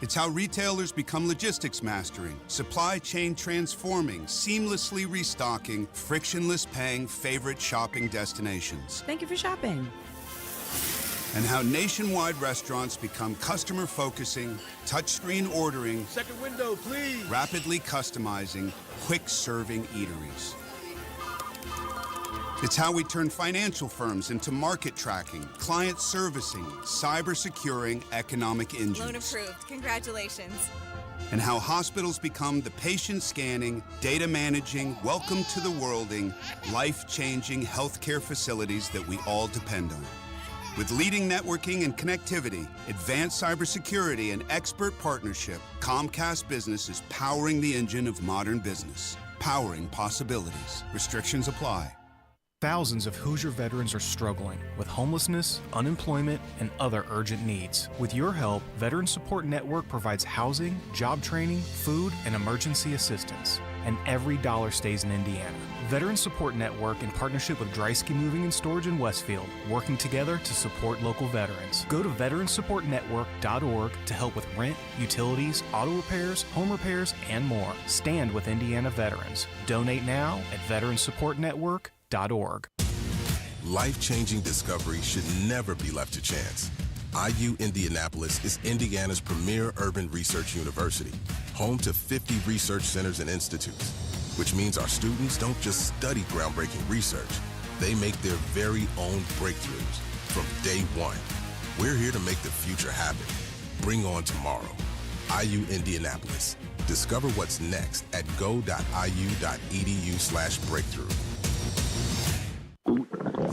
It's how retailers become logistics mastering, supply chain transforming, seamlessly restocking, frictionless paying favorite shopping destinations. Thank you for shopping. And how nationwide restaurants become customer focusing, touchscreen ordering, second window, please, rapidly customizing, quick serving eateries. It's how we turn financial firms into market tracking, client servicing, cyber securing economic engines. Loan approved. Congratulations. And how hospitals become the patient scanning, data managing, welcome to the worlding, life-changing healthcare facilities that we all depend on. With leading networking and connectivity, advanced cybersecurity, and expert partnership, Comcast Business is powering the engine of modern business, powering possibilities. Restrictions apply. Thousands of Hoosier veterans are struggling with homelessness, unemployment, and other urgent needs. With your help, Veteran Support Network provides housing, job training, food, and emergency assistance. and every dollar stays in Indiana. Veteran Support Network, in partnership with Dreisky Moving and Storage in Westfield, working together to support local veterans. Go to veteransupportnetwork.org to help with rent, utilities, auto repairs, home repairs, and more. Stand with Indiana veterans. Donate now at veteransupportnetwork.org. Life-changing discovery should never be left to chance. IU Indianapolis is Indiana's premier urban research university, home to 50 research centers and institutes, which means our students don't just study groundbreaking research, they make their very own breakthroughs from day one. We're here to make the future happen. Bring on tomorrow. IU Indianapolis. Discover what's next at go.iu.edu/breakthrough.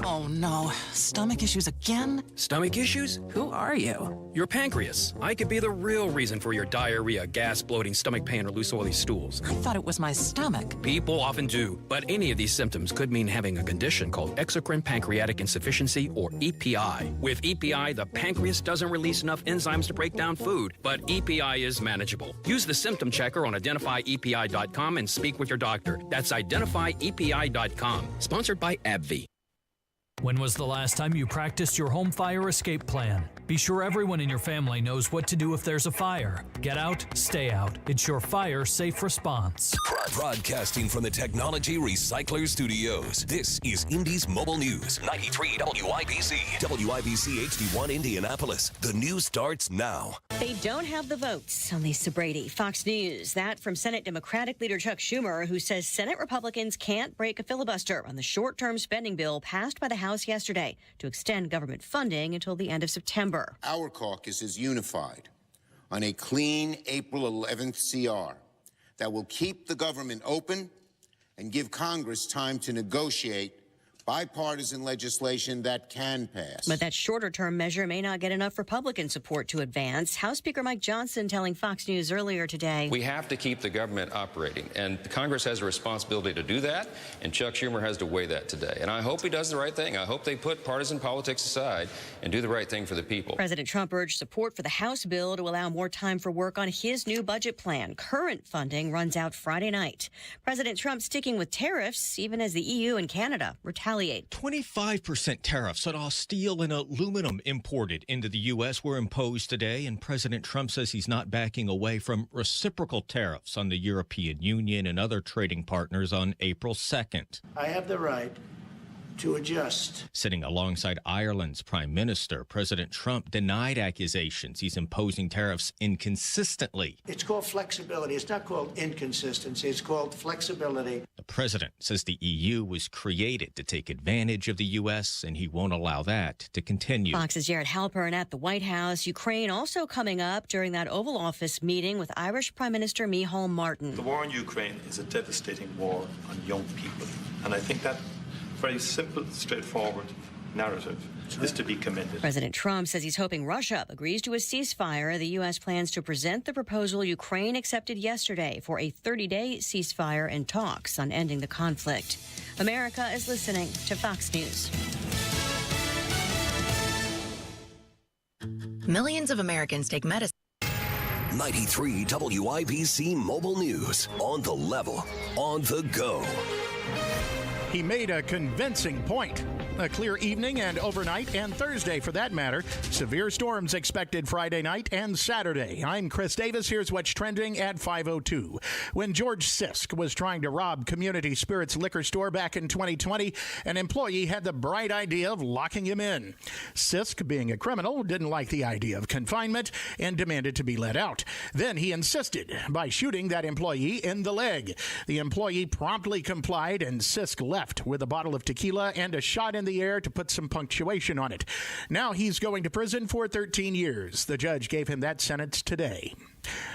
Oh no, stomach issues again? Stomach issues? Who are you? Your pancreas. I could be the real reason for your diarrhea, gas, bloating, stomach pain, or loose oily stools. I thought it was my stomach. People often do, but any of these symptoms could mean having a condition called exocrine pancreatic insufficiency, or EPI. With EPI, the pancreas doesn't release enough enzymes to break down food, but EPI is manageable. Use the symptom checker on identifyepi.com and speak with your doctor. That's identifyepi.com. Sponsored by AbbVie. When was the last time you practiced your home fire escape plan? Be sure everyone in your family knows what to do if there's a fire. Get out, stay out. It's your fire safe response. Broadcasting from the Technology Recycler Studios, this is Indy's Mobile News, 93 WIBC. WIBC HD1 Indianapolis. The news starts now. They don't have the votes on Lisa Brady. Fox News. That from Senate Democratic leader Chuck Schumer, who says Senate Republicans can't break a filibuster on the short-term spending bill passed by the House yesterday to extend government funding until the end of September. Our caucus is unified on a clean April 11th CR that will keep the government open and give Congress time to negotiate bipartisan legislation that can pass. But that shorter-term measure may not get enough Republican support to advance. House Speaker Mike Johnson telling Fox News earlier today. We have to keep the government operating, and Congress has a responsibility to do that, and Chuck Schumer has to weigh that today. And I hope he does the right thing. I hope they put partisan politics aside and do the right thing for the people. President Trump urged support for the House bill to allow more time for work on his new budget plan. Current funding runs out Friday night. President Trump sticking with tariffs, even as the EU and Canada retaliate. 25% tariffs on all steel and aluminum imported into the U.S. were imposed today, and President Trump says he's not backing away from reciprocal tariffs on the European Union and other trading partners on April 2nd. I have the right to adjust. Sitting alongside Ireland's Prime Minister, President Trump denied accusations he's imposing tariffs inconsistently. It's called flexibility. It's not called inconsistency. It's called flexibility. The president says the EU was created to take advantage of the U.S., and he won't allow that to continue. Fox's Jared Halpern at the White House. Ukraine also coming up during that Oval Office meeting with Irish Prime Minister Micheál Martin. The war in Ukraine is a devastating war on young people, and I think that very simple, straightforward narrative is to be commended. President Trump says he's hoping Russia agrees to a ceasefire. The U.S. plans to present the proposal Ukraine accepted yesterday for a 30-day ceasefire and talks on ending the conflict. America is listening to Fox News. Millions of Americans take medicine. 93 WIBC Mobile News. On the level, on the go. He made a convincing point. A clear evening and overnight, and Thursday for that matter. Severe storms expected Friday night and Saturday. I'm Chris Davis. Here's what's trending at 5:02. When George Sisk was trying to rob Community Spirits liquor store back in 2020, an employee had the bright idea of locking him in. Sisk, being a criminal, didn't like the idea of confinement and demanded to be let out. Then he insisted by shooting that employee in the leg. The employee promptly complied, and Sisk left with a bottle of tequila and a shot in the air to put some punctuation on it. Now he's going to prison for 13 years. The judge gave him that sentence today.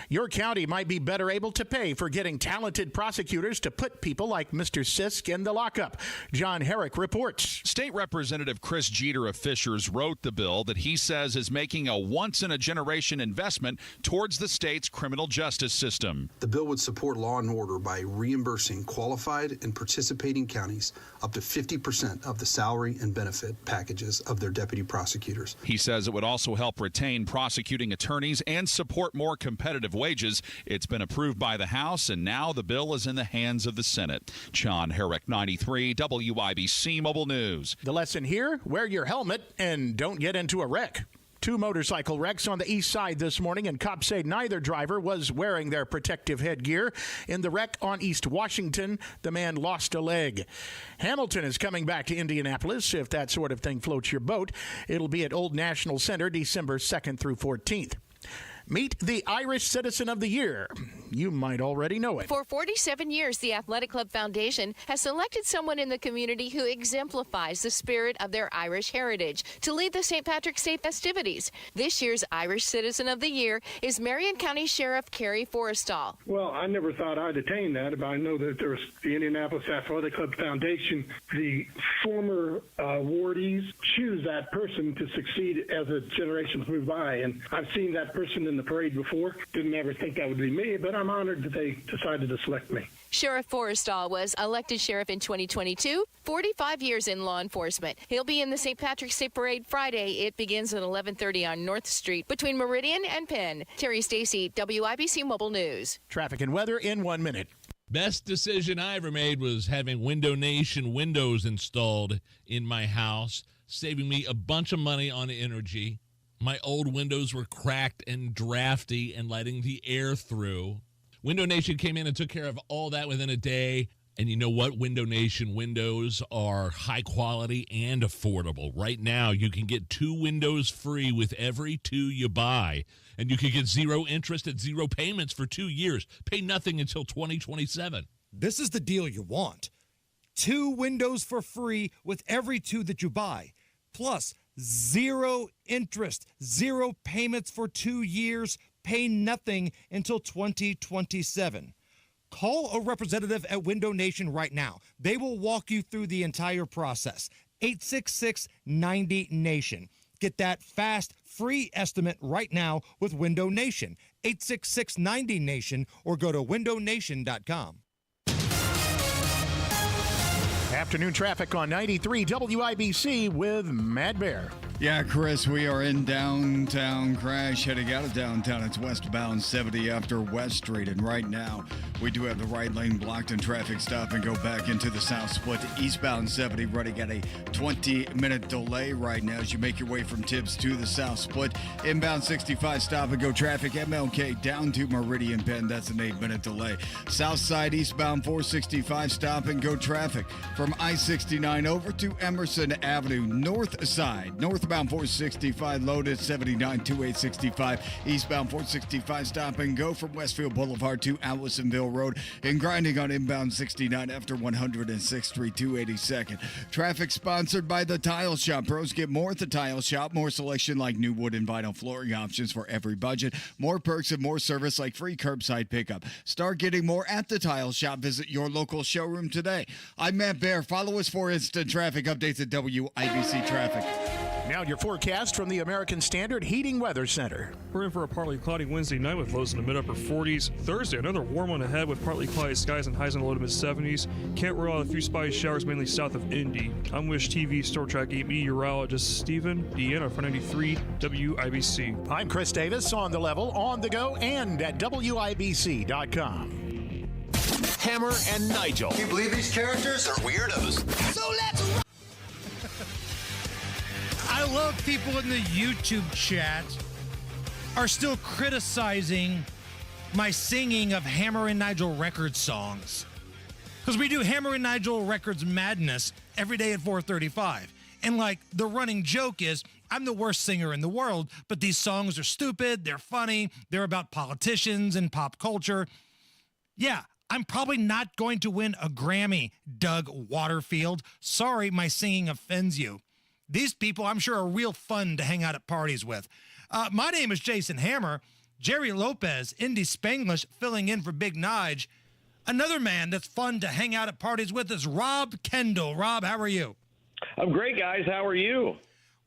Your county might be better able to pay for getting talented prosecutors to put people like Mr. Sisk in the lockup. John Herrick reports. State Representative Chris Jeter of Fishers wrote the bill that he says is making a once-in-a-generation investment towards the state's criminal justice system. The bill would support law and order by reimbursing qualified and participating counties up to 50% of the salary salary and benefit packages of their deputy prosecutors. He says it would also help retain prosecuting attorneys and support more competitive wages. It's been approved by the House, and now the bill is in the hands of the Senate. John Herrick, 93 WIBC Mobile News. The lesson here, wear your helmet and don't get into a wreck. 2 motorcycle wrecks on the east side this morning, and cops say neither driver was wearing their protective headgear. In the wreck on East Washington, the man lost a leg. Hamilton is coming back to Indianapolis. If that sort of thing floats your boat, it'll be at Old National Center December 2nd through 14th. Meet the Irish Citizen of the Year. You might already know it. For 47 years, the Athletic Club Foundation has selected someone in the community who exemplifies the spirit of their Irish heritage to lead the St. Patrick's Day festivities. This year's Irish Citizen of the Year is Marion County Sheriff Kerry Forrestal. Well, I never thought I'd attain that, but I know that there's the Indianapolis Athletic Club Foundation. The former awardees choose that person to succeed as the generations move by, and I've seen that person in the parade before. Didn't ever think that would be me, but I'm honored that they decided to select me. Sheriff Forrestal was elected sheriff in 2022, 45 years in law enforcement. He'll be in the St. Patrick's Day Parade Friday. It begins at 11:30 on North Street between Meridian and Penn. Terry Stacy, WIBC Mobile News. Traffic and weather in 1 minute. Best decision I ever made was having Window Nation windows installed in my house, saving me a bunch of money on energy. My old windows were cracked and drafty and letting the air through. Window Nation came in and took care of all that within a day. And you know what? Window Nation windows are high quality and affordable. Right now, you can get 2 windows free with every 2 you buy. And you can get 0 interest and 0 payments for 2 years. Pay nothing until 2027. This is the deal you want. 2 windows for free with every 2 that you buy. Plus, 0 interest, 0 payments for 2 years, pay nothing until 2027. Call a representative at Window Nation right now. They will walk you through the entire process. 866-90-NATION. Get that fast, free estimate right now with Window Nation. 866-90-NATION or go to windownation.com. Afternoon traffic on 93 WIBC with Matt Bear. Yeah, Chris, we are in downtown crash heading out of downtown. It's westbound 70 after West Street. And right now, we do have the right lane blocked and traffic stop and go back into the south split. Eastbound 70 running at a 20-minute delay right now as you make your way from Tibbs to the south split. Inbound 65 stop and go traffic. MLK down to Meridian Penn. That's an 8-minute delay. South side eastbound 465 stop and go traffic from I-69 over to Emerson Avenue. North side, northbound 465 loaded 79 to 865. Eastbound 465 stop and go from Westfield Boulevard to Allisonville Road and grinding on inbound 69 after 106th Street to 82nd. Traffic sponsored by The Tile Shop. Pros get more at The Tile Shop. More selection like new wood and vinyl flooring options for every budget. More perks and more service like free curbside pickup. Start getting more at The Tile Shop. Visit your local showroom today. I'm Matt Bear. Follow us for instant traffic updates at WIBC Traffic. Now your forecast from the American Standard Heating Weather Center. We're in for a partly cloudy Wednesday night with lows in the mid-upper 40s. Thursday, another warm one ahead with partly cloudy skies and highs in the low to mid-70s. Can't rule out a few spotty showers mainly south of Indy. I'm Wish TV Store Track 8 meteorologist Stephen Deanna for 93 WIBC. I'm Chris Davis on the level, on the go, and at WIBC.com. Hammer and Nigel. Can you believe these characters are weirdos? So let's rock! I love people in the YouTube chat are still criticizing my singing of Hammer and Nigel record songs. Because we do Hammer and Nigel Records Madness every day at 4:35. And like the running joke is, I'm the worst singer in the world, but these songs are stupid, they're funny, they're about politicians and pop culture. Yeah, I'm probably not going to win a Grammy, Doug Waterfield. Sorry, my singing offends you. These people, I'm sure, are real fun to hang out at parties with. My name is Jason Hammer. Jerry Lopez, Indy Spanglish, filling in for Big Nige. Another man that's fun to hang out at parties with is Rob Kendall. Rob, how are you? I'm great, guys. How are you?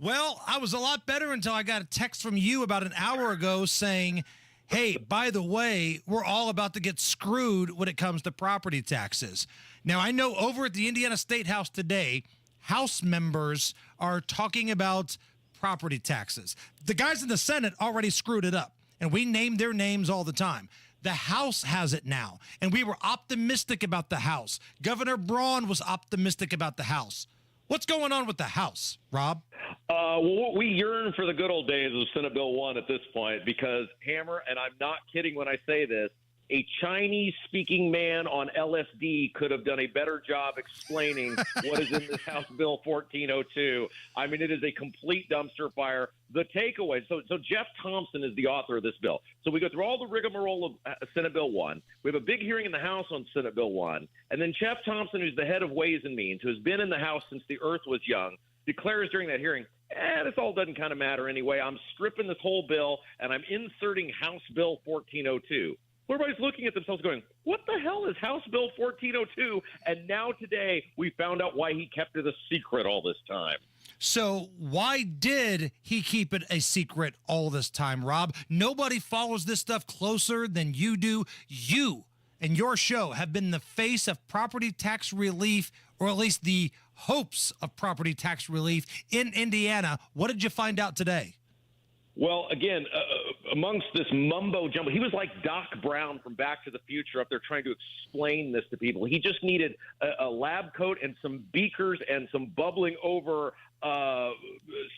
Well, I was a lot better until I got a text from you about an hour ago saying, hey, by the way, we're all about to get screwed when it comes to property taxes. Now, I know over at the Indiana State House today, House members are talking about property taxes. The guys in the Senate already screwed it up, and we name their names all the time. The House has it now, and we were optimistic about the House. Governor Braun was optimistic about the House. What's going on with the House, Rob? Well, we yearn for the good old days of Senate Bill 1 at this point because, Hammer, and I'm not kidding when I say this, a Chinese-speaking man on LSD could have done a better job explaining what is in this House Bill 1402. I mean, it is a complete dumpster fire. The takeaway, so Jeff Thompson is the author of this bill. So we go through all the rigmarole of Senate Bill 1. We have a big hearing in the House on Senate Bill 1. And then Jeff Thompson, who's the head of Ways and Means, who has been in the House since the earth was young, declares during that hearing, this all doesn't kind of matter anyway. I'm stripping this whole bill, and I'm inserting House Bill 1402. Everybody's looking at themselves going, what the hell is House Bill 1402? And now today we found out why he kept it a secret all this time. So why did he keep it a secret all this time, Rob? Nobody follows this stuff closer than you do. You and your show have been the face of property tax relief, or at least the hopes of property tax relief in Indiana. What did you find out today? Well, again, amongst this mumbo jumbo, he was like Doc Brown from Back to the Future up there trying to explain this to people. He just needed a lab coat and some beakers and some bubbling over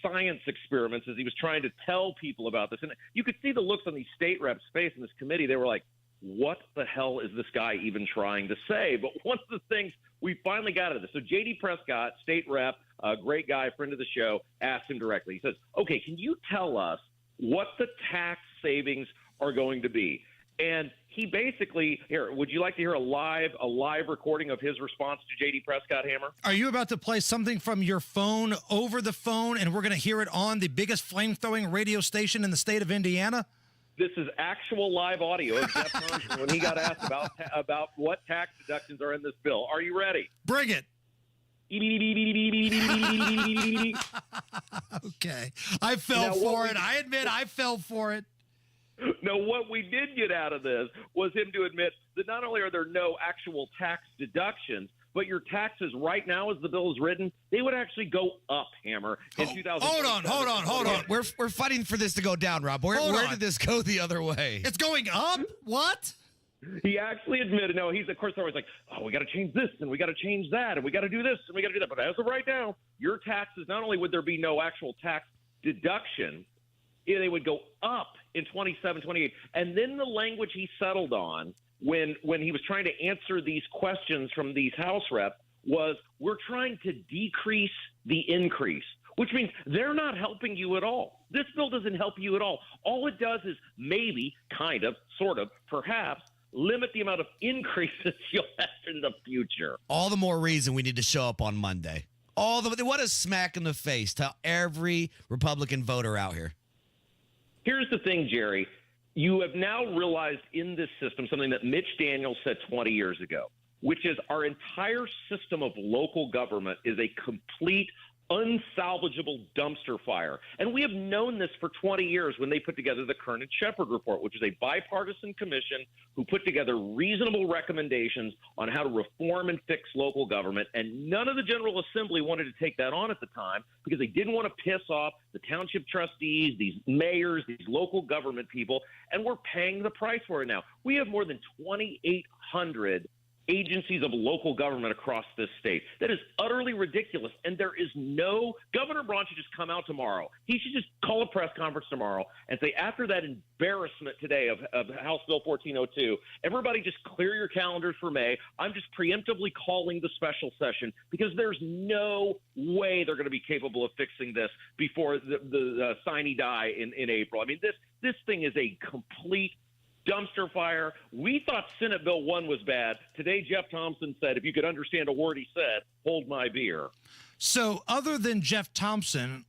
science experiments as he was trying to tell people about this. And you could see the looks on these state reps' face in this committee. They were like, what the hell is this guy even trying to say? But one of the things we finally got out of this. So J.D. Prescott, state rep, a great guy, friend of the show, asked him directly. He says, okay, can you tell us what the tax savings are going to be? And he basically, here, would you like to hear a live recording of his response to J.D. Prescott, Hammer? Are you about to play something from your phone over the phone, and we're going to hear it on the biggest flame-throwing radio station in the state of Indiana? This is actual live audio of Jeff Thompson when he got asked about what tax deductions are in this bill. Are you ready? Bring it. Okay. I fell for it. I admit I fell for it. Now, what we did get out of this was him to admit that not only are there no actual tax deductions, but your taxes right now, as the bill is written, they would actually go up, Hammer, in 2000. Hold on. We're fighting for this to go down, Rob. Where did this go the other way? It's going up? What? He actually admitted, no, he's, of course, always like, oh, we got to change this, and we got to change that, and we got to do this, and we got to do that. But as of right now, your taxes, not only would there be no actual tax deduction, they would go up in 27, 28. And then the language he settled on when he was trying to answer these questions from these House reps was, we're trying to decrease the increase, which means they're not helping you at all. This bill doesn't help you at all. All it does is maybe, kind of, sort of, perhaps, limit the amount of increases you'll have in the future. All the more reason we need to show up on Monday. What a smack in the face to every Republican voter out here. Here's the thing, Jerry. You have now realized in this system something that Mitch Daniels said 20 years ago, which is our entire system of local government is a complete, unsalvageable dumpster fire. And we have known this for 20 years when they put together the Kernan-Shepard report, which is a bipartisan commission who put together reasonable recommendations on how to reform and fix local government. And none of the General Assembly wanted to take that on at the time because they didn't want to piss off the township trustees, these mayors, these local government people, and we're paying the price for it now. We have more than 2,800 agencies of local government across this state. That is utterly ridiculous. And there is no – Governor Braun should just come out tomorrow. He should just call a press conference tomorrow and say, after that embarrassment today of House Bill 1402, everybody just clear your calendars for May. I'm just preemptively calling the special session because there's no way they're going to be capable of fixing this before the sine die in April. I mean, this thing is a complete – dumpster fire. We thought Senate Bill 1 was bad. Today, Jeff Thompson said, if you could understand a word he said, hold my beer. So other than Jeff Thompson,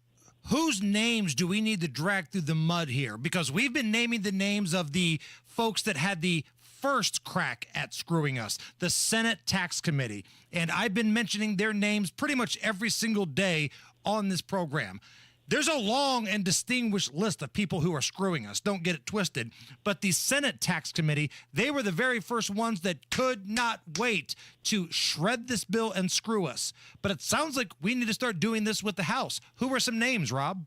whose names do we need to drag through the mud here? Because we've been naming the names of the folks that had the first crack at screwing us, the Senate Tax Committee. And I've been mentioning their names pretty much every single day on this program. There's a long and distinguished list of people who are screwing us. Don't get it twisted. But the Senate Tax Committee, they were the very first ones that could not wait to shred this bill and screw us. But it sounds like we need to start doing this with the House. Who are some names, Rob?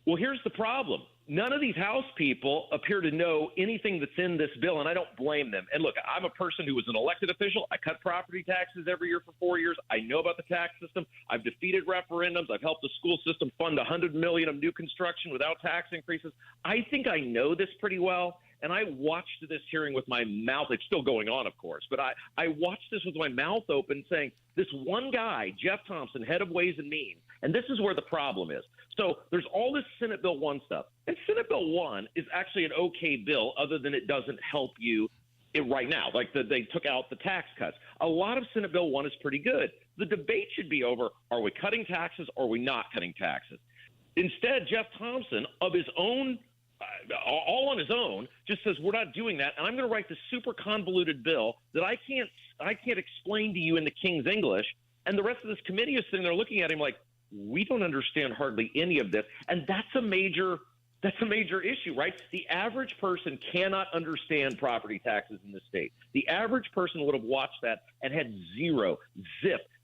Well, here's the problem. None of these House people appear to know anything that's in this bill, and I don't blame them. And look, I'm a person who was an elected official. I cut property taxes every year for 4 years. I know about the tax system. I've defeated referendums. I've helped the school system fund $100 million of new construction without tax increases. I think I know this pretty well. And I watched this hearing with my mouth. It's still going on, of course. But I watched this with my mouth open saying, this one guy, Jeff Thompson, head of Ways and Means, and this is where the problem is. So there's all this Senate Bill 1 stuff. And Senate Bill 1 is actually an okay bill other than it doesn't help you right now. Like they took out the tax cuts. A lot of Senate Bill 1 is pretty good. The debate should be over, are we cutting taxes or are we not cutting taxes? Instead, Jeff Thompson, of his own all on his own, just says we're not doing that, and I'm going to write this super convoluted bill that I can't explain to you in the King's English. And the rest of this committee is sitting there looking at him like, we don't understand hardly any of this, and that's a major issue, right? The average person cannot understand property taxes in this state. The average person would have watched that and had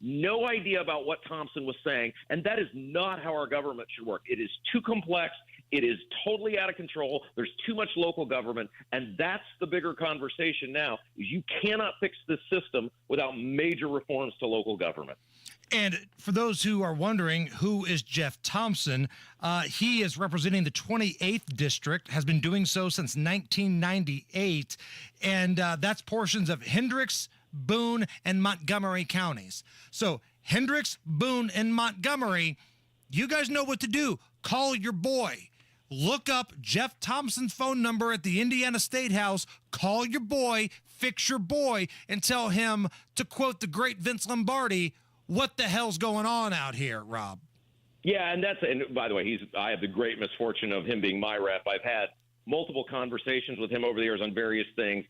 no idea about what Thompson was saying, and that is not how our government should work. It is too complex. It is totally out of control. There's too much local government, and that's the bigger conversation now, is you cannot fix this system without major reforms to local government. And for those who are wondering, who is Jeff Thompson? He is representing the 28th District, has been doing so since 1998, and that's portions of Hendricks, Boone, and Montgomery counties. So Hendricks, Boone, and Montgomery, you guys know what to do. Call your boy. Look up Jeff Thompson's phone number at the Indiana State House. Call your boy, fix your boy, and tell him, to quote the great Vince Lombardi, what the hell's going on out here, Rob? Yeah, and by the way, I have the great misfortune of him being my rep. I've had multiple conversations with him over the years on various things.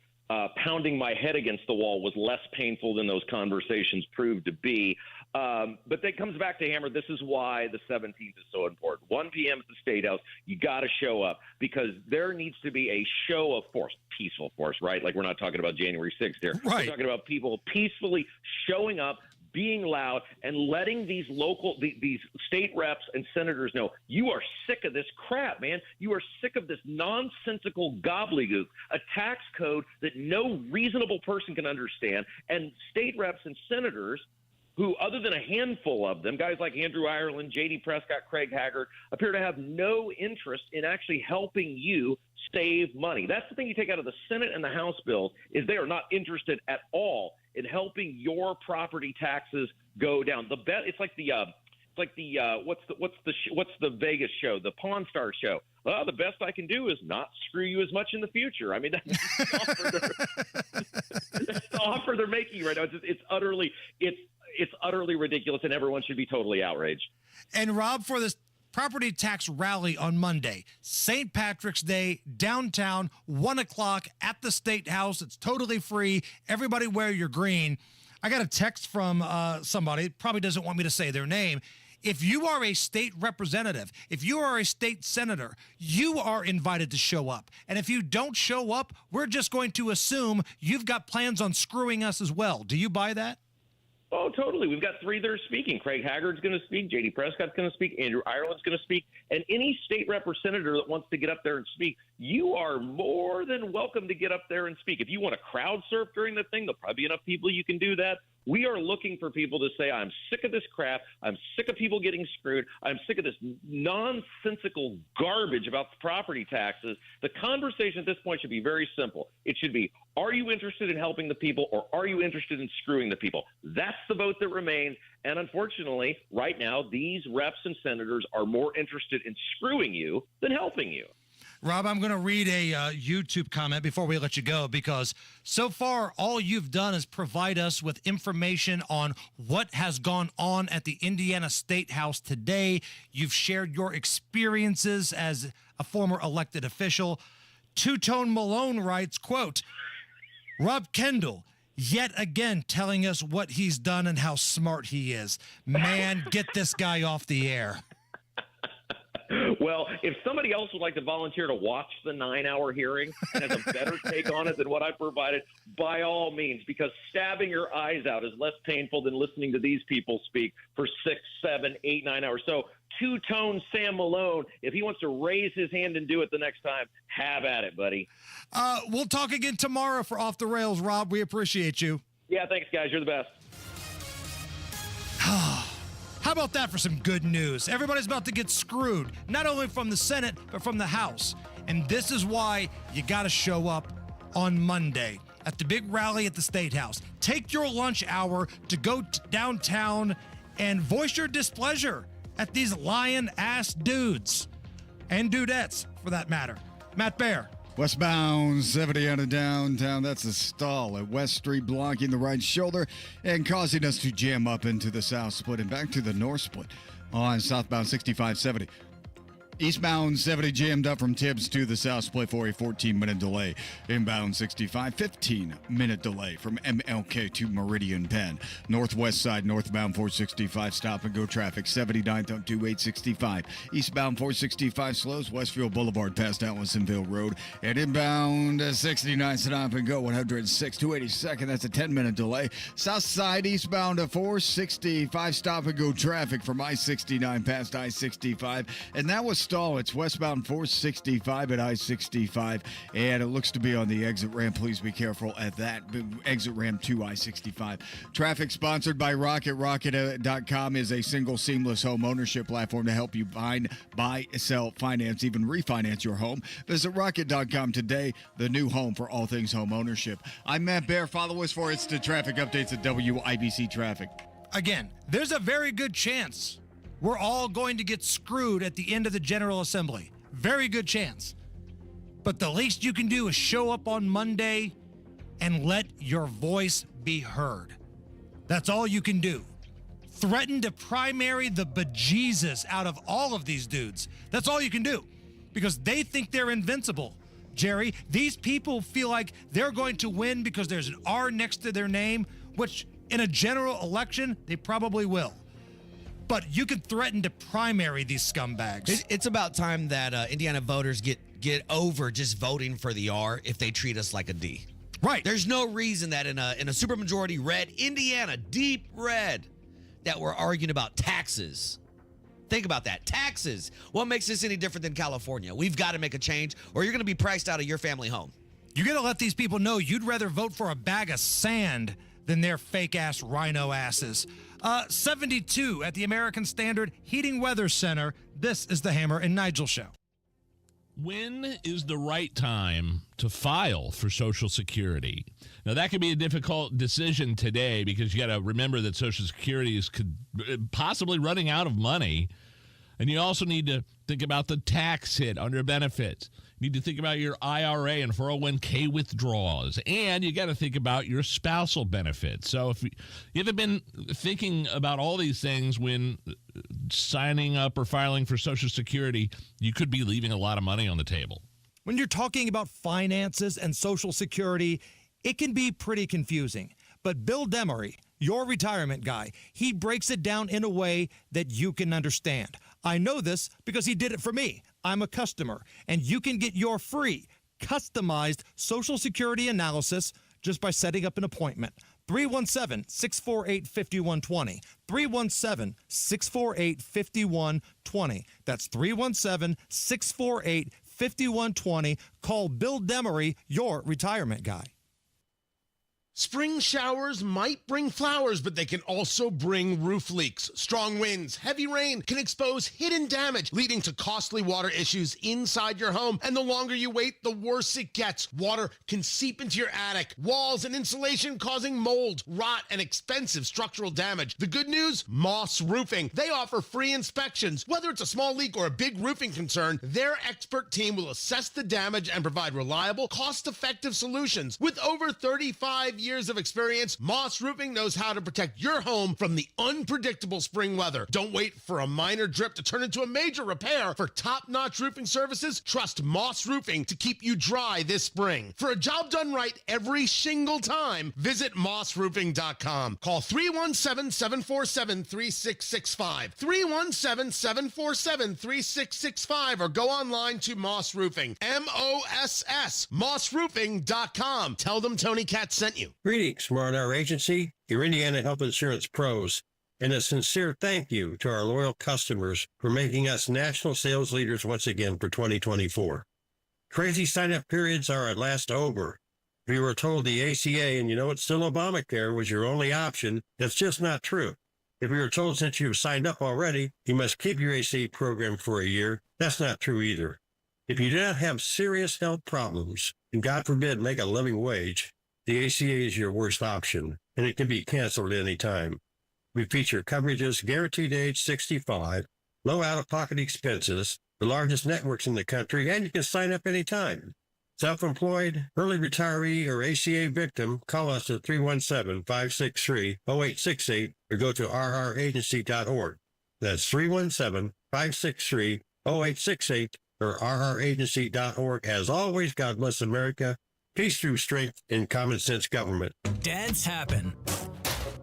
Pounding my head against the wall was less painful than those conversations proved to be. But that comes back to hammer. This is why the 17th is so important. 1 p.m. at the State House. You got to show up because there needs to be a show of force, peaceful force, right? Like we're not talking about January 6th here. Right. We're talking about people peacefully showing up, being loud, and letting these these state reps and senators know you are sick of this crap, man. You are sick of this nonsensical gobbledygook, a tax code that no reasonable person can understand, and state reps and senators who, other than a handful of them, guys like Andrew Ireland, J.D. Prescott, Craig Haggard, appear to have no interest in actually helping you save money. That's the thing you take out of the Senate and the House bills, is they are not interested at all in helping your property taxes go down. It's like what's the Vegas show, the Pawn Star show. Well, the best I can do is not screw you as much in the future. I mean, that's the offer they're making right now. It's utterly ridiculous, and everyone should be totally outraged. And Rob, for this property tax rally on Monday, St. Patrick's Day, downtown, 1 o'clock at the State House. It's totally free. Everybody wear your green. I got a text from somebody, probably doesn't want me to say their name. If you are a state representative, if you are a state senator, you are invited to show up. And if you don't show up, we're just going to assume you've got plans on screwing us as well. Do you buy that? Oh, totally. We've got 3 that are speaking. Craig Haggard's going to speak. J.D. Prescott's going to speak. Andrew Ireland's going to speak. And any state representative that wants to get up there and speak, you are more than welcome to get up there and speak. If you want to crowd surf during the thing, there'll probably be enough people you can do that. We are looking for people to say, I'm sick of this crap. I'm sick of people getting screwed. I'm sick of this nonsensical garbage about the property taxes. The conversation at this point should be very simple. It should be, are you interested in helping the people, or are you interested in screwing the people? That's the vote that remains. And unfortunately, right now, these reps and senators are more interested in screwing you than helping you. Rob, I'm going to read a YouTube comment before we let you go, because so far all you've done is provide us with information on what has gone on at the Indiana State House today. You've shared your experiences as a former elected official. Two-Tone Malone writes, quote, Rob Kendall, yet again telling us what he's done and how smart he is. Man, get this guy off the air. Well, if somebody else would like to volunteer to watch the 9-hour hearing and has a better take on it than what I provided, by all means, because stabbing your eyes out is less painful than listening to these people speak for 6, 7, 8, 9 hours. So two-tone Sam Malone, if he wants to raise his hand and do it the next time, have at it, buddy. We'll talk again tomorrow for Off the Rails, Rob. We appreciate you. Yeah, thanks, guys. You're the best. How about that for some good news? Everybody's about to get screwed, not only from the Senate, but from the House. And this is why you got to show up on Monday at the big rally at the State House. Take your lunch hour to go downtown and voice your displeasure at these lying-ass dudes and dudettes, for that matter. Matt Baer. Westbound 70 out of downtown. That's a stall at West Street, blocking the right shoulder and causing us to jam up into the south split and back to the north split on southbound 6570. Eastbound 70 jammed up from Tibbs to the south split for a 14-minute delay. Inbound 65, 15-minute delay from MLK to Meridian Penn. Northwest side, northbound 465, stop and go traffic, 79th up to 865. Eastbound 465 slows, Westfield Boulevard past Allisonville Road. And inbound 69, stop and go, 106 to 82nd. That's a 10-minute delay. South side, eastbound 465, stop and go traffic from I-69 past I-65. And that was stall. It's westbound 465 at I-65, and it looks to be on the exit ramp. Please be careful at that exit ramp to I-65. Traffic sponsored by Rocket. Rocket.com is a single seamless home ownership platform to help you find, buy, sell, finance, even refinance your home. Visit Rocket.com today, the new home for all things home ownership. I'm Matt Baer. Follow us for instant traffic updates at WIBC Traffic. Again, there's a very good chance we're all going to get screwed at the end of the General Assembly. Very good chance. But the least you can do is show up on Monday and let your voice be heard. That's all you can do. Threaten to primary the bejesus out of all of these dudes. That's all you can do, because they think they're invincible. Jerry, these people feel like they're going to win because there's an R next to their name, which in a general election, they probably will. But you can threaten to primary these scumbags. It's about time that Indiana voters get over just voting for the R if they treat us like a D. Right. There's no reason that in a supermajority red Indiana, deep red, that we're arguing about taxes. Think about that. Taxes. What makes this any different than California? We've got to make a change, or you're going to be priced out of your family home. You got to let these people know you'd rather vote for a bag of sand than their fake-ass rhino asses. 72 at the American Standard Heating Weather Center. This is the Hammer and Nigel Show. When is the right time to file for Social Security? Now, that could be a difficult decision today because you got to remember that Social Security is possibly running out of money. And you also need to think about the tax hit on your benefits. You need to think about your IRA and 401k withdrawals. And you got to think about your spousal benefits. So if you haven't been thinking about all these things when signing up or filing for Social Security, you could be leaving a lot of money on the table. When you're talking about finances and Social Security, it can be pretty confusing. But Bill Demery, your retirement guy, he breaks it down in a way that you can understand. I know this because he did it for me. I'm a customer, and you can get your free, customized Social Security analysis just by setting up an appointment. 317-648-5120. 317-648-5120. That's 317-648-5120. Call Bill Demery, your retirement guy. Spring showers might bring flowers, but they can also bring roof leaks. Strong winds, heavy rain can expose hidden damage, leading to costly water issues inside your home. And the longer you wait, the worse it gets. Water can seep into your attic, walls, and insulation, causing mold, rot, and expensive structural damage. The good news? Moss Roofing. They offer free inspections. Whether it's a small leak or a big roofing concern, their expert team will assess the damage and provide reliable, cost-effective solutions. With over 35 years of experience, Moss Roofing knows how to protect your home from the unpredictable spring weather. Don't wait for a minor drip to turn into a major repair. For top-notch roofing services, trust Moss Roofing to keep you dry this spring. For a job done right every single time, visit mossroofing.com. Call 317-747-3665. 317-747-3665 or go online to Moss Roofing. M-O-S-S. mossroofing.com. Tell them Tony Katz sent you. Greetings from our agency, your Indiana Health Insurance Pros, and a sincere thank you to our loyal customers for making us national sales leaders once again for 2024. Crazy sign-up periods are at last over. If you were told the ACA and you know it's still Obamacare was your only option, that's just not true. If you were told since you've signed up already, you must keep your ACA program for a year, that's not true either. If you do not have serious health problems, and God forbid make a living wage, the ACA is your worst option, and it can be canceled at any time. We feature coverages guaranteed age 65, low out-of-pocket expenses, the largest networks in the country, and you can sign up anytime. Self-employed, early retiree, or ACA victim, call us at 317-563-0868 or go to rragency.org. That's 317-563-0868 or rragency.org. As always, God bless America. Peace through strength and common sense government. Dents happen.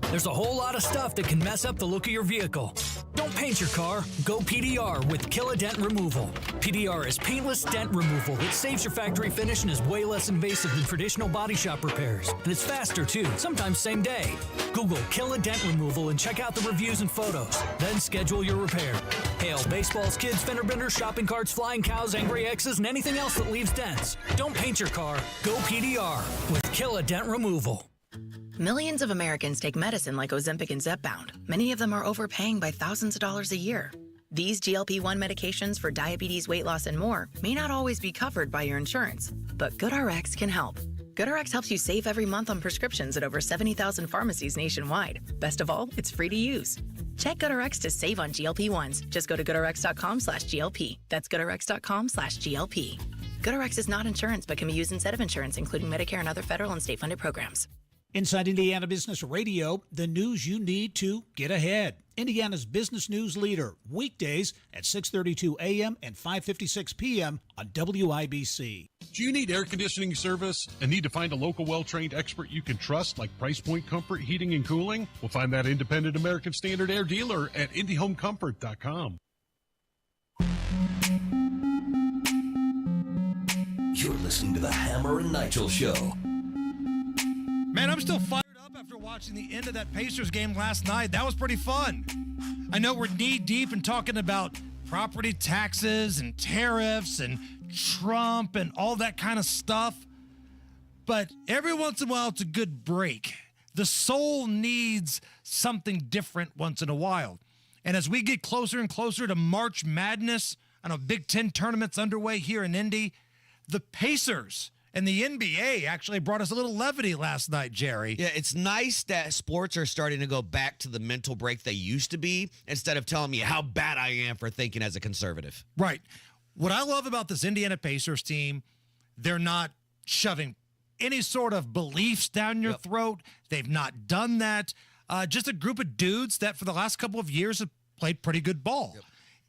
There's a whole lot of stuff that can mess up the look of your vehicle. Don't paint your car. Go PDR with Kill a Dent Removal. PDR is paintless dent removal that saves your factory finish and is way less invasive than traditional body shop repairs. And it's faster too, sometimes same day. Google Kill a Dent Removal and check out the reviews and photos. Then schedule your repair. Hail baseballs, kids, fender benders, shopping carts, flying cows, angry X's, and anything else that leaves dents. Don't paint your car. Go PDR with Kill a Dent Removal. Millions of Americans take medicine like Ozempic and Zepbound. Many of them are overpaying by thousands of dollars a year. These GLP-1 medications for diabetes, weight loss, and more may not always be covered by your insurance, but GoodRx can help. GoodRx helps you save every month on prescriptions at over 70,000 pharmacies nationwide. Best of all, it's free to use. Check GoodRx to save on GLP-1s. Just go to goodrx.com/GLP. That's goodrx.com/GLP. GoodRx is not insurance, but can be used instead of insurance, including Medicare and other federal and state-funded programs. Inside Indiana Business Radio, the news you need to get ahead. Indiana's business news leader, weekdays at 6:32 a.m. and 5:56 p.m. on WIBC. Do you need air conditioning service and need to find a local well-trained expert you can trust like Price Point Comfort Heating and Cooling? We'll find that independent American Standard Air dealer at IndyHomeComfort.com. You're listening to the Hammer and Nigel Show. Man, I'm still fired up after watching the end of that Pacers game last night. That was pretty fun. I know we're knee-deep in talking about property taxes and tariffs and Trump and all that kind of stuff, but every once in a while, it's a good break. The soul needs something different once in a while. And as we get closer and closer to March Madness, I know Big Ten tournament's underway here in Indy, the Pacers and the NBA actually brought us a little levity last night, Jerry. Yeah, it's nice that sports are starting to go back to the mental break they used to be instead of telling me how bad I am for thinking as a conservative. Right. What I love about this Indiana Pacers team, they're not shoving any sort of beliefs down your throat. They've not done that. Just a group of dudes that for the last couple of years have played pretty good ball.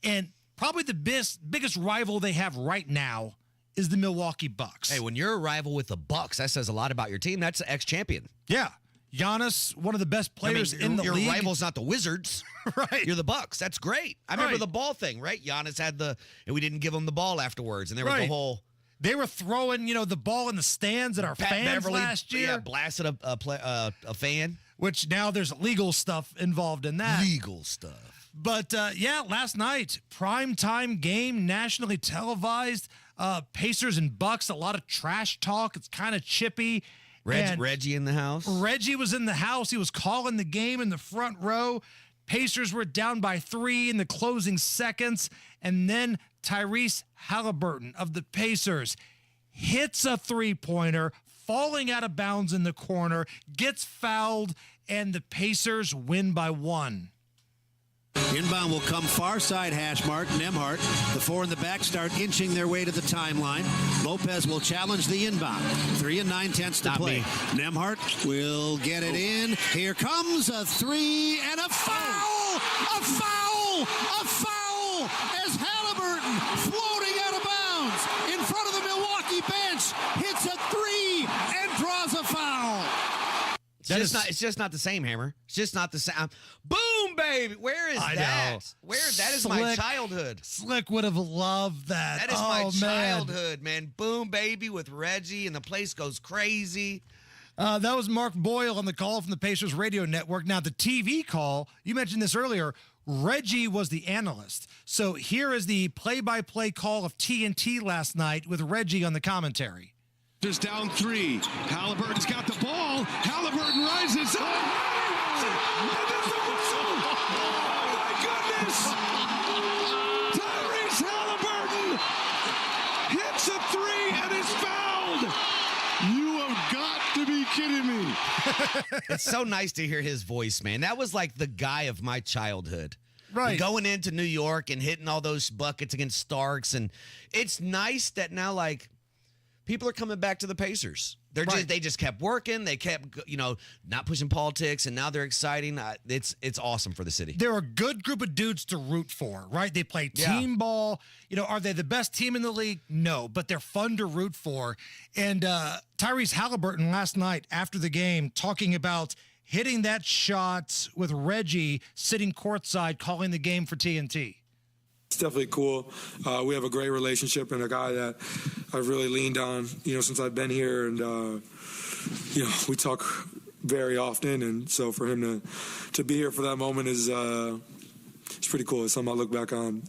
And probably the biggest rival they have right now is the Milwaukee Bucks. Hey, when you're a rival with the Bucks, that says a lot about your team. That's the ex-champion. Yeah. Giannis, one of the best players in the league. Your rival's not the Wizards. Right. You're the Bucks. That's great. I remember the ball thing, right? Giannis had and we didn't give him the ball afterwards. And there was the whole... They were throwing, the ball in the stands at our fans Beverly, last year. Yeah, blasted a fan. Which now there's legal stuff involved in that. Legal stuff. But, last night, primetime game, nationally televised, Pacers and Bucks, a lot of trash talk. It's kind of chippy. Reggie in the house? Reggie was in the house. He was calling the game in the front row. Pacers were down by 3 in the closing seconds. And then Tyrese Halliburton of the Pacers hits a three-pointer, falling out of bounds in the corner, gets fouled, and the Pacers win by 1. Inbound will come far side hash mark. Nembhard. The four in the back start inching their way to the timeline. Lopez will challenge the inbound. 3 9/10 to play. Nembhard will get it in. Here comes a three and a foul! A foul! A foul! As Halliburton, floating out of bounds in front of the Milwaukee bench, hits a three and draws a foul. It's just not the same, Hammer. It's just not the same. Boom, baby. Where is that? Know. That is my childhood. Slick would have loved that. That is my childhood, man. Boom, baby, with Reggie, and the place goes crazy. That was Mark Boyle on the call from the Pacers Radio Network. Now, the TV call, you mentioned this earlier, Reggie was the analyst. So here is the play-by-play call of TNT last night with Reggie on the commentary. Just down 3. Halliburton's got the ball. Halliburton rises up. And there's the whistle. Oh, my goodness. Tyrese Halliburton hits a 3 and is fouled. You have got to be kidding me. It's so nice to hear his voice, man. That was like the guy of my childhood. Right. Going into New York and hitting all those buckets against Starks. And it's nice that now, like, people are coming back to the Pacers. They just kept working. They kept, not pushing politics, and now they're exciting. It's awesome for the city. They're a good group of dudes to root for, right? They play team ball. Are they the best team in the league? No, but they're fun to root for. And Tyrese Halliburton last night after the game talking about hitting that shot with Reggie sitting courtside calling the game for TNT. It's definitely cool. We have a great relationship and a guy that I've really leaned on, since I've been here. And, we talk very often. And so for him to be here for that moment is it's pretty cool. It's something I'll look back on,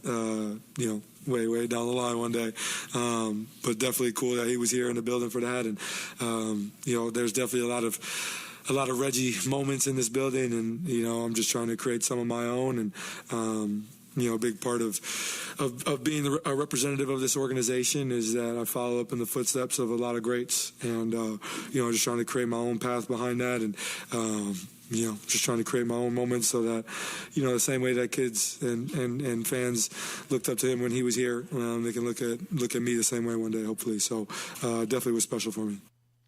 way down the line one day. But definitely cool that he was here in the building for that. And, there's definitely a lot of Reggie moments in this building. And, I'm just trying to create some of my own. And, a big part of being a representative of this organization is that I follow up in the footsteps of a lot of greats, and just trying to create my own path behind that, and just trying to create my own moments so that the same way that kids and fans looked up to him when he was here, they can look at me the same way one day, hopefully. So definitely was special for me.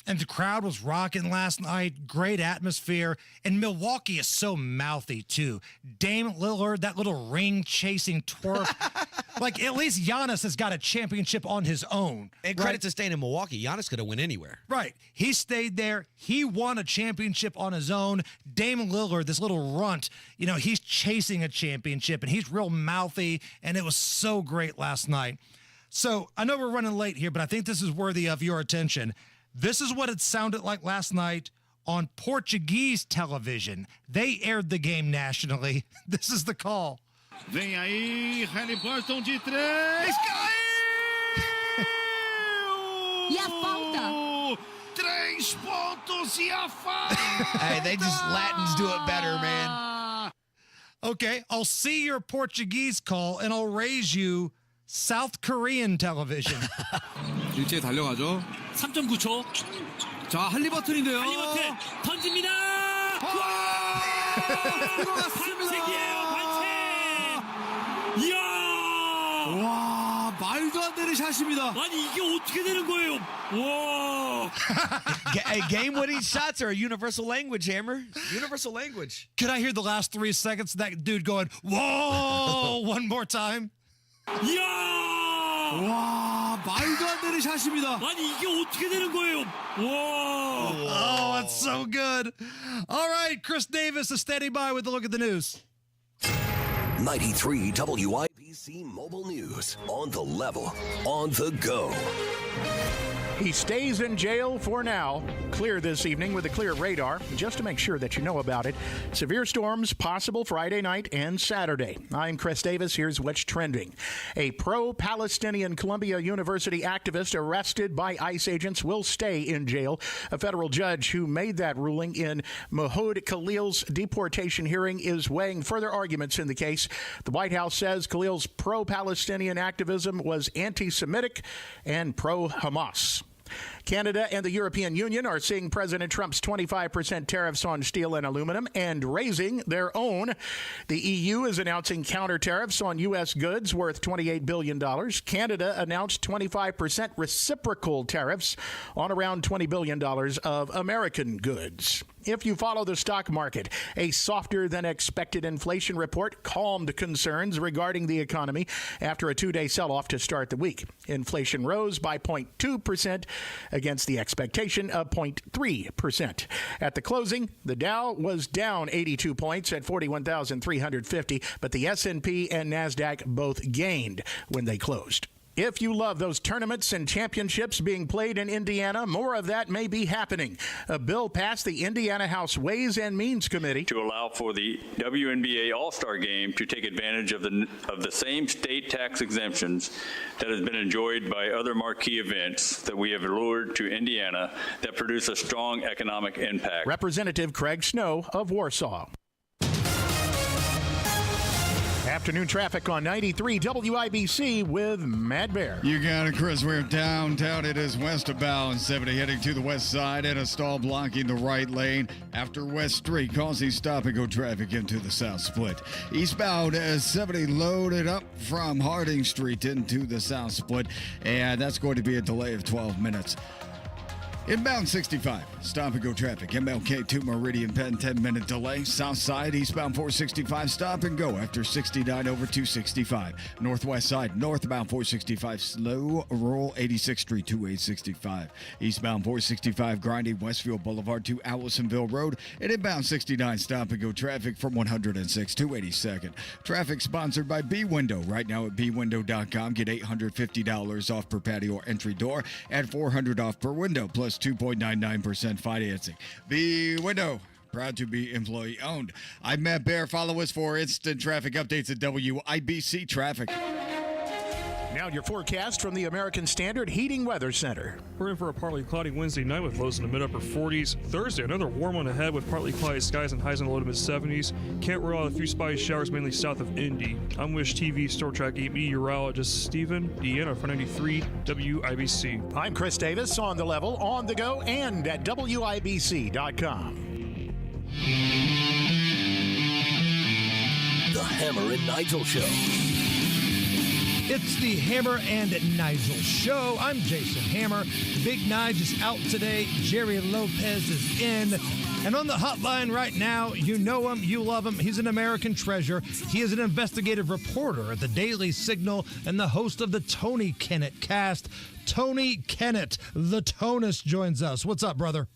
And the crowd was rocking last night. Great atmosphere. And Milwaukee is so mouthy, too. Dame Lillard, that little ring-chasing twerp. Like, at least Giannis has got a championship on his own. And credit to staying in Milwaukee. Giannis could have went anywhere. Right. He stayed there. He won a championship on his own. Dame Lillard, this little runt, he's chasing a championship, and he's real mouthy, and it was so great last night. So, I know we're running late here, but I think this is worthy of your attention. This is what it sounded like last night on Portuguese television. They aired the game nationally. This is the call. Vem aí, Halliburton de 3. Caiu! E a falta? 3 pontos e a falta! Hey, they just Latins do it better, man. Okay, I'll see your Portuguese call and I'll raise you South Korean television. 일제히 달려가죠. 3.9초. 자, 할리버튼인데요. 할리버튼 던집니다. 와! 반칙이에요, 반칙. 이야! 와, 말도 안 되는 샷입니다. 아니, 이게 어떻게 되는 거예요? 와! Game-winning shots are a universal language, Hammer. Universal language. Could I hear the last 3 seconds of that dude going, whoa, one more time? 이야! 와, 말도 안 되는 샷입니다. 아니, 이게 어떻게 되는 거예요? 와! Oh, it's so good. All right, Chris Davis is standing by with a look at the news. 93 WIBC Mobile News. On the level, on the go. He stays in jail for now. Clear this evening with a clear radar. Just to make sure that you know about it, severe storms possible Friday night and Saturday. I'm Chris Davis. Here's what's trending. A pro-Palestinian Columbia University activist arrested by ICE agents will stay in jail. A federal judge who made that ruling in Mahoud Khalil's deportation hearing is weighing further arguments in the case. The White House says Khalil's pro-Palestinian activism was anti-Semitic and pro-Hamas. Canada and the European Union are seeing President Trump's 25% tariffs on steel and aluminum and raising their own. The EU is announcing counter tariffs on U.S. goods worth $28 billion. Canada announced 25% reciprocal tariffs on around $20 billion of American goods. If you follow the stock market, a softer than expected inflation report calmed concerns regarding the economy after a two-day sell-off to start the week. Inflation rose by 0.2% against the expectation of 0.3%. At the closing, the Dow was down 82 points at 41,350, but the S&P and NASDAQ both gained when they closed. If you love those tournaments and championships being played in Indiana, more of that may be happening. A bill passed the Indiana House Ways and Means Committee to allow for the WNBA All-Star Game to take advantage of the same state tax exemptions that has been enjoyed by other marquee events that we have lured to Indiana that produce a strong economic impact. Representative Craig Snow of Warsaw. Afternoon traffic on 93 WIBC with Matt Bear. You got it, Chris. We're downtown. It is westbound 70 heading to the west side and a stall blocking the right lane after West Street, causing stop-and-go traffic into the south split. Eastbound 70 loaded up from Harding Street into the south split, and that's going to be a delay of 12 minutes. Inbound 65, stop-and-go traffic. MLK to Meridian Penn, 10-minute delay. South side, eastbound 465, stop-and-go after 69 over 265. Northwest side, northbound 465, slow roll 86th Street to 865. Eastbound 465, grinding Westfield Boulevard to Allisonville Road. And inbound 69, stop-and-go traffic from 106 to 82nd. Traffic sponsored by B-Window. Right now at bwindow.com, get $850 off per patio or entry door and $400 off per window, plus 2.99% financing. B-Window, proud to be employee owned. I'm Matt Bear. Follow us for instant traffic updates at WIBC Traffic. Now your forecast from the American Standard Heating Weather Center. We're in for a partly cloudy Wednesday night with lows in the mid-upper 40s. Thursday, another warm one ahead with partly cloudy skies and highs in the low to mid-70s. Can't rule out a few spotty showers mainly south of Indy. I'm Wish TV Store Track 8 meteorologist Stephen Deanna for 93 WIBC. I'm Chris Davis on the level, on the go, and at WIBC.com. The Hammer and Nigel Show. It's the Hammer and Nigel Show. I'm Jason Hammer. Big Nige is out today. Jerry Lopez is in. And on the hotline right now, you know him, you love him. He's an American treasure. He is an investigative reporter at the Daily Signal and the host of the Tony Kennett Cast. Tony Kennett, the Tonus, joins us. What's up, brother?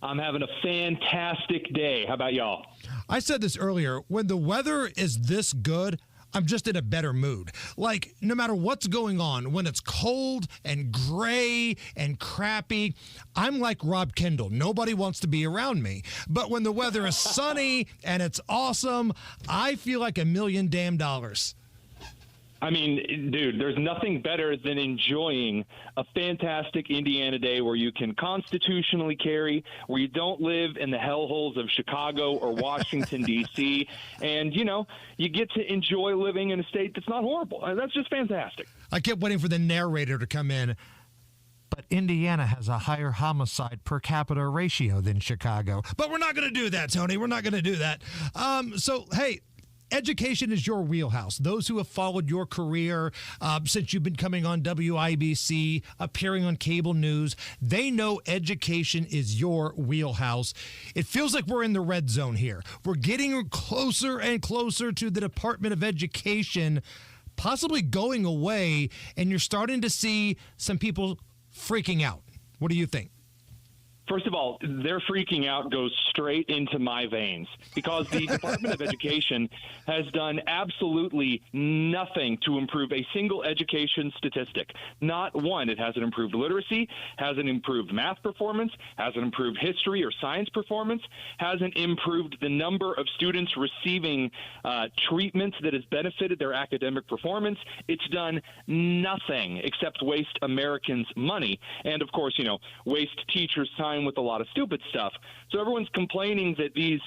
I'm having a fantastic day. How about y'all? I said this earlier. When the weather is this good, I'm just in a better mood. Like, no matter what's going on, when it's cold and gray and crappy, I'm like Rob Kendall. Nobody wants to be around me. But when the weather is sunny and it's awesome, I feel like $1 million damn dollars. I mean, dude, there's nothing better than enjoying a fantastic Indiana day where you can constitutionally carry, where you don't live in the hellholes of Chicago or Washington, D.C., and, you know, you get to enjoy living in a state that's not horrible. That's just fantastic. I kept waiting for the narrator to come in. But Indiana has a higher homicide per capita ratio than Chicago. But we're not going to do that, Tony. We're not going to do that. So, hey, education is your wheelhouse. Those who have followed your career since you've been coming on WIBC, appearing on cable news, they know education is your wheelhouse. It feels like we're in the red zone here. We're getting closer and closer to the Department of Education possibly going away, and you're starting to see some people freaking out. What do you think? First of all, their freaking out goes straight into my veins because the Department of Education has done absolutely nothing to improve a single education statistic. Not one. It hasn't improved literacy, hasn't improved math performance, hasn't improved history or science performance, hasn't improved the number of students receiving treatment that has benefited their academic performance. It's done nothing except waste Americans' money and, of course, you know, waste teachers' time line with a lot of stupid stuff. So everyone's complaining that these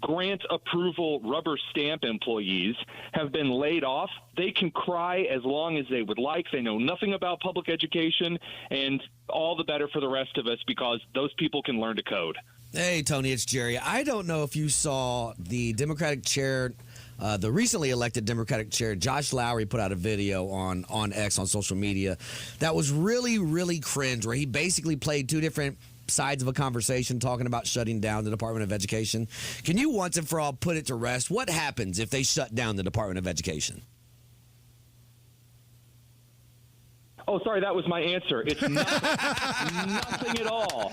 grant approval rubber stamp employees have been laid off. They can cry as long as they would like. They know nothing about public education, and all the better for the rest of us because those people can learn to code. Hey, Tony, it's Jerry. I don't know if you saw the Democratic chair, the recently elected Democratic chair, Josh Lowry, put out a video on X, on social media, that was really, really cringe, where he basically played two different sides of a conversation talking about shutting down the Department of Education. Can you once and for all put it to rest? What happens if they shut down the Department of Education? Oh, sorry, that was my answer. It's nothing at all.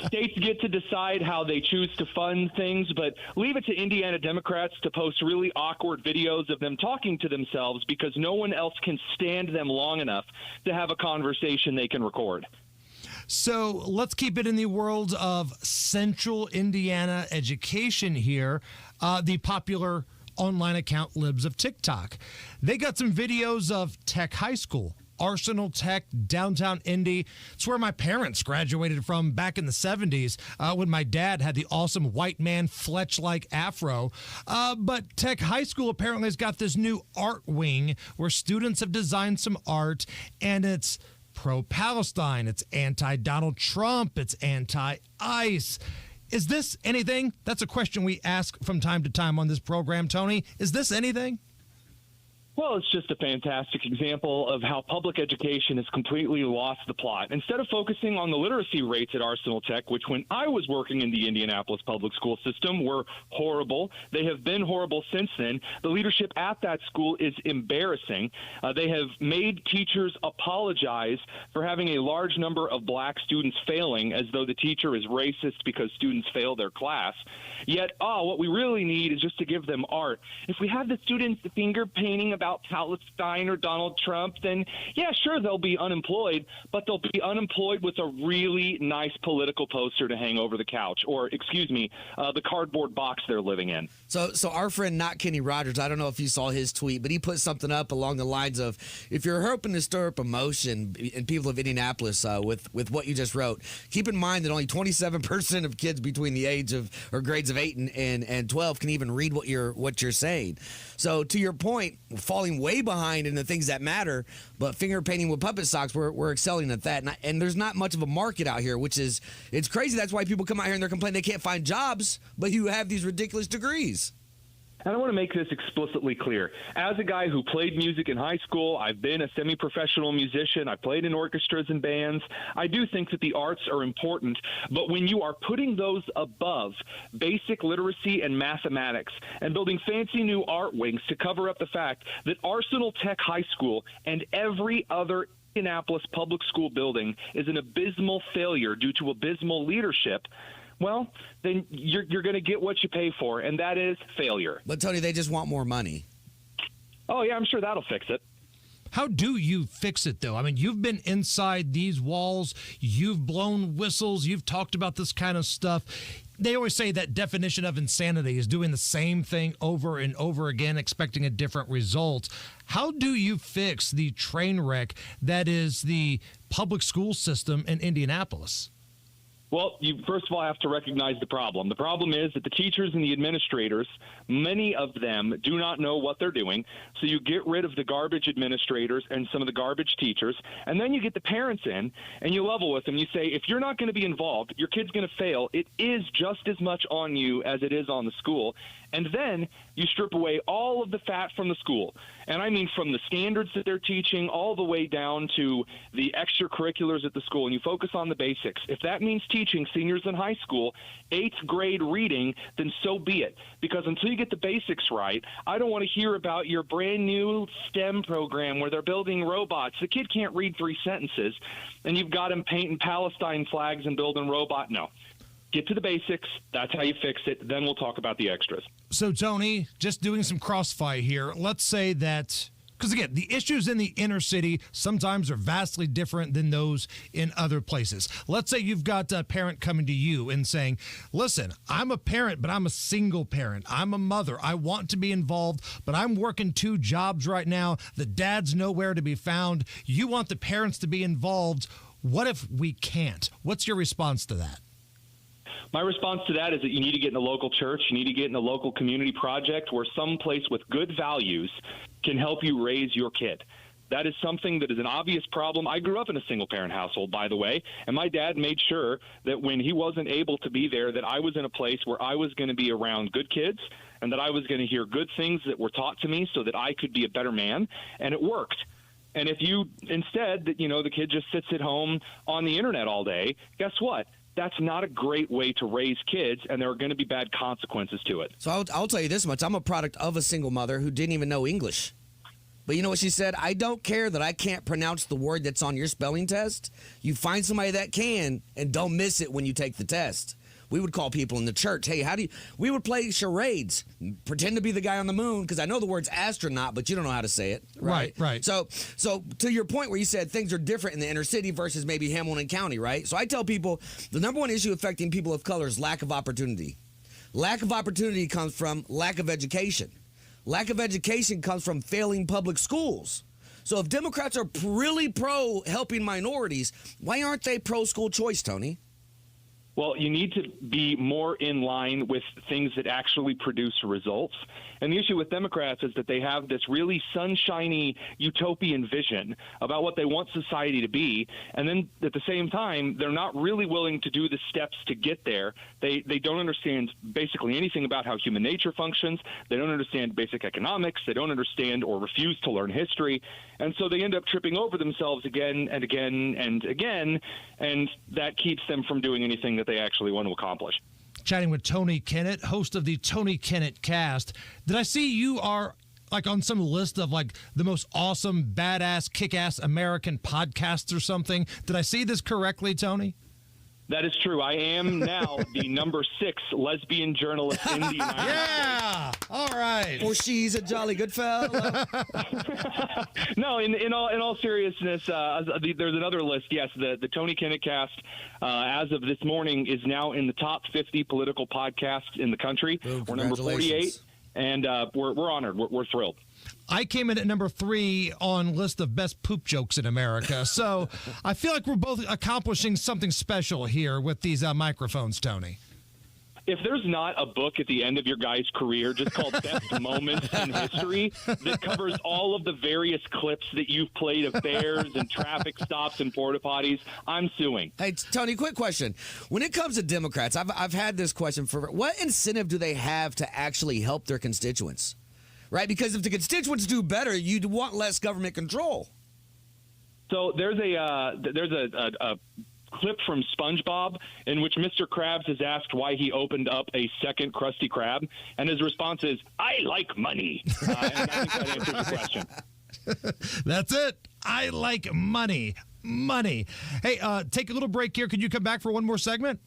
States get to decide how they choose to fund things, but leave it to Indiana Democrats to post really awkward videos of them talking to themselves because no one else can stand them long enough to have a conversation they can record. So let's keep it in the world of Central Indiana education here. The popular online account Libs of TikTok. They got some videos of Tech High School, Arsenal Tech, downtown Indy. It's where my parents graduated from back in the 70s when my dad had the awesome white man Fletch-like afro. But Tech High School apparently has got this new art wing where students have designed some art, and it's pro-Palestine, it's anti-Donald Trump, it's anti-ICE. Is this anything? That's a question we ask from time to time on this program, Tony. Is this anything? Well, it's just a fantastic example of how public education has completely lost the plot. Instead of focusing on the literacy rates at Arsenal Tech, which when I was working in the Indianapolis public school system were horrible, they have been horrible since then. The leadership at that school is embarrassing. They have made teachers apologize for having a large number of black students failing as though the teacher is racist because students fail their class. Yet, what we really need is just to give them art. If we have the students finger painting about Palestine or Donald Trump, then yeah, sure, they'll be unemployed, but they'll be unemployed with a really nice political poster to hang over the couch, or the cardboard box they're living in. So our friend Not Kenny Rogers, I don't know if you saw his tweet, but he put something up along the lines of, if you're hoping to stir up emotion in people of Indianapolis with what you just wrote, keep in mind that only 27% of kids between the age of or grades of 8 and 12 can even read what you're saying. So to your point, falling way behind in the things that matter, but finger painting with puppet socks, we're excelling at that. And there's not much of a market out here, it's crazy. That's why people come out here and they're complaining they can't find jobs, but you have these ridiculous degrees. And I want to make this explicitly clear. As a guy who played music in high school, I've been a semi-professional musician, I played in orchestras and bands. I do think that the arts are important, but when you are putting those above basic literacy and mathematics and building fancy new art wings to cover up the fact that Arsenal Tech High School and every other Indianapolis public school building is an abysmal failure due to abysmal leadership, well, then you're going to get what you pay for, and that is failure. But, Tony, they just want more money. Oh, yeah, I'm sure that'll fix it. How do you fix it, though? I mean, you've been inside these walls. You've blown whistles. You've talked about this kind of stuff. They always say that definition of insanity is doing the same thing over and over again, expecting a different result. How do you fix the train wreck that is the public school system in Indianapolis? Well, you first of all have to recognize the problem. The problem is that the teachers and the administrators, many of them do not know what they're doing. So you get rid of the garbage administrators and some of the garbage teachers, and then you get the parents in and you level with them. You say, if you're not going to be involved, your kid's going to fail. It is just as much on you as it is on the school. And then you strip away all of the fat from the school. And I mean from the standards that they're teaching all the way down to the extracurriculars at the school. And you focus on the basics. If that means teaching seniors in high school 8th grade reading, then so be it. Because until you get the basics right, I don't want to hear about your brand new STEM program where they're building robots. The kid can't read 3 sentences, and you've got him painting Palestine flags and building robot. No. Get to the basics. That's how you fix it. Then we'll talk about the extras. So, Tony, just doing some crossfire here. Let's say that, because again, the issues in the inner city sometimes are vastly different than those in other places. Let's say you've got a parent coming to you and saying, listen, I'm a parent, but I'm a single parent. I'm a mother. I want to be involved, but I'm working 2 jobs right now. The dad's nowhere to be found. You want the parents to be involved. What if we can't? What's your response to that? My response to that is that you need to get in a local church. You need to get in a local community project where some place with good values can help you raise your kid. That is something that is an obvious problem. I grew up in a single-parent household, by the way, and my dad made sure that when he wasn't able to be there, that I was in a place where I was going to be around good kids and that I was going to hear good things that were taught to me so that I could be a better man, and it worked. And if you instead, the kid just sits at home on the internet all day, guess what? That's not a great way to raise kids, and there are going to be bad consequences to it. So I'll tell you this much. I'm a product of a single mother who didn't even know English. But you know what she said? I don't care that I can't pronounce the word that's on your spelling test. You find somebody that can, and don't miss it when you take the test. We would call people in the church, hey, we would play charades, pretend to be the guy on the moon, because I know the word's astronaut, but you don't know how to say it. Right. So to your point where you said things are different in the inner city versus maybe Hamilton County, right? So I tell people the number one issue affecting people of color is lack of opportunity. Lack of opportunity comes from lack of education. Lack of education comes from failing public schools. So if Democrats are really pro helping minorities, why aren't they pro school choice, Tony? Well, you need to be more in line with things that actually produce results. And the issue with Democrats is that they have this really sunshiny utopian vision about what they want society to be. And then at the same time, they're not really willing to do the steps to get there. They don't understand basically anything about how human nature functions. They don't understand basic economics. They don't understand or refuse to learn history. And so they end up tripping over themselves again and again and again. And that keeps them from doing anything that they actually want to accomplish. Chatting with Tony Kennett, host of the Tony Kennett Cast. Did I see you are on some list of the most awesome, badass, kick-ass American podcasts or something? Did I see this correctly, Tony? That is true. I am now the number 6 lesbian journalist in the United States. Yeah! All right. Or she's a jolly good fellow. No, in all seriousness, there's another list. Yes, the Tony Kennett Cast, as of this morning, is now in the top 50 political podcasts in the country. Oh, we're number 48, and we're honored. We're thrilled. I came in at number 3 on list of best poop jokes in America. So I feel like we're both accomplishing something special here with these microphones, Tony. If there's not a book at the end of your guy's career just called Best Moments in History that covers all of the various clips that you've played of bears and traffic stops and porta potties, I'm suing. Hey, Tony, quick question. When it comes to Democrats, I've had this question for what incentive do they have to actually help their constituents? Right? Because if the constituents do better, you'd want less government control. So there's a clip from SpongeBob in which Mr. Krabs is asked why he opened up a second Krusty Krab, and his response is, I like money. And I think that answers the question. That's it. I like money. Money. Hey, take a little break here. Could you come back for one more segment?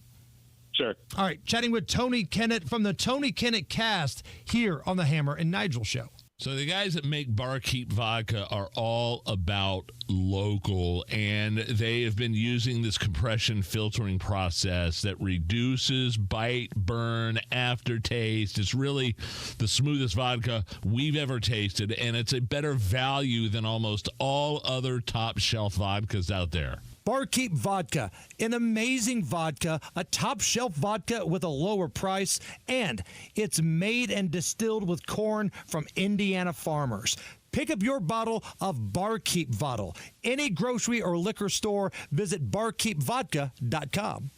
Sure. All right. Chatting with Tony Kennett from the Tony Kennett Cast here on the Hammer and Nigel Show. So the guys that make Barkeep Vodka are all about local, and they have been using this compression filtering process that reduces bite, burn, aftertaste. It's really the smoothest vodka we've ever tasted, and it's a better value than almost all other top-shelf vodkas out there. Barkeep Vodka, an amazing vodka, a top-shelf vodka with a lower price, and it's made and distilled with corn from Indiana farmers. Pick up your bottle of Barkeep Vodka. Any grocery or liquor store, visit barkeepvodka.com.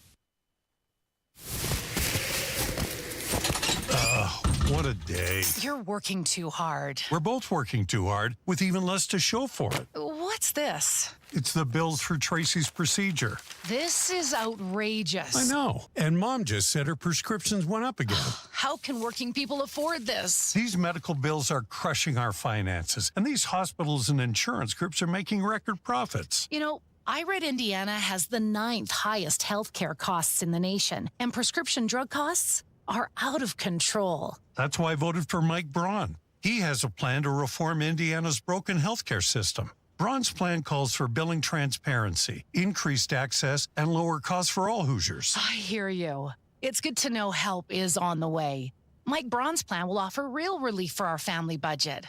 What a day. You're working too hard. We're both working too hard, with even less to show for it. What's this? It's the bills for Tracy's procedure. This is outrageous. I know. And Mom just said her prescriptions went up again. How can working people afford this? These medical bills are crushing our finances, and these hospitals and insurance groups are making record profits. You know, I read Indiana has the 9th highest healthcare costs in the nation, and prescription drug costs are out of control. That's why I voted for Mike Braun. He has a plan to reform Indiana's broken healthcare system. Braun's plan calls for billing transparency, increased access, and lower costs for all Hoosiers. I hear you. It's good to know help is on the way. Mike Braun's plan will offer real relief for our family budget.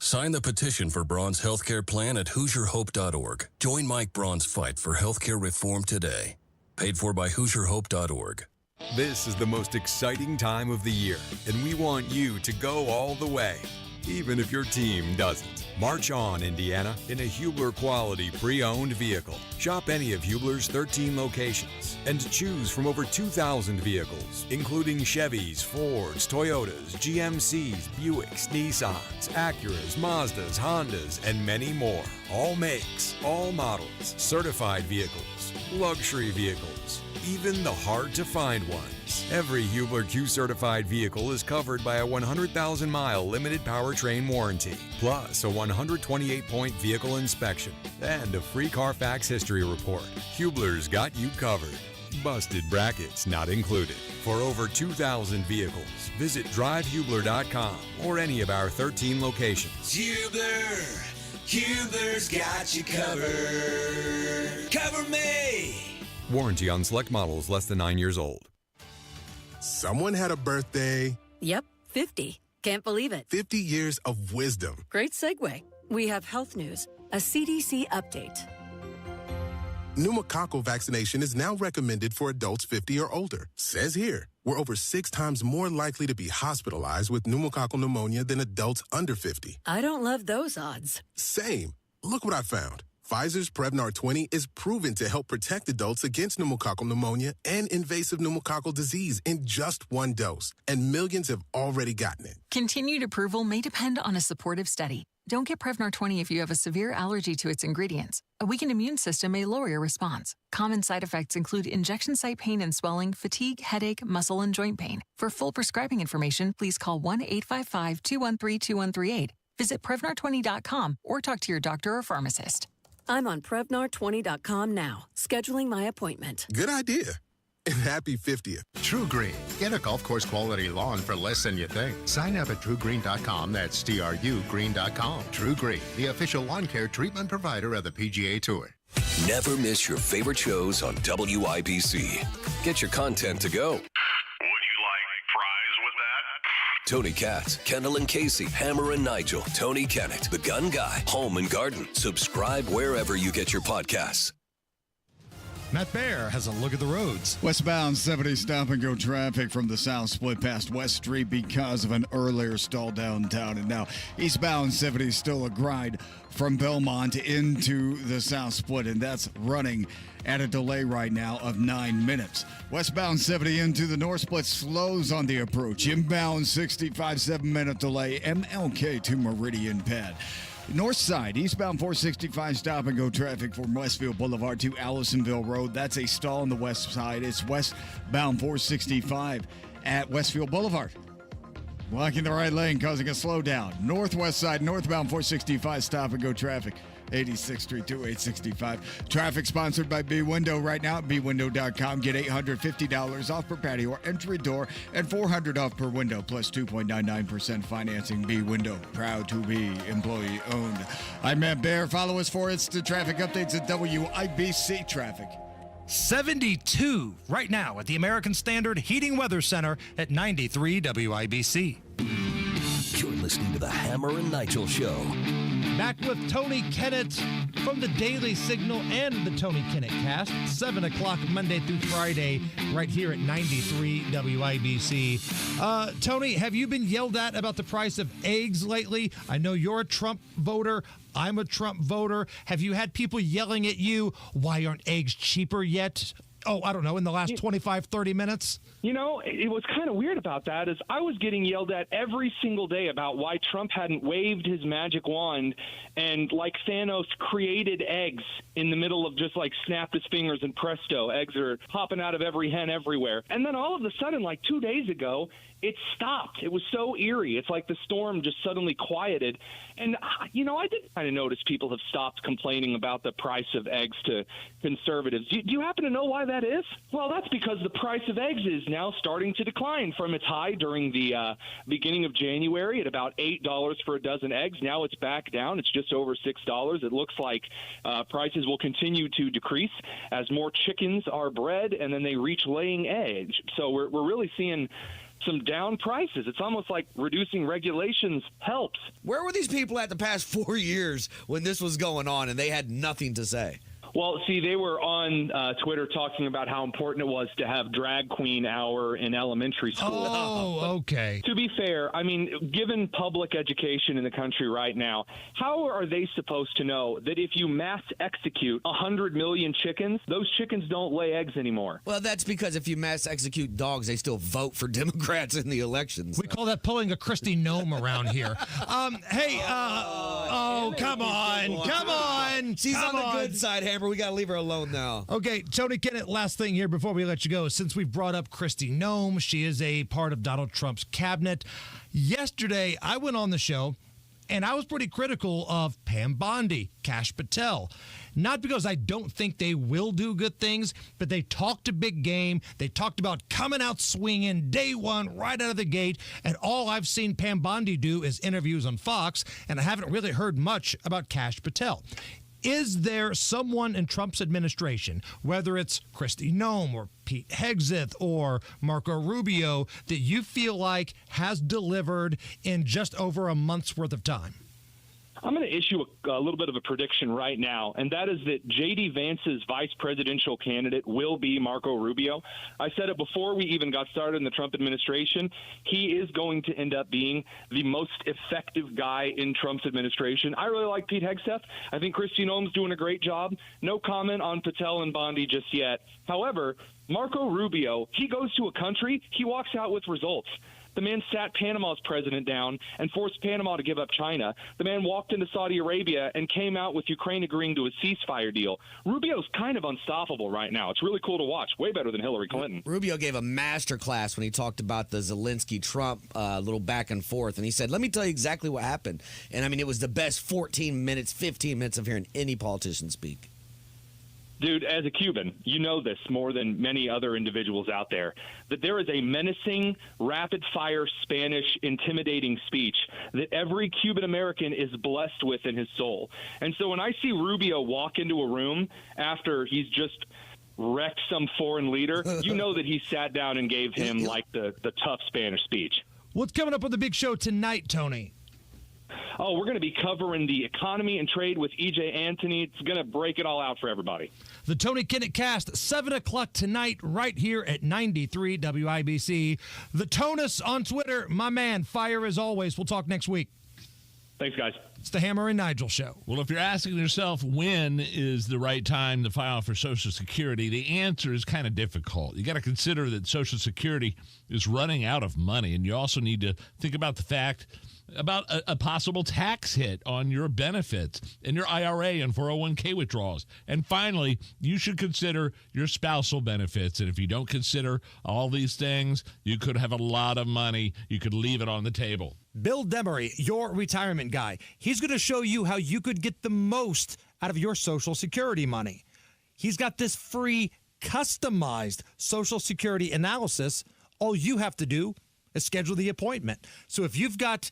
Sign the petition for Braun's healthcare plan at HoosierHope.org. Join Mike Braun's fight for healthcare reform today. Paid for by HoosierHope.org. This is the most exciting time of the year, and we want you to go all the way, even if your team doesn't. March on, Indiana, in a Hubler quality pre-owned vehicle. Shop any of Hubler's 13 locations and choose from over 2,000 vehicles, including Chevys, Fords, Toyotas, GMCs, Buicks, Nissans, Acuras, Mazdas, Hondas, and many more. All makes, all models, certified vehicles, luxury vehicles, even the hard-to-find ones. Every Hubler Q-certified vehicle is covered by a 100,000-mile limited powertrain warranty, plus a 128-point vehicle inspection, and a free Carfax history report. Hubler's got you covered. Busted brackets not included. For over 2,000 vehicles, visit drivehubler.com or any of our 13 locations. Hubler's got you covered. Cover me! Warranty on select models less than 9 years old. Someone had a birthday. Yep, 50. Can't believe it. 50 years of wisdom. Great segue. We have health news, a CDC update. Pneumococcal vaccination is now recommended for adults 50 or older. Says here, we're over 6 times more likely to be hospitalized with pneumococcal pneumonia than adults under 50. I don't love those odds. Same. Look what I found. Pfizer's Prevnar 20 is proven to help protect adults against pneumococcal pneumonia and invasive pneumococcal disease in just 1 dose, and millions have already gotten it. Continued approval may depend on a supportive study. Don't get Prevnar 20 if you have a severe allergy to its ingredients. A weakened immune system may lower your response. Common side effects include injection site pain and swelling, fatigue, headache, muscle, and joint pain. For full prescribing information, please call 1-855-213-2138. Visit Prevnar20.com or talk to your doctor or pharmacist. I'm on Prevnar20.com now, scheduling my appointment. Good idea. And happy 50th. True Green. Get a golf course quality lawn for less than you think. Sign up at TrueGreen.com. That's TrueGreen.com. True Green, the official lawn care treatment provider of the PGA Tour. Never miss your favorite shows on WIBC. Get your content to go. Tony Katz, Kendall and Casey, Hammer and Nigel, Tony Kennett, The Gun Guy, Home and Garden. Subscribe wherever you get your podcasts. Matt Bear has a look at the roads. Westbound 70 stop-and-go traffic from the south split past West Street because of an earlier stall downtown. And now eastbound 70 still a grind from Belmont into the south split, and that's running at a delay right now of 9 minutes. Westbound 70 into the north split slows on the approach. Inbound 65, 7-minute delay. MLK to Meridian Pad. North side, eastbound 465 stop-and-go traffic from Westfield Boulevard to Allisonville Road. That's a stall on the west side. It's westbound 465 at Westfield Boulevard. Blocking the right lane, causing a slowdown. Northwest side, northbound 465 stop-and-go traffic. 86th Street to 865. Traffic sponsored by B Window right now at bwindow.com. Get $850 off per patio or entry door and $400 off per window plus 2.99% financing. B Window, proud to be employee owned. I'm Matt Bear. Follow us for instant traffic updates at WIBC Traffic. 72 right now at the American Standard Heating Weather Center at 93 WIBC. You're listening to the Hammer and Nigel Show. Back with Tony Kennett from the Daily Signal and the Tony Kennett Cast, 7 o'clock Monday through Friday, right here at 93 WIBC. Tony, have you been yelled at about the price of eggs lately? I know you're a Trump voter. I'm a Trump voter. Have you had people yelling at you, why aren't eggs cheaper yet? Oh, I don't know, in the last 25, 30 minutes? You know, it was kind of weird about that is I was getting yelled at every single day about why Trump hadn't waved his magic wand and, like Thanos, created eggs in the middle of just, like, snapped his fingers and presto, eggs are popping out of every hen everywhere. And then all of a sudden, like 2 days ago, it stopped. It was so eerie. It's like the storm just suddenly quieted. And, you know, I did kind of notice people have stopped complaining about the price of eggs to conservatives. Do you happen to know why that is? Well, that's because the price of eggs is now starting to decline from its high during the beginning of January at about $8 for a dozen eggs. Now it's back down. It's just over $6. It looks like prices will continue to decrease as more chickens are bred and then they reach laying eggs. So we're really seeing some down prices. It's almost like reducing regulations helps. Where were these people at the past 4 years when this was going on and they had nothing to say? Well, see, they were on Twitter talking about how important it was to have drag queen hour in elementary school. Oh, okay. To be fair, I mean, given public education in the country right now, how are they supposed to know that if you mass execute 100 million chickens, those chickens don't lay eggs anymore? Well, that's because if you mass execute dogs, they still vote for Democrats in the elections. We call that pulling a Christy Gnome around here. Come on. She's on the good side, Hammer. We got to leave her alone now. Okay, Tony Kennett, last thing here before we let you go. Since we've brought up Christy Gnome, she is a part of Donald Trump's cabinet. Yesterday, I went on the show, and I was pretty critical of Pam Bondi, Kash Patel. Not because I don't think they will do good things, but they talked a big game. They talked about coming out swinging day one, right out of the gate. And all I've seen Pam Bondi do is interviews on Fox, and I haven't really heard much about Kash Patel. Is there someone in Trump's administration, whether it's Kristi Noem or Pete Hegseth or Marco Rubio, that you feel like has delivered in just over a month's worth of time? I'm going to issue a little bit of a prediction right now, and that is that J.D. Vance's vice presidential candidate will be Marco Rubio. I said it before we even got started in the Trump administration. He is going to end up being the most effective guy in Trump's administration. I really like Pete Hegseth. I think Kristi Noem's doing a great job. No comment on Patel and Bondi just yet. However, Marco Rubio, he goes to a country, he walks out with results. The man sat Panama's president down and forced Panama to give up China. The man walked into Saudi Arabia and came out with Ukraine agreeing to a ceasefire deal. Rubio's kind of unstoppable right now. It's really cool to watch. Way better than Hillary Clinton. Rubio gave a master class when he talked about the Zelensky-Trump little back and forth. And he said, let me tell you exactly what happened. And, I mean, it was the best 14 minutes, 15 minutes of hearing any politician speak. Dude, as a Cuban, you know this more than many other individuals out there, that there is a menacing, rapid-fire Spanish, intimidating speech that every Cuban American is blessed with in his soul. And so when I see Rubio walk into a room after he's just wrecked some foreign leader, you know that he sat down and gave him, like, the tough Spanish speech. What's coming up on the big show tonight, Tony? Oh, we're going to be covering the economy and trade with E.J. Antony. It's going to break it all out for everybody. The Tony Kennett Cast, 7 o'clock tonight, right here at 93 WIBC. The Tonus on Twitter, my man, fire as always. We'll talk next week. Thanks, guys. It's the Hammer and Nigel Show. Well, if you're asking yourself when is the right time to file for Social Security, the answer is kind of difficult. You got to consider that Social Security is running out of money, and you also need to think about the fact about a possible tax hit on your benefits and your IRA and 401k withdrawals. And finally, you should consider your spousal benefits. And if you don't consider all these things, you could have a lot of money. You could leave it on the table. Bill Demery, your retirement guy, he's going to show you how you could get the most out of your Social Security money. He's got this free, customized Social Security analysis. All you have to do is schedule the appointment. So if you've got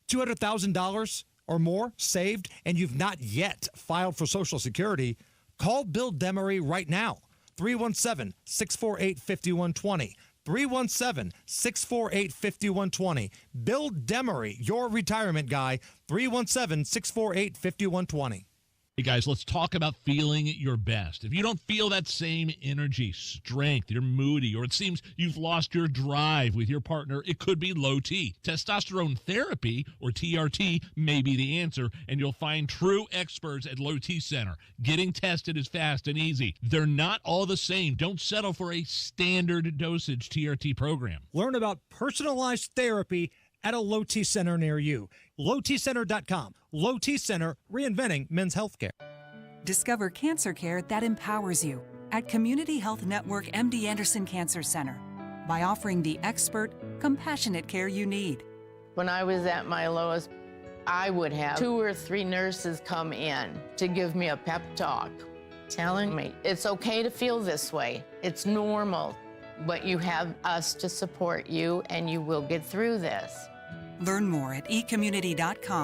$200,000 or more saved and you've not yet filed for Social Security, call Bill Demery right now. 317-648-5120. 317-648-5120. Bill Demery, your retirement guy, 317-648-5120. Hey, guys, let's talk about feeling your best. If you don't feel that same energy, strength, you're moody, or it seems you've lost your drive with your partner, it could be low T. Testosterone therapy, or TRT, may be the answer, and you'll find true experts at Low T Center. Getting tested is fast and easy. They're not all the same. Don't settle for a standard dosage TRT program. Learn about personalized therapy at a Low T Center near you. LowTCenter.com. Low T Center, reinventing men's healthcare. Discover cancer care that empowers you at Community Health Network MD Anderson Cancer Center by offering the expert, compassionate care you need. When I was at my lowest, I would have 2 or 3 nurses come in to give me a pep talk, telling me it's okay to feel this way. It's normal, but you have us to support you and you will get through this. Learn more at ecommunity.com.